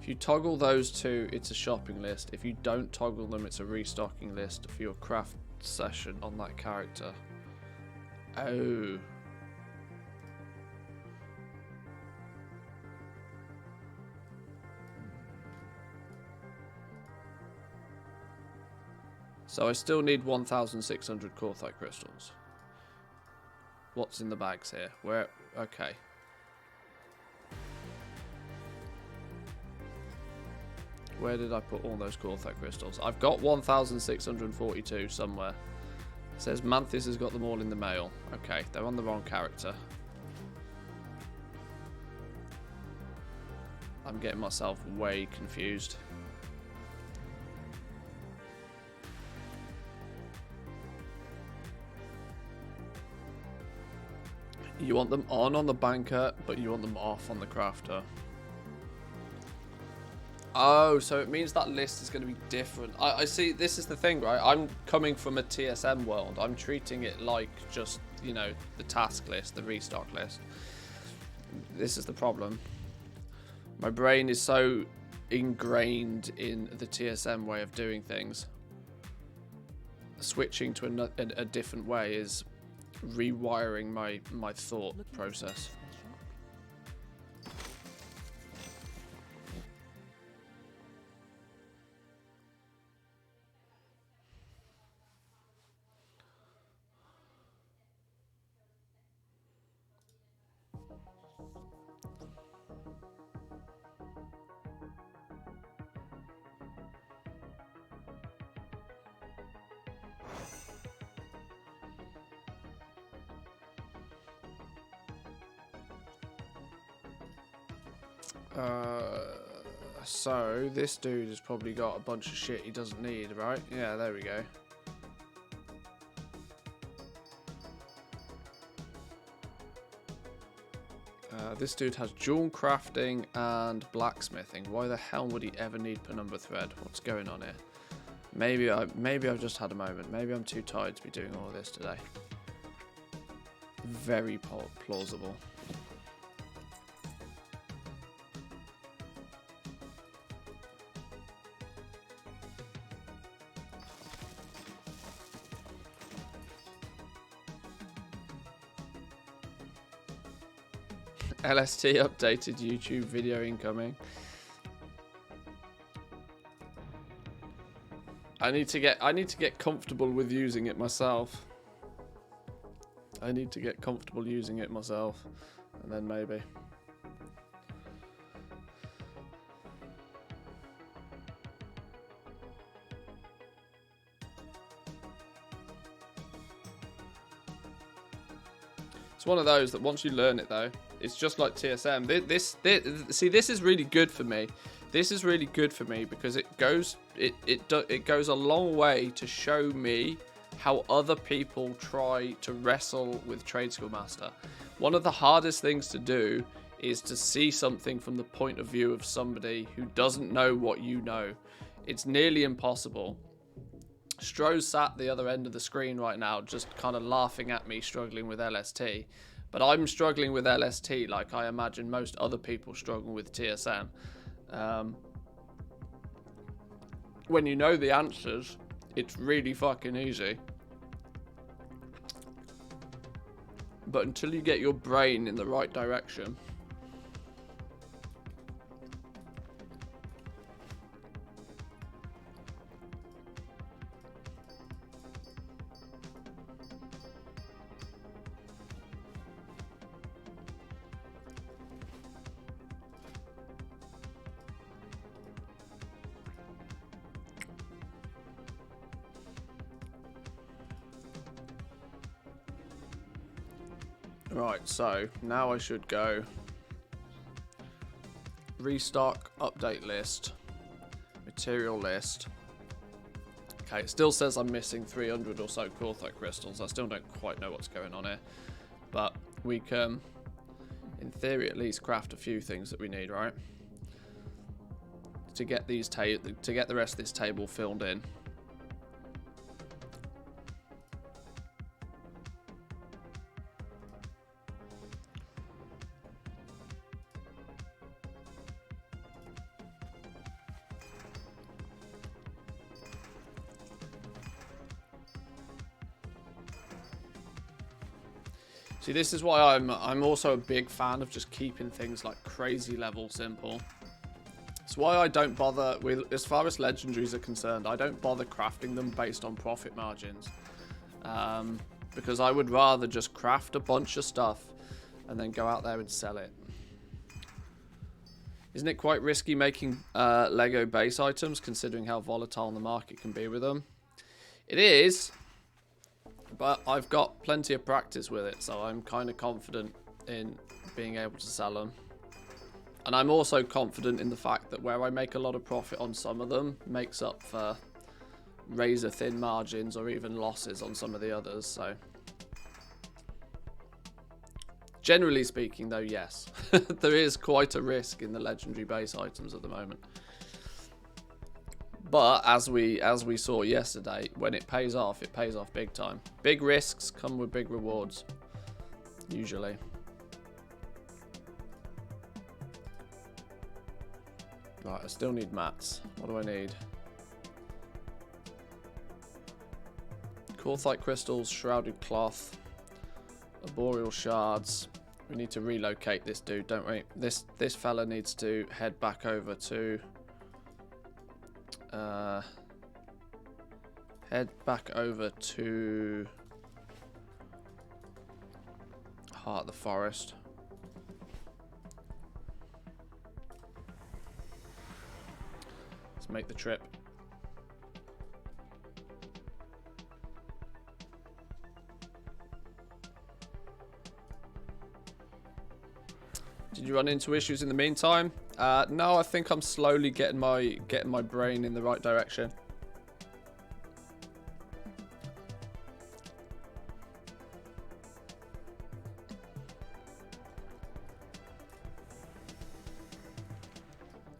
[SPEAKER 1] If you toggle those two, it's a shopping list. If you don't toggle them, it's a restocking list for your craft session on that character. Oh. So I still need 1,600 Corthite crystals. What's in the bags here? Where? Okay. Where did I put all those Corthite crystals? I've got 1,642 somewhere. It says Manthis has got them all in the mail. Okay, they're on the wrong character. I'm getting myself way confused. You want them on the banker, but you want them off on the crafter. Oh, so it means that list is going to be different. I see, this is the thing, right? I'm coming from a TSM world. I'm treating it like just, you know, the task list, the restock list. This is the problem. My brain is so ingrained in the TSM way of doing things. Switching to a different way is rewiring my thought process. So this dude has probably got a bunch of shit he doesn't need, right? Yeah, there we go. This dude has jewel crafting and blacksmithing. Why the hell would he ever need penumbra thread? What's going on here? Maybe I've just had a moment. Maybe I'm too tired to be doing all of this today. Very plausible. LST updated YouTube video incoming. I need to get comfortable with using it myself. I need to get comfortable using it myself, and then maybe. It's one of those that once you learn it though, it's just like TSM. See, this is really good for me. This is really good for me because it goes a long way to show me how other people try to wrestle with Trade School Master. One of the hardest things to do is to see something from the point of view of somebody who doesn't know what you know. It's nearly impossible. Stro's sat the other end of the screen right now just kind of laughing at me struggling with LST. But I'm struggling with LST like I imagine most other people struggle with TSM. When you know the answers, it's really fucking easy. But until you get your brain in the right direction, right, so now I should go restock, update list, material list. Okay, it still says I'm missing 300 or so quartzite crystals. I still don't quite know what's going on here. But we can, in theory at least, craft a few things that we need, right? To get these to get the rest of this table filled in. See, this is why I'm also a big fan of just keeping things like crazy level simple. It's why I don't bother with, as far as legendaries are concerned, I don't bother crafting them based on profit margins. Because I would rather just craft a bunch of stuff and then go out there and sell it. Isn't it quite risky making Lego base items, considering how volatile the market can be with them? It is. But I've got plenty of practice with it, so I'm kind of confident in being able to sell them. And I'm also confident in the fact that where I make a lot of profit on some of them makes up for razor thin margins or even losses on some of the others. So generally speaking, though, yes, there is quite a risk in the legendary base items at the moment. But as we saw yesterday, when it pays off big time. Big risks come with big rewards, usually. Right, I still need mats. What do I need? Quartzite crystals, shrouded cloth, arboreal shards. We need to relocate this dude, don't we? This fella needs to head back over to... head back over to Heart of the Forest. Let's make the trip. Did you run into issues in the meantime? No, I think I'm slowly getting my brain in the right direction.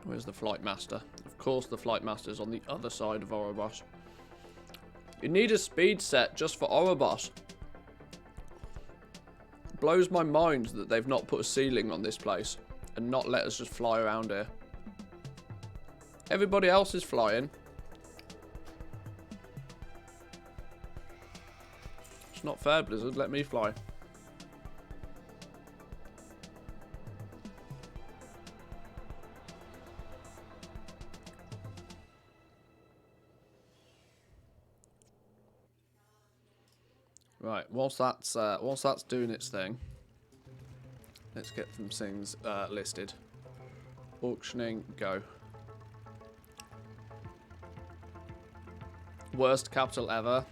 [SPEAKER 1] Where's the Flight Master? Of course the Flight Master's on the other side of Orobos. You need a speed set just for Orobos. Blows my mind that they've not put a ceiling on this place and not let us just fly around here. Everybody else is flying. It's not fair, Blizzard. Let me fly. Right, whilst that's doing its thing, let's get some things listed. Auctioning, go. Worst capital ever.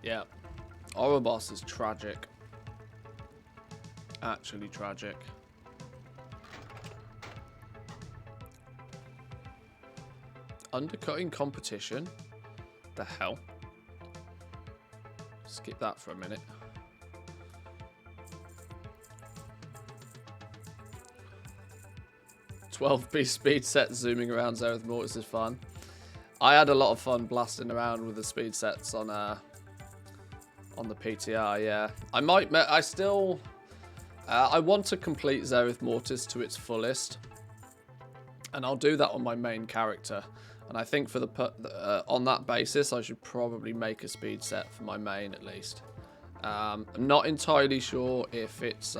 [SPEAKER 1] Yeah, Orobos is tragic. Actually tragic. Undercutting competition? The hell? Skip that for a minute. $12 speed set zooming around Zereth Mortis is fun. I had a lot of fun blasting around with the speed sets on the PTR. Yeah, I want to complete Zereth Mortis to its fullest, and I'll do that on my main character. And I think for on that basis, I should probably make a speed set for my main at least. I'm not entirely sure if it's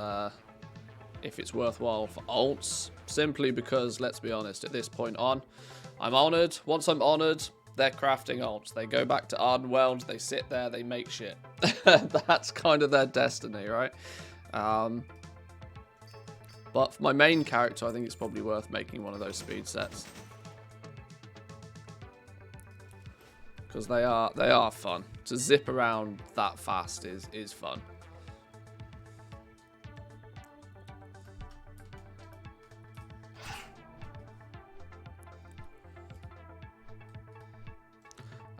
[SPEAKER 1] worthwhile for alts, simply because, let's be honest, at this point on, I'm honoured. Once I'm honoured, they're crafting alts. They go back to Ardenweld, they sit there, they make shit. That's kind of their destiny, right? But for my main character, I think it's probably worth making one of those speed sets. Because they are fun. To zip around that fast is fun.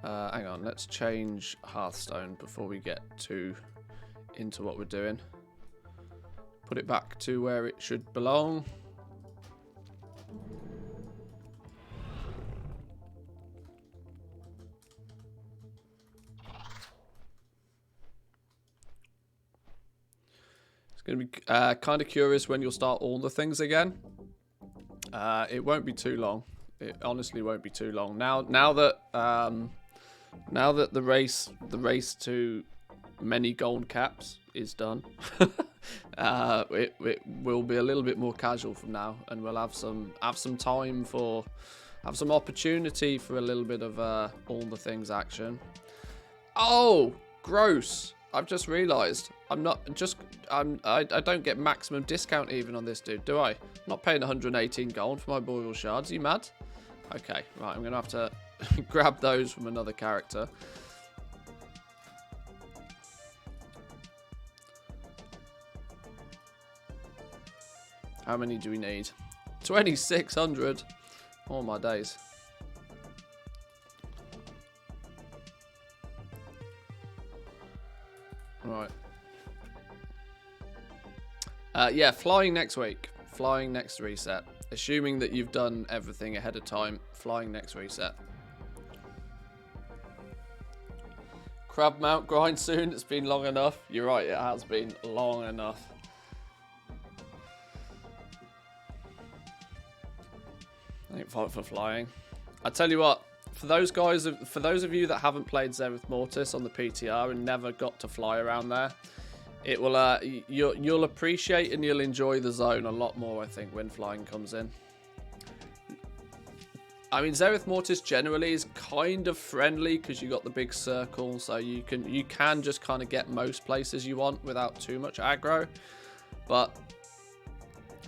[SPEAKER 1] Hang on, let's change Hearthstone before we get too into what we're doing. Put it back to where it should belong. It's going to be kind of curious when you'll start all the things again. It won't be too long. It honestly won't be too long. Now that the race to many gold caps is done, it will be a little bit more casual from now, and we'll have some time for some opportunity for a little bit of all the things action. Oh, gross! I've just realised I don't get maximum discount even on this dude, do I? I'm not paying 118 gold for my Boreal Shards. Are you mad? Okay, right. I'm gonna have to grab those from another character. How many do we need? 2,600. Oh my days. Right. Yeah, flying next week. Flying next reset. Assuming that you've done everything ahead of time. Flying next reset. Crab mount grind soon. It's been long enough. You're right, it has been long enough. I ain't fight for flying. I tell you what, for those of you that haven't played Zereth Mortis on the PTR and never got to fly around there, it will you'll appreciate and you'll enjoy the zone a lot more, I think, when flying comes in. I mean, Zereth Mortis generally is kind of friendly because you got the big circle, so you can just kind of get most places you want without too much aggro. But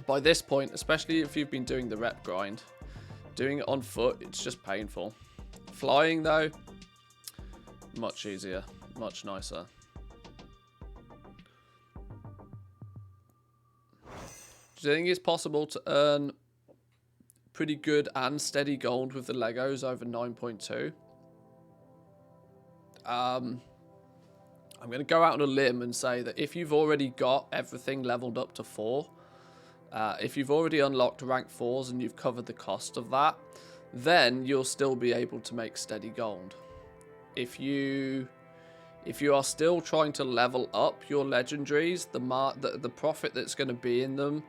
[SPEAKER 1] by this point, especially if you've been doing the rep grind, doing it on foot, it's just painful. Flying, though, much easier, much nicer. Do you think it's possible to earn pretty good and steady gold with the Legos over 9.2? I'm going to go out on a limb and say that if you've already got everything leveled up to 4, if you've already unlocked rank 4s and you've covered the cost of that, then you'll still be able to make steady gold. If you are still trying to level up your legendaries, the profit that's going to be in them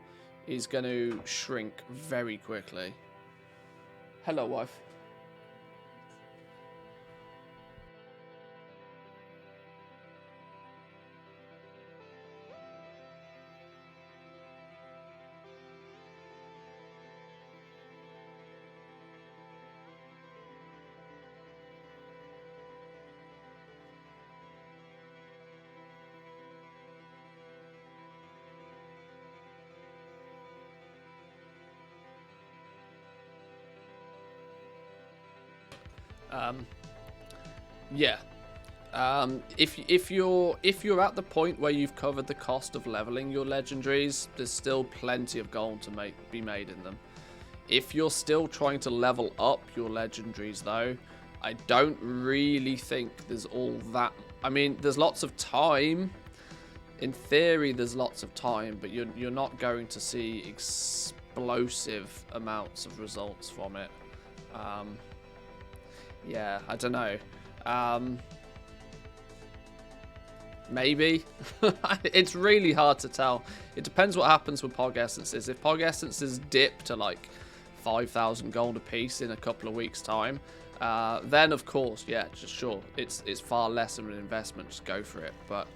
[SPEAKER 1] is going to shrink very quickly. Hello, wife. Yeah. If you're at the point where you've covered the cost of leveling your legendaries, there's still plenty of gold to be made in them. If you're still trying to level up your legendaries, though, I don't really think there's all that. I mean, there's lots of time. In theory, there's lots of time, but you're not going to see explosive amounts of results from it. Yeah, I don't know. Maybe. It's really hard to tell. It depends what happens with Pog Essences. If Pog Essences dip to like 5,000 gold a piece in a couple of weeks' time, then of course, yeah, just sure. It's far less of an investment. Just go for it. But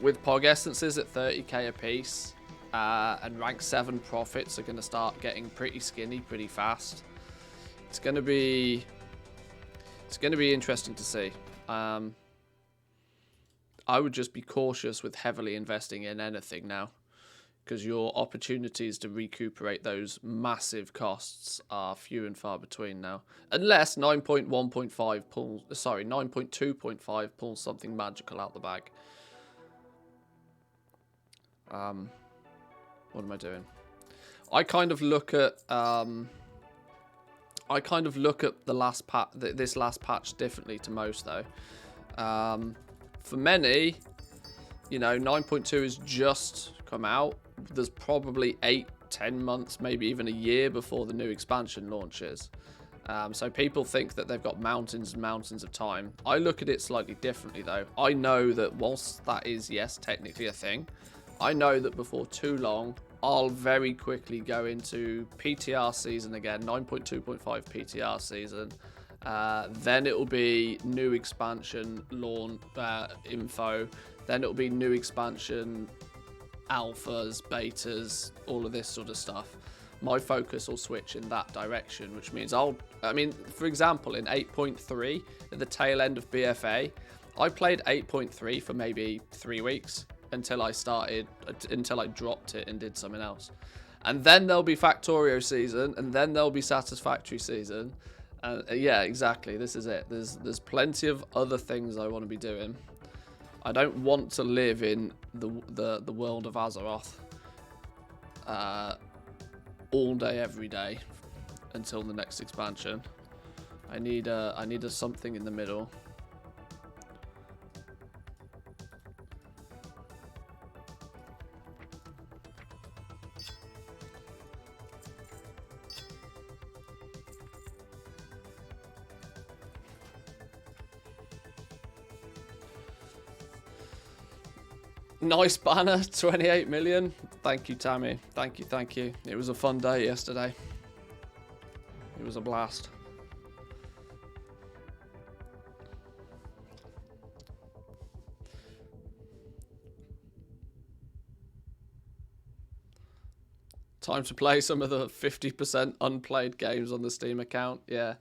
[SPEAKER 1] with Pog Essences at 30k a piece, and rank 7 profits are going to start getting pretty skinny pretty fast. It's going to be interesting to see. I would just be cautious with heavily investing in anything now, because your opportunities to recuperate those massive costs are few and far between now. Unless 9.2.5 pulls something magical out the bag. What am I doing? I kind of look at I kind of look at the last this last patch differently to most though. For many, you know, 9.2 has just come out. There's probably 8-10 months, maybe even a year before the new expansion launches. So people think that they've got mountains and mountains of time. I look at it slightly differently though. I know that whilst that is, yes, technically a thing, I know that before too long, I'll very quickly go into PTR season again, 9.2.5 PTR season. Then it will be new expansion launch info. Then it will be new expansion alphas, betas, all of this sort of stuff. My focus will switch in that direction, which means for example, in 8.3, at the tail end of BFA, I played 8.3 for maybe 3 weeks until I dropped it and did something else. And then there'll be Factorio season, and then there'll be Satisfactory season. Yeah, exactly, this is it. There's plenty of other things I want to be doing. I don't want to live in the world of Azeroth all day, every day, until the next expansion. I need a something in the middle. Nice banner, 28 million. Thank you, Tammy. Thank you, thank you. It was a fun day yesterday. It was a blast. Time to play some of the 50% unplayed games on the Steam account. Yeah.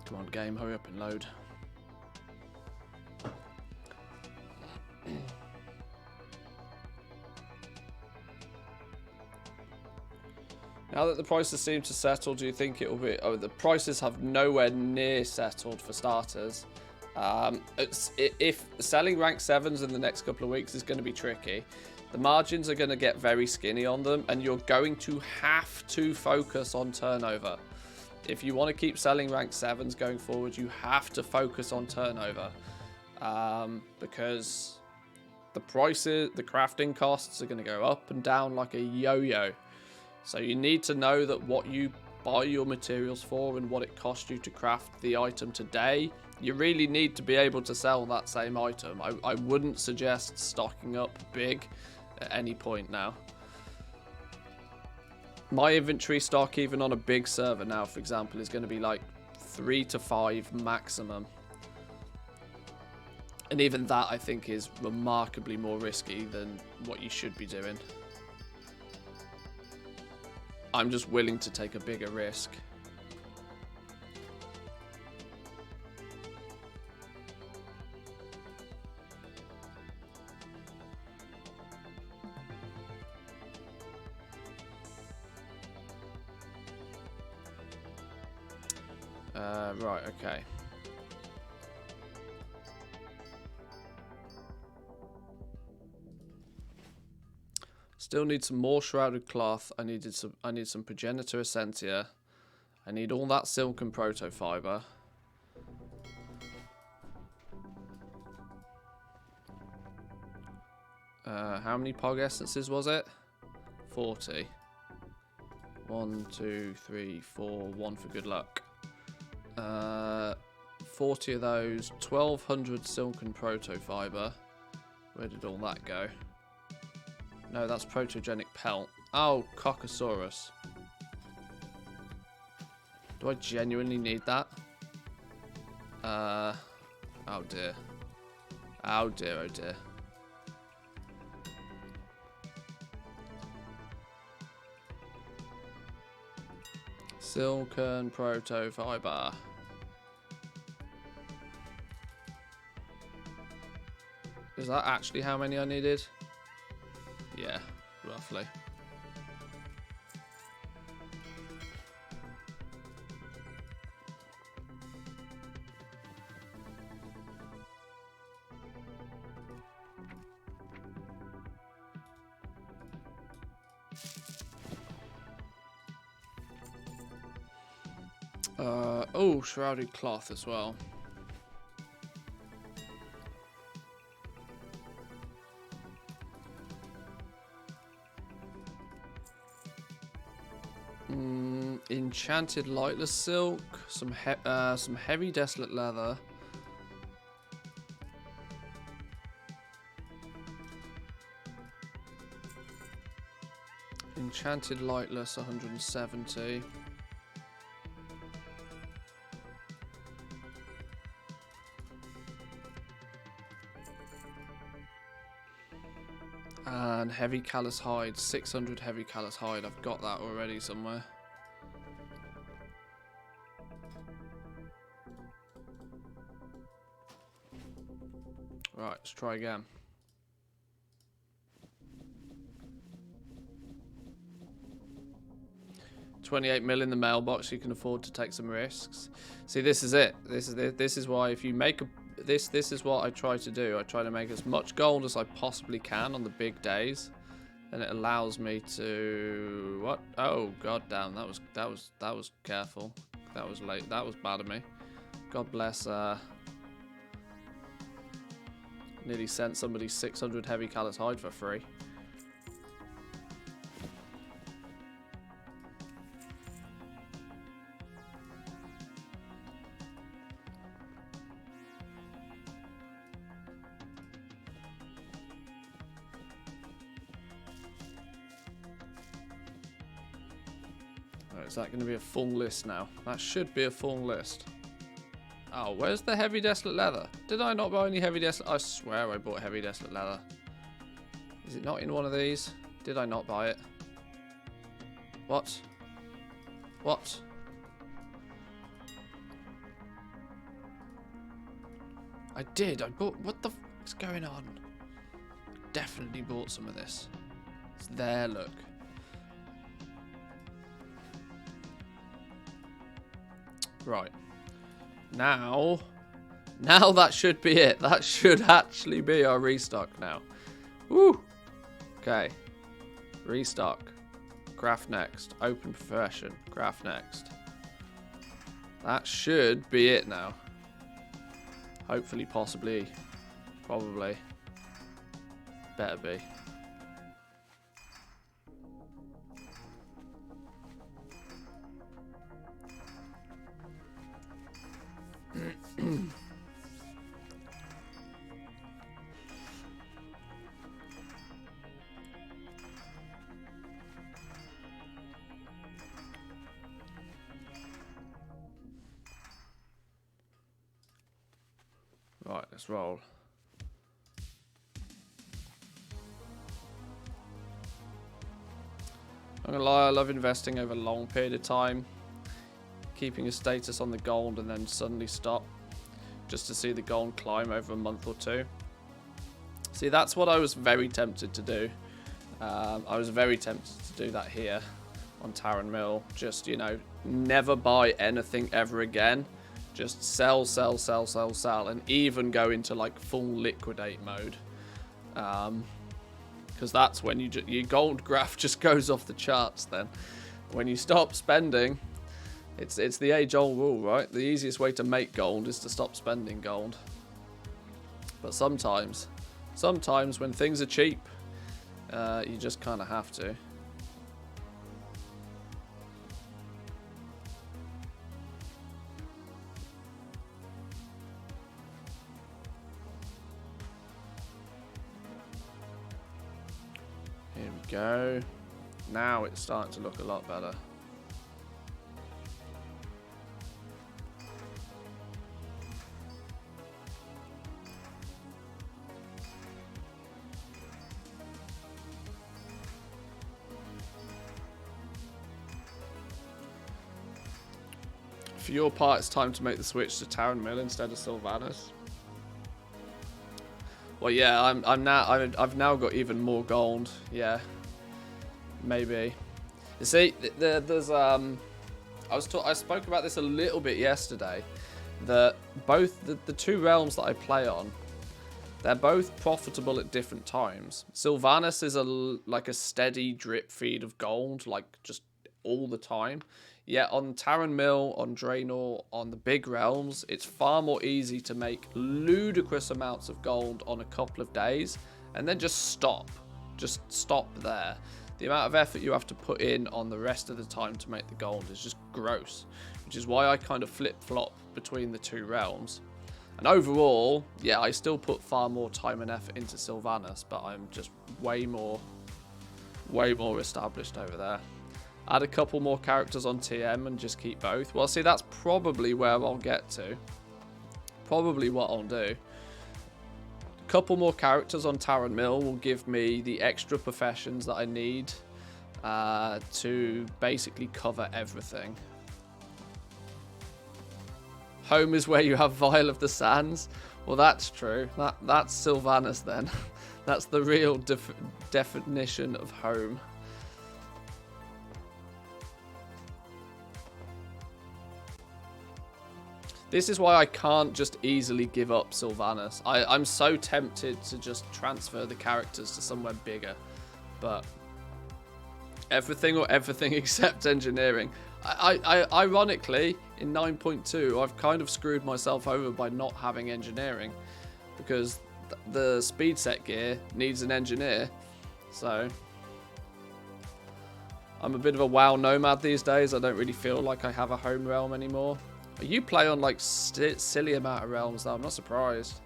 [SPEAKER 1] Come on, game, hurry up and load. Now that the prices seem to settle, do you think it will be... Oh, the prices have nowhere near settled for starters. If selling rank 7s in the next couple of weeks is going to be tricky. The margins are going to get very skinny on them, and you're going to have to focus on turnover. If you want to keep selling rank 7s going forward, you have to focus on turnover. Because the prices, the crafting costs are going to go up and down like a yo-yo. So you need to know that what you buy your materials for and what it costs you to craft the item today, you really need to be able to sell that same item. I wouldn't suggest stocking up big at any point now. My inventory stock, even on a big server now, for example, is going to be like 3 to 5 maximum. And even that, I think, is remarkably more risky than what you should be doing. I'm just willing to take a bigger risk. Right, okay. Still need some more shrouded cloth. I need some progenitor essentia. I need all that silken proto fiber. How many pog essences was it? 40. 1, 2, 3, 4. 1 for good luck. 40 of those. 1200 silken proto fiber. Where did all that go? No, that's protogenic pelt. Oh, Coccosaurus. Do I genuinely need that? Oh dear. Oh dear, oh dear. Silken proto fiber. Is that actually how many I needed? Yeah, roughly. Oh, shrouded cloth as well. Enchanted lightless silk, some heavy desolate leather. Enchanted lightless 170. And heavy callous hide, 600 heavy callous hide. I've got that already somewhere. Right, let's try again. $28 million in the mailbox. You can afford to take some risks. See, this is it. This is why if you make a this is what I try to do. I try to make as much gold as I possibly can on the big days, and it allows me to what? Oh god damn! That was careful. That was late. That was bad of me. God bless. Nearly sent somebody 600 heavy callous hide for free. Right, is that going to be a full list now? That should be a full list. Oh, where's the heavy desolate leather? Did I not buy any heavy desolate? I swear I bought heavy desolate leather. Is it not in one of these? Did I not buy it? What? What? I did. I bought... What the f is going on? Definitely bought some of this. It's there, look. Right. Now that should be it. That should actually be our restock now. Woo! Okay. Restock. Craft next. Open profession. Craft next. That should be it now. Hopefully, possibly, probably. Better be. Right, let's roll. I'm gonna lie, I love investing over a long period of time, keeping a status on the gold and then suddenly stop, just to see the gold climb over a month or two. See, that's what I was very tempted to do. I was very tempted to do that here on Taran Mill. Just, you know, never buy anything ever again. Just sell, sell, sell, sell, sell, and even go into like full liquidate mode. Because that's when your gold graph just goes off the charts then. When you stop spending, it's the age-old rule, right? The easiest way to make gold is to stop spending gold. But sometimes when things are cheap, you just kind of have to. Here we go. Now it's starting to look a lot better. For your part, it's time to make the switch to Taran Mill instead of Sylvanas. Well, yeah, I've now got even more gold. Yeah, maybe. You see, there's I spoke about this a little bit yesterday. That both the two realms that I play on, they're both profitable at different times. Sylvanas is like a steady drip feed of gold, like just all the time. Yet on Taran Mill, on Draenor, on the big realms, it's far more easy to make ludicrous amounts of gold on a couple of days and then just stop. Just stop there. The amount of effort you have to put in on the rest of the time to make the gold is just gross, which is why I kind of flip-flop between the two realms. And overall, yeah, I still put far more time and effort into Sylvanas, but I'm just way more established over there. Add a couple more characters on TM and just keep both. Well, see, that's probably where I'll get to. Probably what I'll do. A couple more characters on Taran Mill will give me the extra professions that I need to basically cover everything. Home is where you have Vial of the Sands. Well, that's true. That's Sylvanas then. That's the real definition of home. This is why I can't just easily give up Sylvanas. I'm so tempted to just transfer the characters to somewhere bigger. But everything or everything except engineering. Ironically, in 9.2, I've kind of screwed myself over by not having engineering. Because the speed set gear needs an engineer. So I'm a bit of a WoW nomad these days. I don't really feel like I have a home realm anymore. You play on like silly amount of realms though, I'm not surprised.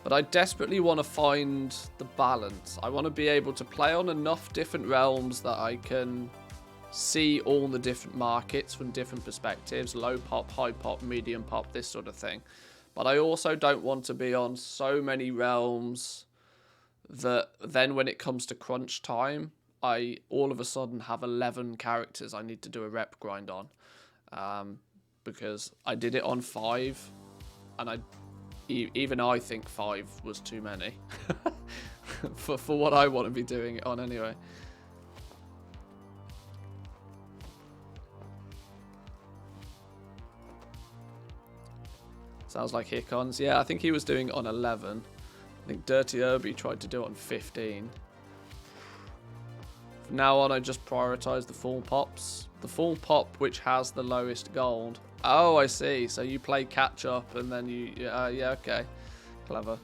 [SPEAKER 1] But I desperately want to find the balance. I want to be able to play on enough different realms that I can see all the different markets from different perspectives. Low pop, high pop, medium pop, this sort of thing. But I also don't want to be on so many realms that then when it comes to crunch time, I all of a sudden have 11 characters I need to do a rep grind on. Because I did it on 5, and even I think 5 was too many for what I want to be doing it on anyway. Sounds like Hickons. Yeah, I think he was doing it on 11. I think Dirty Irby tried to do it on 15. From now on, I just prioritize the full pops. The full pop, which has the lowest gold. Oh, I see. So you play catch up and then you... yeah, okay. Clever.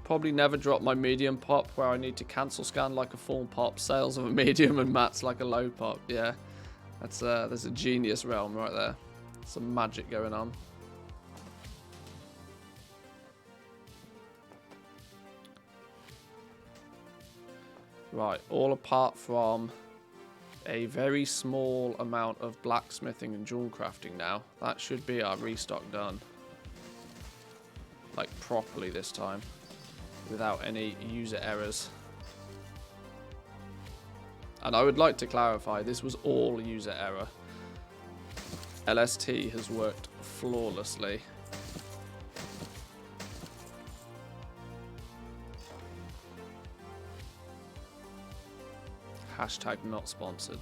[SPEAKER 1] Probably never drop my medium pop where I need to cancel scan like a full pop, sales of a medium and mats like a low pop. Yeah. There's a genius realm right there. Some magic going on. Right, all apart from a very small amount of blacksmithing and jewel crafting now. That should be our restock done. Like properly this time. Without any user errors. And I would like to clarify, this was all user error. LST has worked flawlessly. Hashtag not sponsored.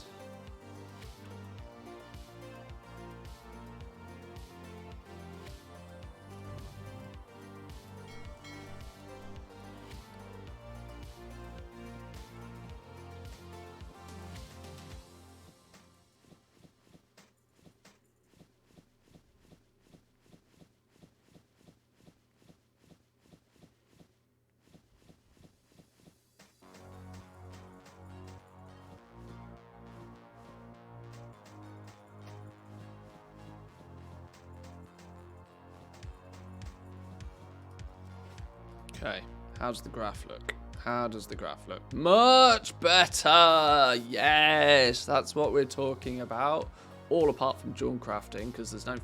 [SPEAKER 1] Okay, how does the graph look? How does the graph look? Much better! Yes, that's what we're talking about. All apart from jewel crafting, because there's no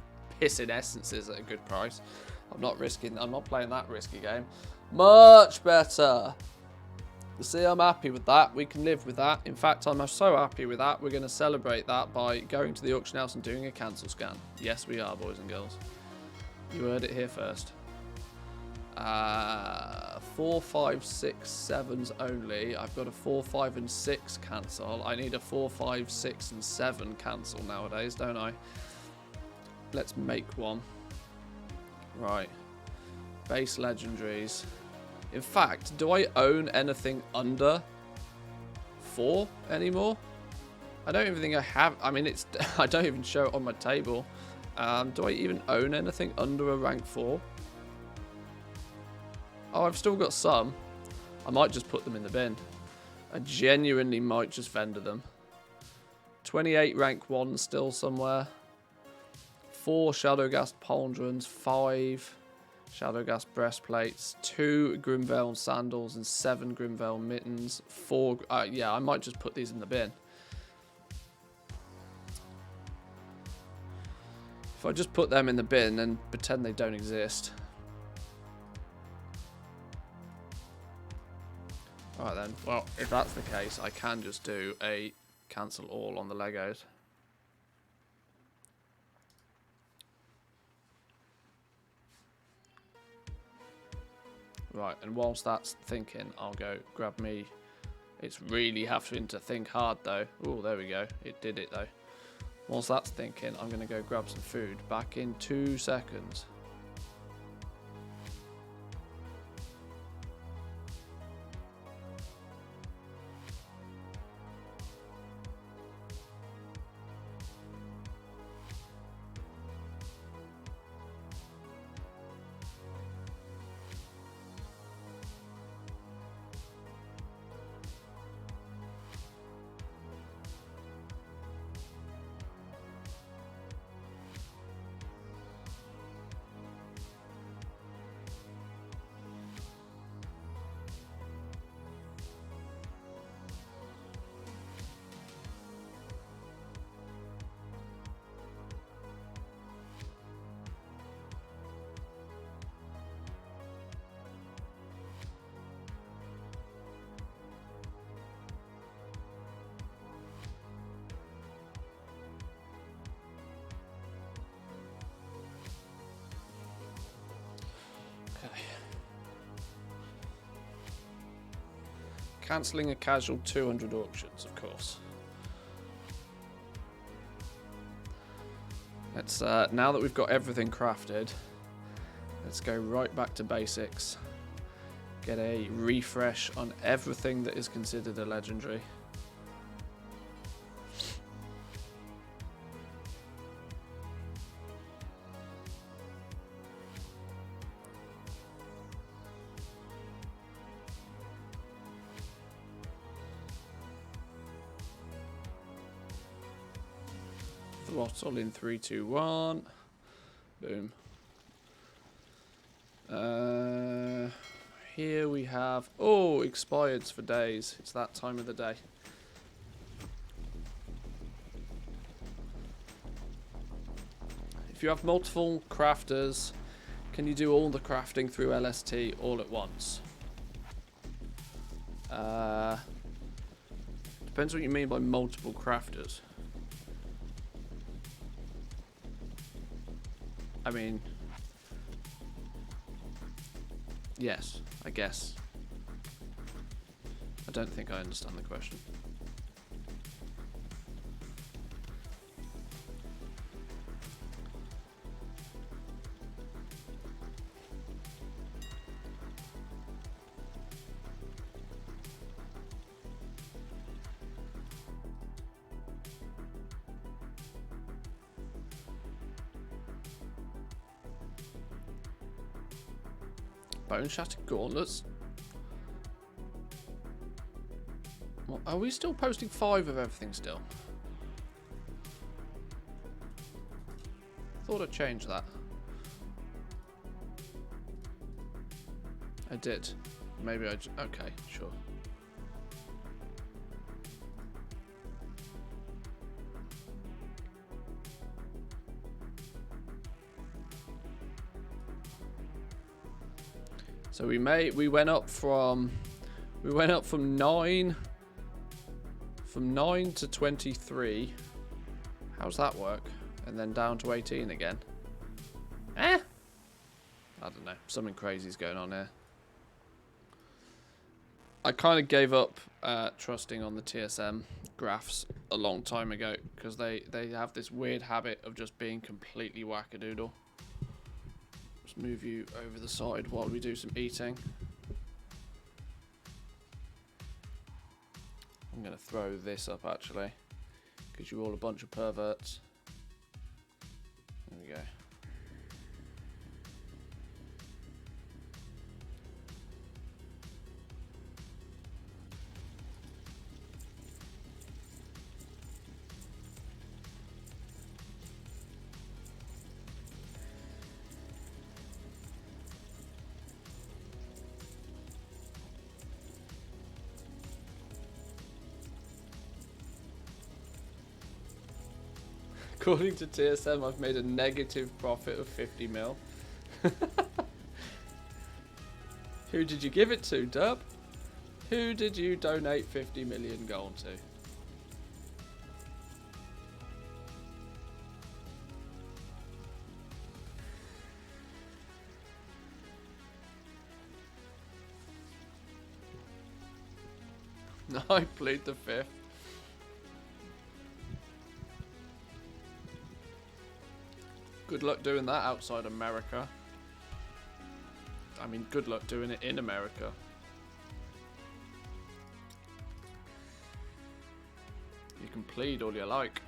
[SPEAKER 1] pissing essences at a good price. I'm not playing that risky game. Much better! You see, I'm happy with that. We can live with that. In fact, I'm so happy with that, we're going to celebrate that by going to the auction house and doing a cancel scan. Yes, we are, boys and girls. You heard it here first. 4, 5, 6, 7s only. I've got a 4, 5, and 6 cancel. I need a 4, 5, 6, and 7 cancel nowadays, don't I? let's make one. Right. Base legendaries. In fact, do I own anything under 4 anymore? I don't even think I have. I mean, it's. I don't even show it on my table. Do I even own anything under a rank 4? Oh, I've still got some. I might just put them in the bin. I genuinely might just vendor them. 28 rank 1 still somewhere. 4 Shadowghast pauldrons. 5 Shadowghast breastplates. 2 Grimvale sandals and 7 Grimvale mittens. 4. Yeah, I might just put these in the bin. If I just put them in the bin and pretend they don't exist. Alright then, well, if that's the case, I can just do a cancel all on the Legos. Right, and whilst that's thinking, I'll go grab me. It's really having to think hard though. Oh, there we go. It did it though. Whilst that's thinking, I'm going to go grab some food. Back in 2 seconds. Cancelling a casual 200 auctions, of course. Let's now that we've got everything crafted, let's go right back to basics. Get a refresh on everything that is considered a legendary. Throttle in 3, 2, 1. Boom. Here we have... Oh, expireds for days. It's that time of the day. If you have multiple crafters, can you do all the crafting through LST all at once? Depends what you mean by multiple crafters. I mean, yes, I guess. I don't think I understand the question. Bone Shattered Gauntlets. Well, are we still posting 5 of everything still? Thought I'd change that. I did. Maybe I... Okay, sure. So we went up from 9 to 23. How's that work? And then down to 18 again. I don't know. Something crazy's going on here. I kind of gave up trusting on the TSM graphs a long time ago, because they have this weird habit of just being completely wackadoodle. Let's move you over the side while we do some eating. I'm going to throw this up, actually, because you're all a bunch of perverts. There we go. According to TSM, I've made a negative profit of 50 mil. Who did you give it to, Dub? Who did you donate 50 million gold to? No, I plead the fifth. Good luck doing that outside America. I mean, good luck doing it in America. You can plead all you like.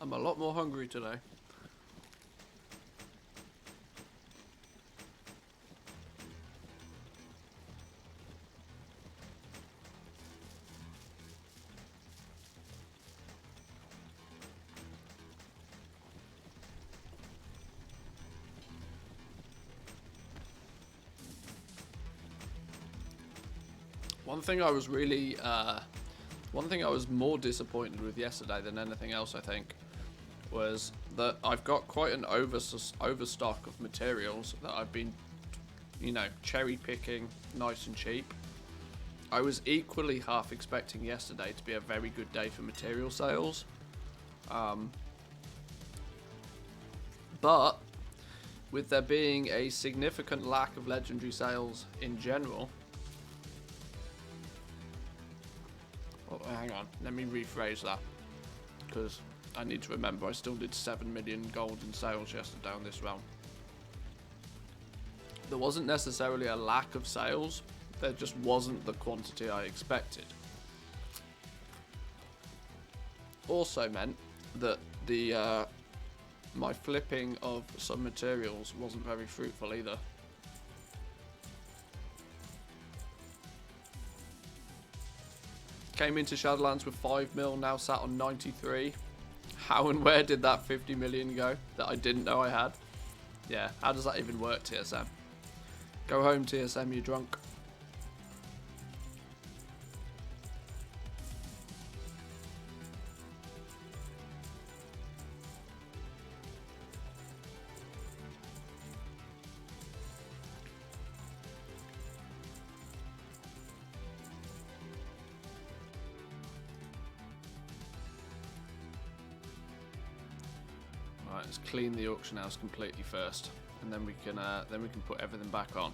[SPEAKER 1] I'm a lot more hungry today. One thing I was more disappointed with yesterday than anything else, I think, was that I've got quite an overstock of materials that I've been, you know, cherry picking nice and cheap. I was equally half expecting yesterday to be a very good day for material sales. But with there being a significant lack of legendary sales in general. Oh, hang on, let me rephrase that, because I need to remember I still did 7 million gold in sales yesterday on this round. There wasn't necessarily a lack of sales, there just wasn't the quantity I expected. Also meant that the my flipping of some materials wasn't very fruitful either. Came into Shadowlands with 5 mil, now sat on 93. How and where did that 50 million go that I didn't know I had? Yeah, how does that even work, TSM? Go home, TSM, you're drunk. Right, let's clean the auction house completely first, and then we can put everything back on.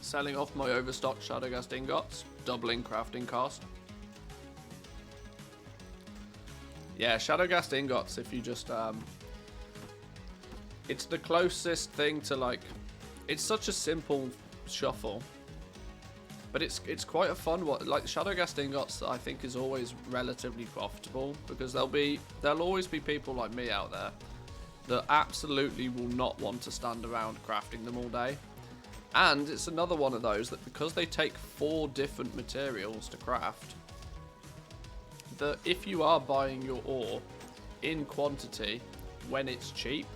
[SPEAKER 1] Selling off my overstocked Shadowgast ingots, doubling crafting cost. Yeah, Shadowgast ingots, if you just... it's the closest thing to, like... It's such a simple shuffle. But it's quite a fun one. Like, Shadowgast ingots, I think, is always relatively profitable. Because there'll always be people like me out there that absolutely will not want to stand around crafting them all day. And it's another one of those that because they take 4 different materials to craft, that if you are buying your ore in quantity when it's cheap,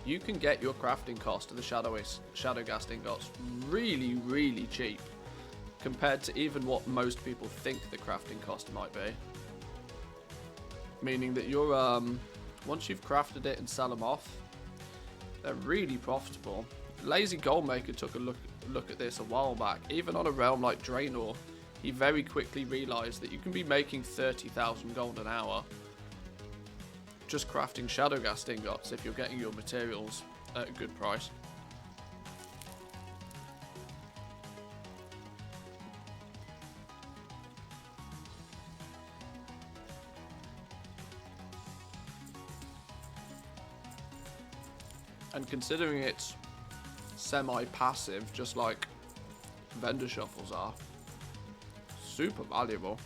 [SPEAKER 1] you can get your crafting cost of the Shadowgast ingots really, really cheap compared to even what most people think the crafting cost might be. Meaning that you're, once you've crafted it and sell them off, they're really profitable. Lazy Goldmaker took a look at this a while back. Even on a realm like Draenor, he very quickly realised that you can be making 30,000 gold an hour just crafting Shadowgast ingots if you're getting your materials at a good price. And considering it's semi-passive, just like vendor shuffles are, super valuable.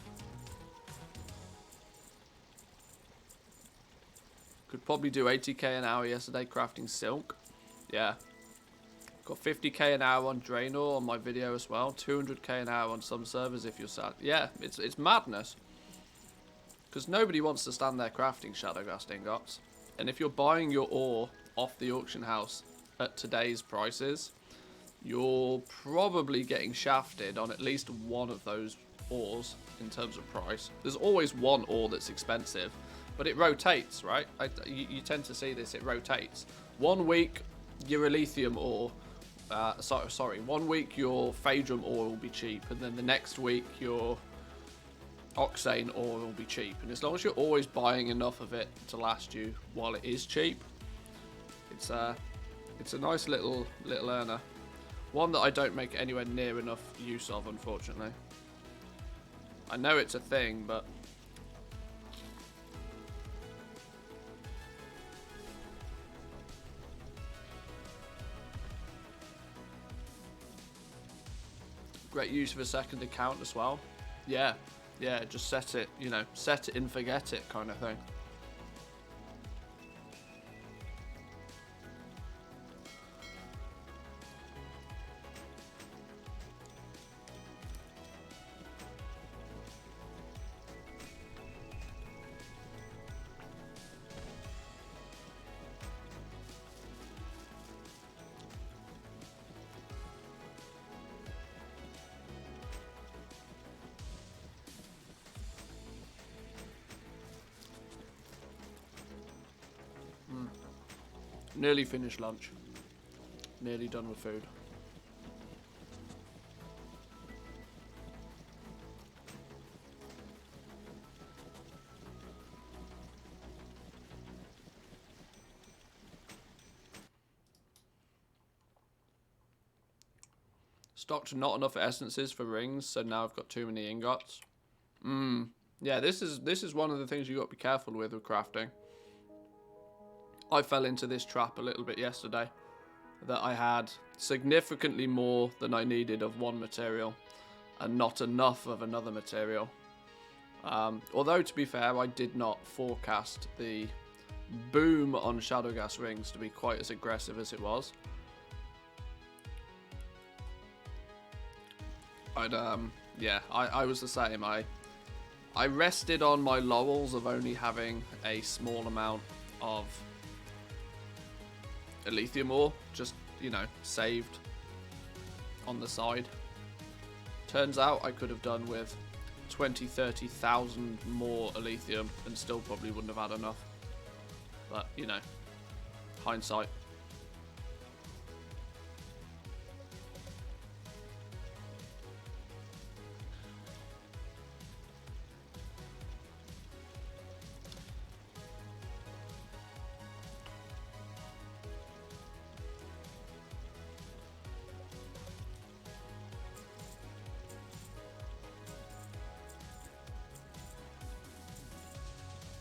[SPEAKER 1] Could probably do 80k an hour yesterday crafting silk. Yeah. Got 50k an hour on Draenor on my video as well. 200k an hour on some servers if you're sad. Yeah, it's madness. Because nobody wants to stand there crafting Shadowgast ingots. And if you're buying your ore off the auction house at today's prices, you're probably getting shafted on at least one of those ores in terms of price. There's always one ore that's expensive, but it rotates, right? You tend to see this, it rotates. 1 week, your Elithium ore, 1 week your Phaedrum ore will be cheap, and then the next week your Oxane ore will be cheap. And as long as you're always buying enough of it to last you while it is cheap, it's a nice little earner. One that I don't make anywhere near enough use of, unfortunately. I know it's a thing, but great use of a second account as well. Yeah, just set it, set it and forget it kind of thing. Nearly finished lunch. Nearly done with food. Stocked not enough essences for rings, so now I've got too many ingots. Yeah, this is one of the things you got to be careful with crafting. I fell into this trap a little bit yesterday, that I had significantly more than I needed of one material and not enough of another material. Although, to be fair, I did not forecast the boom on Shadowgast rings to be quite as aggressive as it was. I was the same. I rested on my laurels of only having a small amount of Elithium ore, just, saved on the side. Turns out I could have done with 20,000-30,000 more Elithium and still probably wouldn't have had enough. But, hindsight.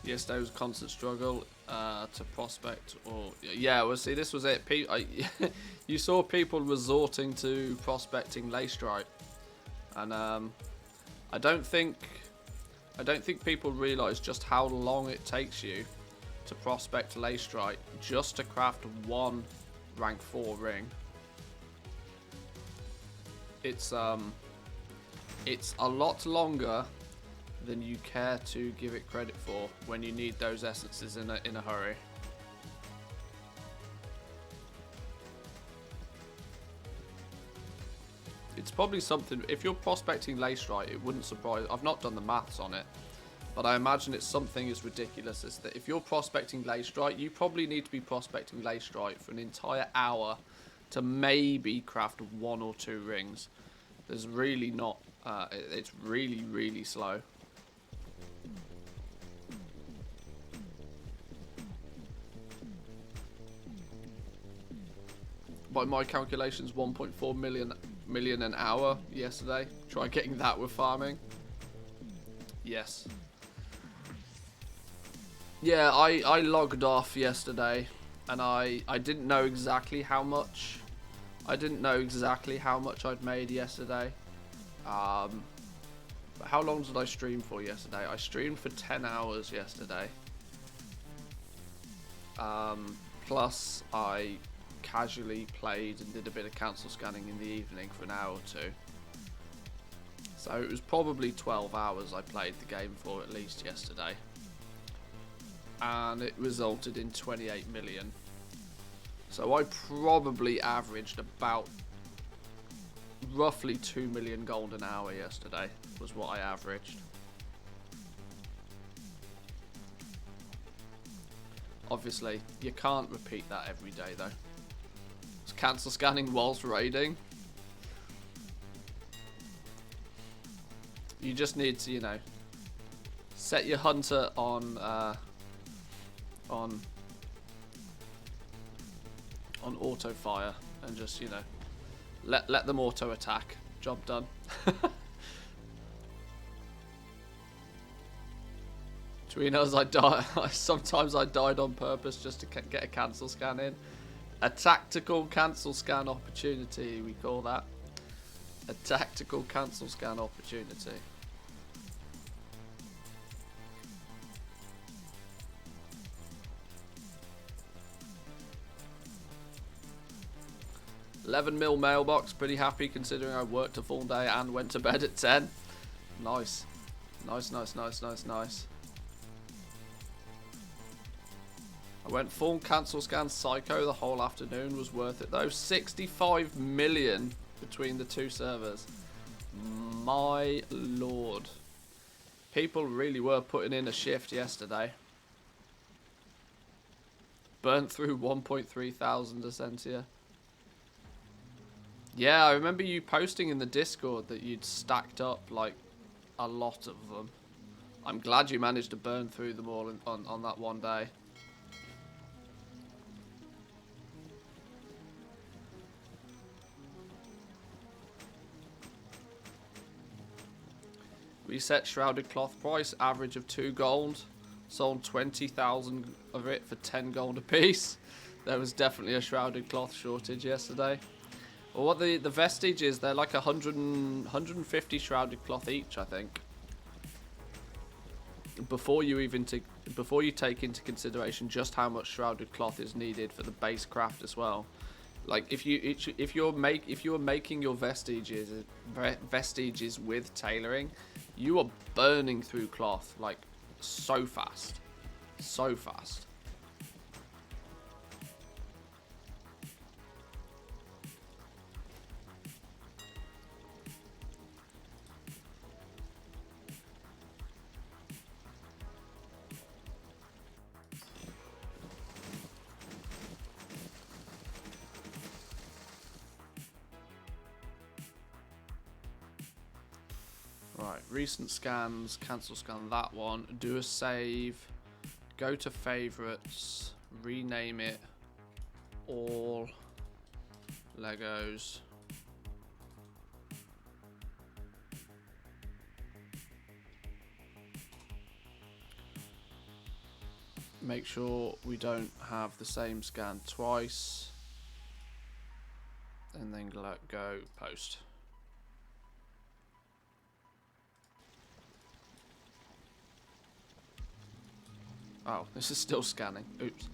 [SPEAKER 1] Yesterday was a constant struggle to prospect, or yeah. Well, see, this was it. You saw people resorting to prospecting lay stripe, and I don't think people realise just how long it takes you to prospect lay stripe just to craft one rank 4 ring. It's a lot longer than you care to give it credit for when you need those essences in a hurry. It's probably something, if you're prospecting lace right, it wouldn't surprise. I've not done the maths on it, but I imagine it's something as ridiculous as that. If you're prospecting lace strike, you probably need to be prospecting lace strike for an entire hour to maybe craft 1 or 2 rings. There's really not. It's really, really slow. By my calculations, 1.4 million an hour yesterday. Try getting that with farming. Yes. Yeah, I logged off yesterday, and I didn't know exactly how much. I didn't know exactly how much I'd made yesterday. But how long did I stream for yesterday? I streamed for 10 hours yesterday. Plus I casually played and did a bit of cancel scanning in the evening for an hour or 2. So it was probably 12 hours I played the game for at least yesterday. And it resulted in 28 million. So I probably averaged about roughly 2 million gold an hour yesterday was what I averaged. Obviously, you can't repeat that every day though. It's cancel scanning whilst raiding. You just need to, you know, set your hunter on auto fire and just, you know, let them auto attack. Job done. Between us, sometimes I died on purpose just to get a cancel scan in. A tactical cancel scan opportunity, we call that. A tactical cancel scan opportunity. $11 mil mailbox, pretty happy considering I worked a full day and went to bed at 10. Nice. Nice, nice, nice, nice, nice. I went full cancel scan psycho the whole afternoon, was worth it though. 65 million between the 2 servers. My lord. People really were putting in a shift yesterday. Burnt through 1.3 thousand Essentia. Yeah, I remember you posting in the Discord that you'd stacked up like a lot of them. I'm glad you managed to burn through them all on that one day. Reset shrouded cloth price, average of 2 gold. Sold 20,000 of it for 10 gold a piece. There was definitely a shrouded cloth shortage yesterday. Well, what the vestige is, they're like 150 shrouded cloth each, I think. Before you take into consideration just how much shrouded cloth is needed for the base craft as well. Like if you're making your vestiges with tailoring, you are burning through cloth like so fast, so fast. Right, recent scans, cancel scan that one, do a save, go to favorites, rename it all Legos. make sure we don't have the same scan twice. And then go post. Oh, this is still scanning. Oops.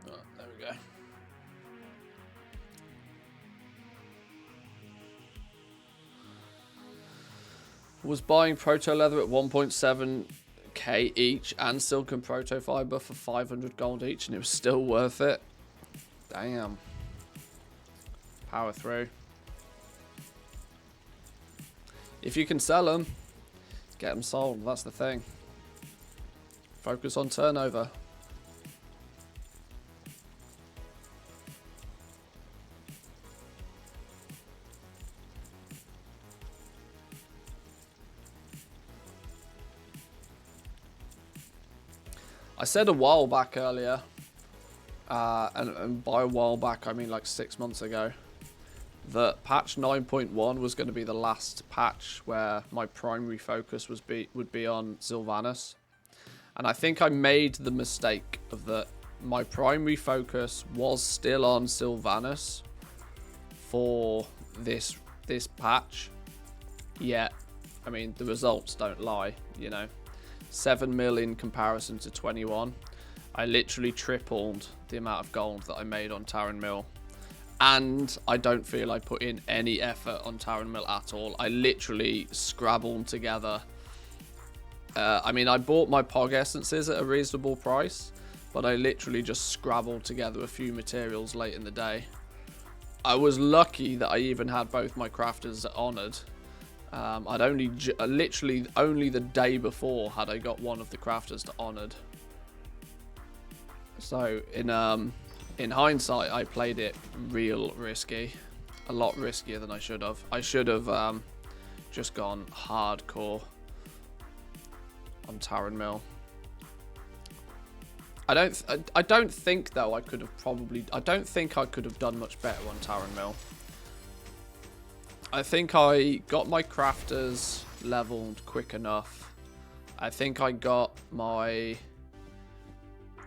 [SPEAKER 1] Oh, there we go. Was buying proto leather at 1.7k each and silicon proto fiber for 500 gold each, and it was still worth it. Damn. Power through. If you can sell them, get them sold. That's the thing. Focus on turnover. I said a while back earlier, and by a while back I mean like 6 months ago, that patch 9.1 was going to be the last patch where my primary focus would be on Sylvanas. And I think I made the mistake of that my primary focus was still on Sylvanas for this patch. Yet, I mean, the results don't lie, you know. 7 mil in comparison to 21. I literally tripled the amount of gold that I made on Taran Mill. And I don't feel I put in any effort on Taran Mill at all. I literally scrabbled together. I mean, I bought my Pog Essences at a reasonable price, but I literally just scrabbled together a few materials late in the day. I was lucky that I even had both my crafters honoured. I'd literally only the day before had I got one of the crafters to honoured. So in hindsight, I played it real risky, a lot riskier than I should have. I should have just gone hardcore on Taran Mill. I don't think though I could have I don't think I could have done much better on Taran Mill. I think I got my crafters leveled quick enough. I think I got my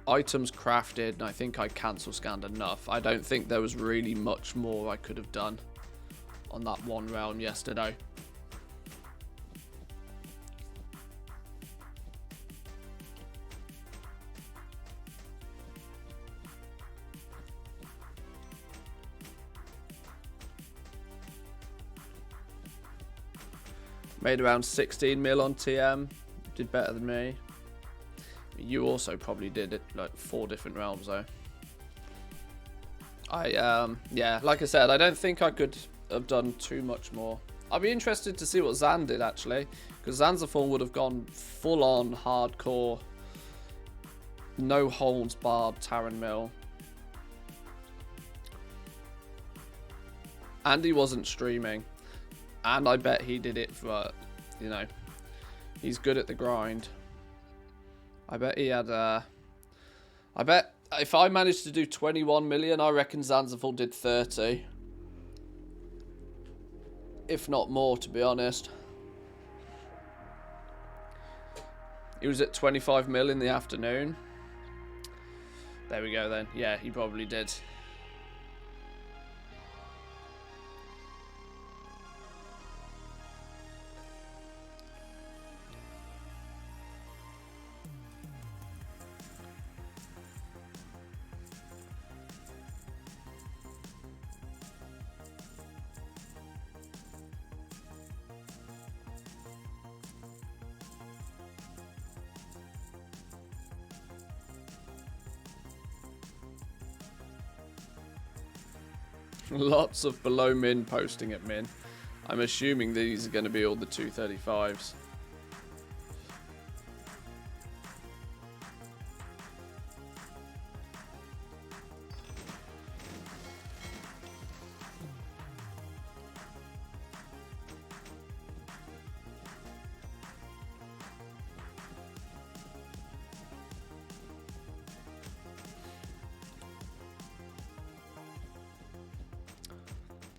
[SPEAKER 1] items crafted, and I think I cancel scanned enough. I don't think there was really much more I could have done on that one realm yesterday. Made around 16 mil on TM. Did better than me. You also probably did it like 4 different realms though. Yeah, like I said, I don't think I could have done too much more. I'd be interested to see what Zan did actually, because Zanziform would have gone full on hardcore, no holds barred Taran Mill. And he wasn't streaming. And I bet he did it for, you know, he's good at the grind. I bet he had, I bet if I managed to do 21 million, I reckon Zanziform did 30. If not more, to be honest. He was at 25 mil in the afternoon. There we go then. Yeah, he probably did. Lots of below min posting at min. I'm assuming these are going to be all the 235s.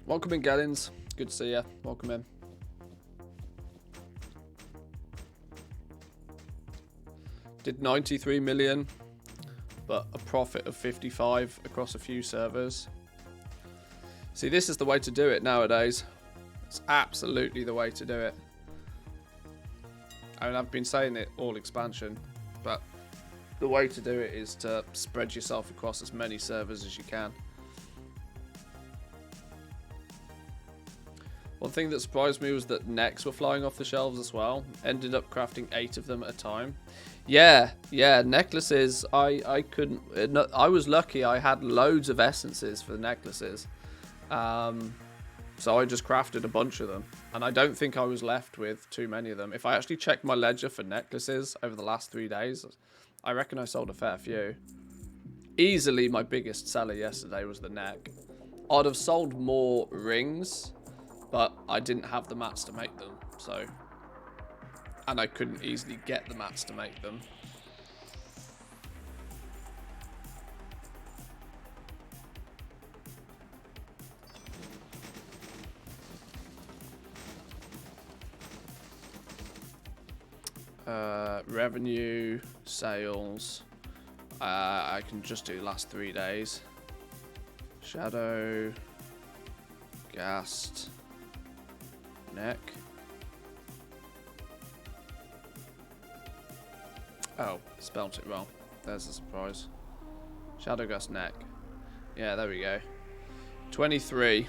[SPEAKER 1] Welcome in, Gellins. Good to see you. Welcome in. Did 93 million, but a profit of 55 across a few servers. See, this is the way to do it nowadays. It's absolutely the way to do it. I mean, I've been saying it all expansion, but the way to do it is to spread yourself across as many servers as you can. One thing that surprised me was that necks were flying off the shelves as well. Ended up crafting 8 of them at a time. Yeah, necklaces. I couldn't. I was lucky. I had loads of essences for the necklaces, so I just crafted a bunch of them, and I don't think I was left with too many of them. If I actually checked my ledger for necklaces over the last 3 days, I reckon I sold a fair few. Easily, my biggest seller yesterday was the neck. I'd have sold more rings, but I didn't have the mats to make them, so. And I couldn't easily get the mats to make them. Revenue, sales. I can just do the last 3 days. Shadow, Ghast, neck. Oh, spelt it wrong. There's a surprise. Shadowghast neck. Yeah, there we go. 23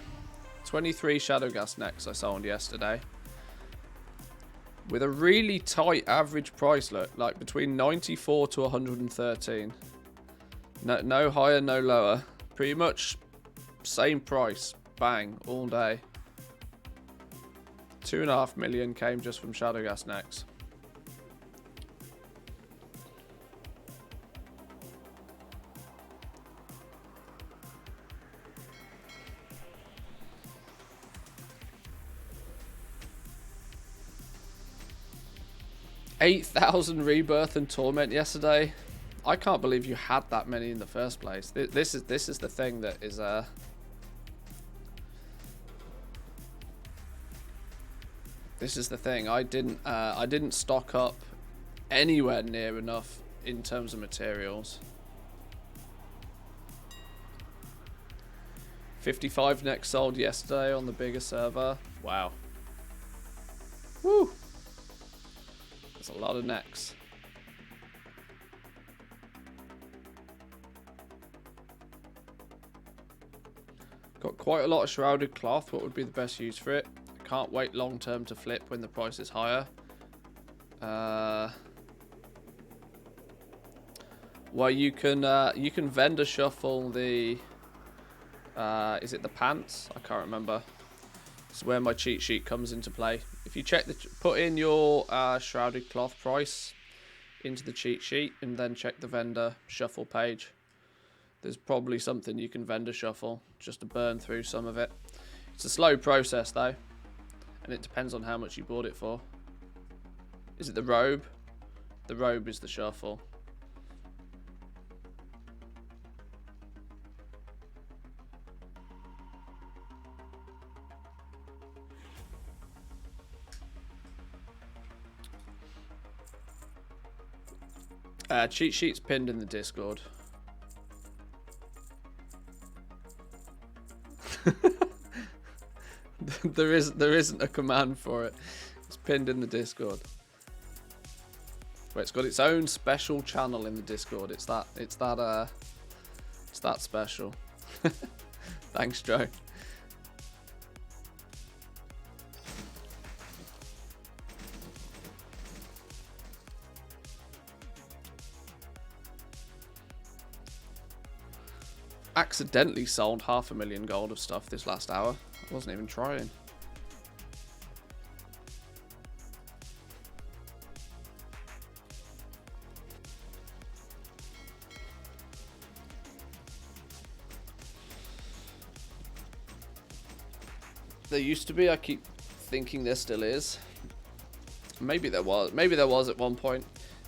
[SPEAKER 1] Shadowghast necks I sold yesterday. With a really tight average price, look, like between 94 to 113. No higher, no lower. Pretty much same price. Bang, all day. 2.5 million came just from Shadowghast necks. $8,000 rebirth and torment yesterday. I can't believe you had that many in the first place. This is the thing that is this is the thing. I didn't stock up anywhere near enough in terms of materials. 55 necks sold yesterday on the bigger server. Wow. Woo. That's a lot of necks. Got quite a lot of shrouded cloth. What would be the best use for it? Can't wait long term to flip when the price is higher. Well, you can vendor shuffle the. Is it the pants? I can't remember. It's where my cheat sheet comes into play. If you check put in your shrouded cloth price into the cheat sheet and then check the vendor shuffle page, there's probably something you can vendor shuffle just to burn through some of it. It's a slow process though, and it depends on how much you bought it for. Is it the robe? The robe is the shuffle. Cheat sheet's pinned in the Discord. there isn't a command for it. It's pinned in the Discord. Wait, it's got its own special channel in the Discord. It's that special. Thanks, Joe. Accidentally sold 500,000 gold of stuff this last hour. I wasn't even trying. There used to be, I keep thinking there still is. Maybe there was at one point.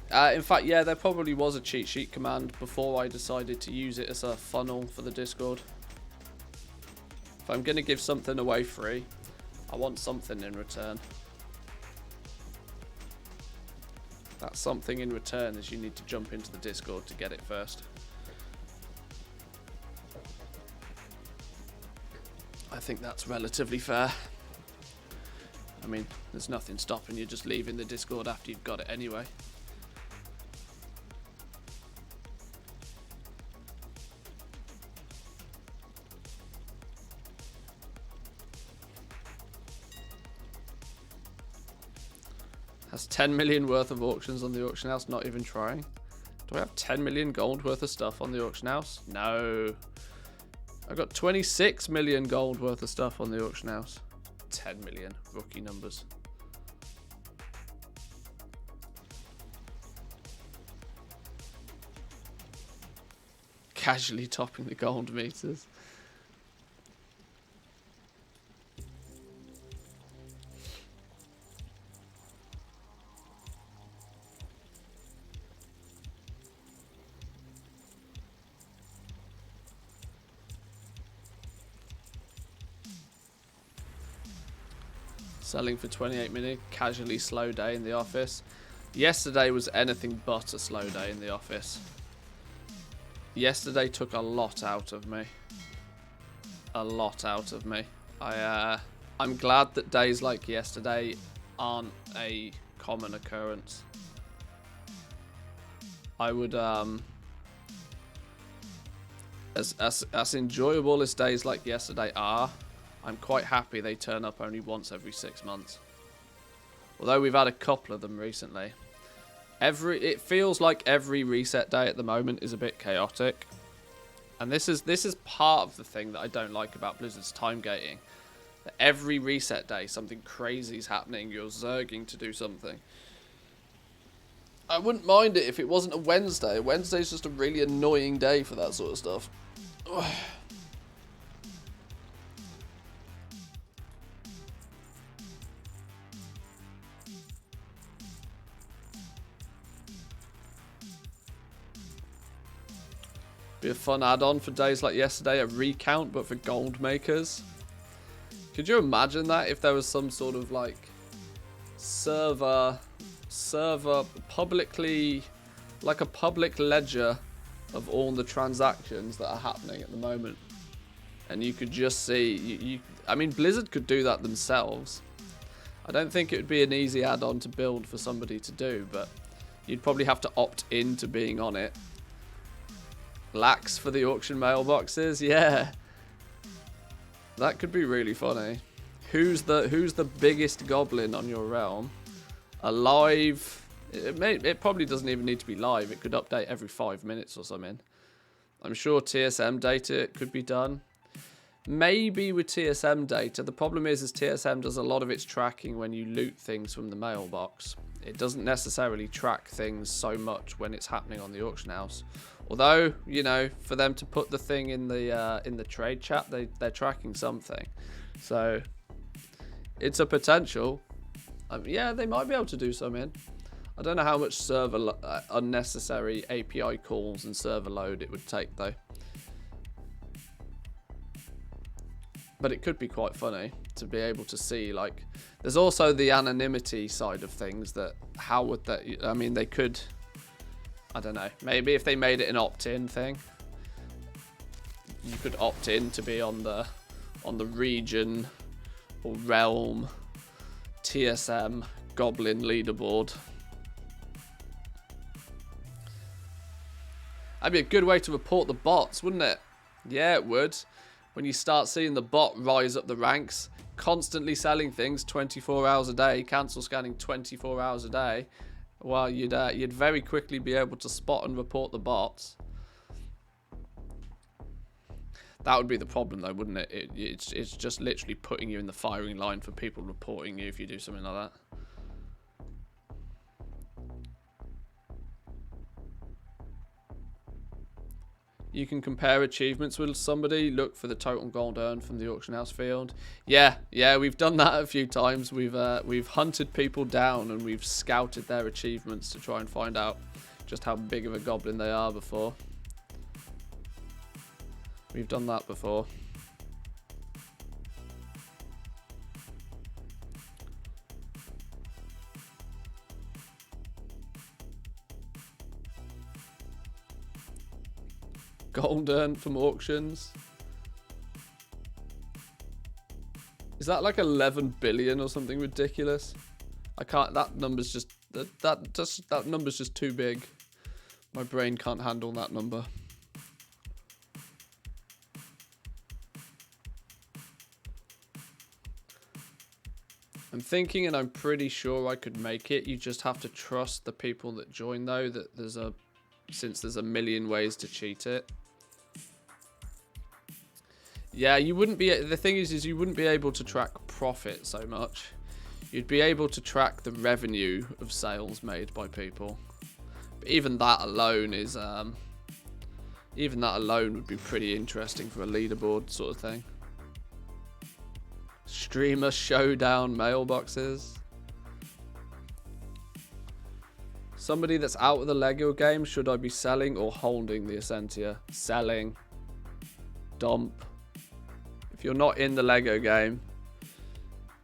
[SPEAKER 1] In fact, yeah, there probably was a cheat sheet command before I decided to use it as a funnel for the Discord. If I'm going to give something away free, I want something in return. That something in return is you need to jump into the Discord to get it first. I think that's relatively fair. I mean, there's nothing stopping you just leaving the Discord after you've got it anyway. Has 10 million worth of auctions on the auction house, not even trying. Do I have 10 million gold worth of stuff on the auction house? No. I got 26 million gold worth of stuff on the auction house. 10 million, rookie numbers. Casually topping the gold meters. Selling for 28 minutes, casually slow day in the office. Yesterday was anything but a slow day in the office. Yesterday took a lot out of me. A lot out of me. I'm glad that days like yesterday aren't a common occurrence. I would as enjoyable as days like yesterday are, I'm quite happy they turn up only once every 6 months. Although we've had a couple of them recently. It feels like every reset day at the moment is a bit chaotic. And this is part of the thing that I don't like about Blizzard's time gating. That every reset day something crazy is happening, you're zerging to do something. I wouldn't mind it if it wasn't a Wednesday. Wednesday's just a really annoying day for that sort of stuff. Ugh. Be a fun add-on for days like yesterday, a recount, but for gold makers. Could you imagine that if there was some sort of like server publicly, like a public ledger of all the transactions that are happening at the moment, and you could just see. I mean, Blizzard could do that themselves. I don't think it would be an easy add-on to build for somebody to do, but you'd probably have to opt into being on it. Lax for the auction mailboxes, yeah. That could be really funny. Who's the biggest goblin on your realm? Alive. It probably doesn't even need to be live. It could update every 5 minutes or something. I'm sure TSM data could be done. Maybe with TSM data. The problem is TSM does a lot of its tracking when you loot things from the mailbox. It doesn't necessarily track things so much when it's happening on the auction house. Although, you know, for them to put the thing in the trade chat, they're tracking something. So it's a potential. Yeah, they might be able to do something. I don't know how much server unnecessary API calls and server load it would take though. But it could be quite funny to be able to see, like, there's also the anonymity side of things. That how would that? I mean, they could. I don't know. Maybe if they made it an opt-in thing, you could opt in to be on the region or realm TSM Goblin leaderboard. That'd be a good way to report the bots, wouldn't it? Yeah, it would. When you start seeing the bot rise up the ranks, constantly selling things 24 hours a day, cancel scanning 24 hours a day. Well, you'd very quickly be able to spot and report the bots. That would be the problem, though, wouldn't it? It's just literally putting you in the firing line for people reporting you if you do something like that. You can compare achievements with somebody. Look for the total gold earned from the auction house field. Yeah, we've done that a few times. We've hunted people down and we've scouted their achievements to try and find out just how big of a goblin they are before. We've done that before. gold earned from auctions. Is that like 11 billion or something ridiculous? I can't. That number's just that number's just too big. My brain can't handle that number. I'm thinking, and I'm pretty sure I could make it. You just have to trust the people that join, though. That since there's a million ways to cheat it. Yeah, you wouldn't be. The thing is you wouldn't be able to track profit so much. You'd be able to track the revenue of sales made by people. But even that alone is, even that alone would be pretty interesting for a leaderboard sort of thing. Streamer showdown mailboxes. Somebody that's out of the Lego game, should I be selling or holding the Essentia? Selling. Dump. If you're not in the Lego game,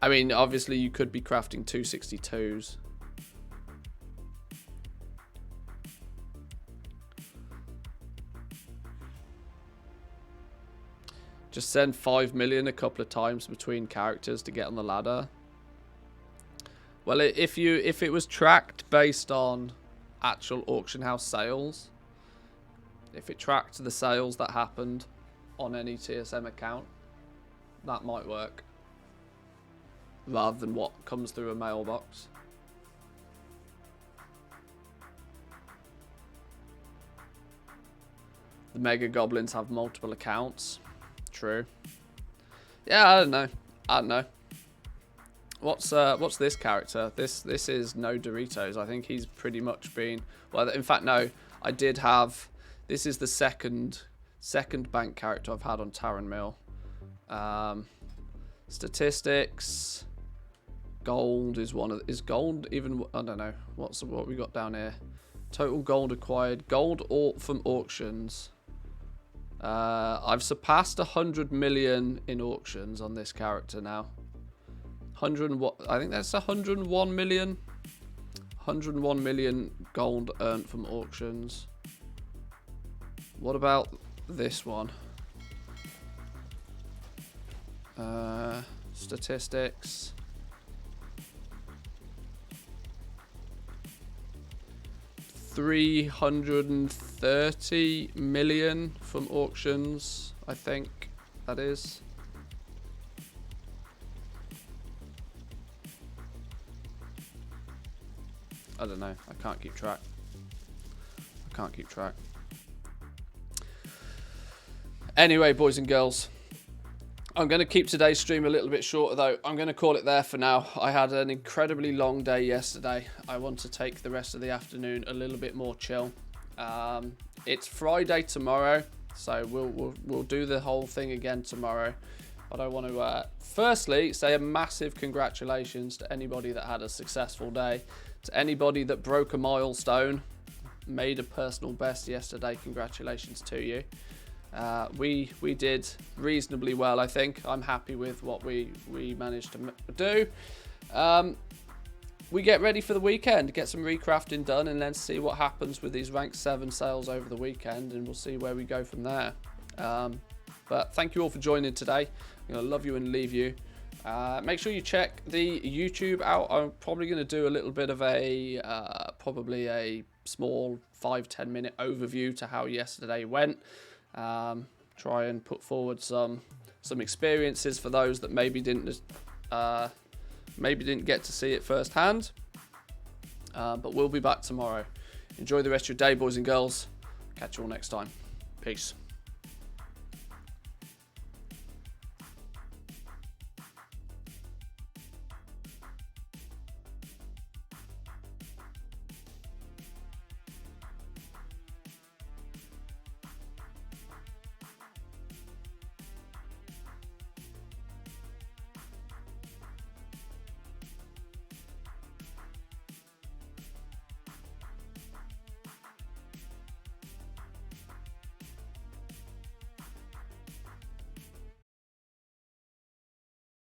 [SPEAKER 1] I mean, obviously you could be crafting 262s. Just send 5 million a couple of times between characters to get on the ladder. Well, if it was tracked based on actual auction house sales, if it tracked the sales that happened on any TSM account, that might work. Rather than what comes through a mailbox. The Mega Goblins have multiple accounts. True. Yeah, I don't know. What's this character? This is No Doritos. I think he's pretty much been. Well, in fact, no. I did have. This is the second bank character I've had on Taran Mill. Statistics. Gold is one of. Is gold even? I don't know. What we got down here? Total gold acquired. Gold from auctions. I've surpassed 100 million in auctions on this character now. 100. I think that's 101 million. 101 million gold earned from auctions. What about this one? Statistics. 330 million from auctions, I think that is. I don't know. I can't keep track. Anyway, boys and girls, I'm going to keep today's stream a little bit shorter, though. I'm going to call it there for now. I had an incredibly long day yesterday. I want to take the rest of the afternoon a little bit more chill. It's Friday tomorrow, so we'll do the whole thing again tomorrow. But I want to firstly say a massive congratulations to anybody that had a successful day, to anybody that broke a milestone, made a personal best yesterday. Congratulations to you. We did reasonably well, I think. I'm happy with what we managed to do. We get ready for the weekend, get some recrafting done, and then see what happens with these rank 7 sales over the weekend, and we'll see where we go from there. But thank you all for joining today. I'm going to love you and leave you. Make sure you check the YouTube out. I'm probably going to do a little bit of a, probably a small 5-10 minute overview to how yesterday went. Try and put forward some experiences for those that maybe didn't get to see it firsthand. But we'll be back tomorrow. Enjoy the rest of your day, boys and girls. Catch you all next time. Peace.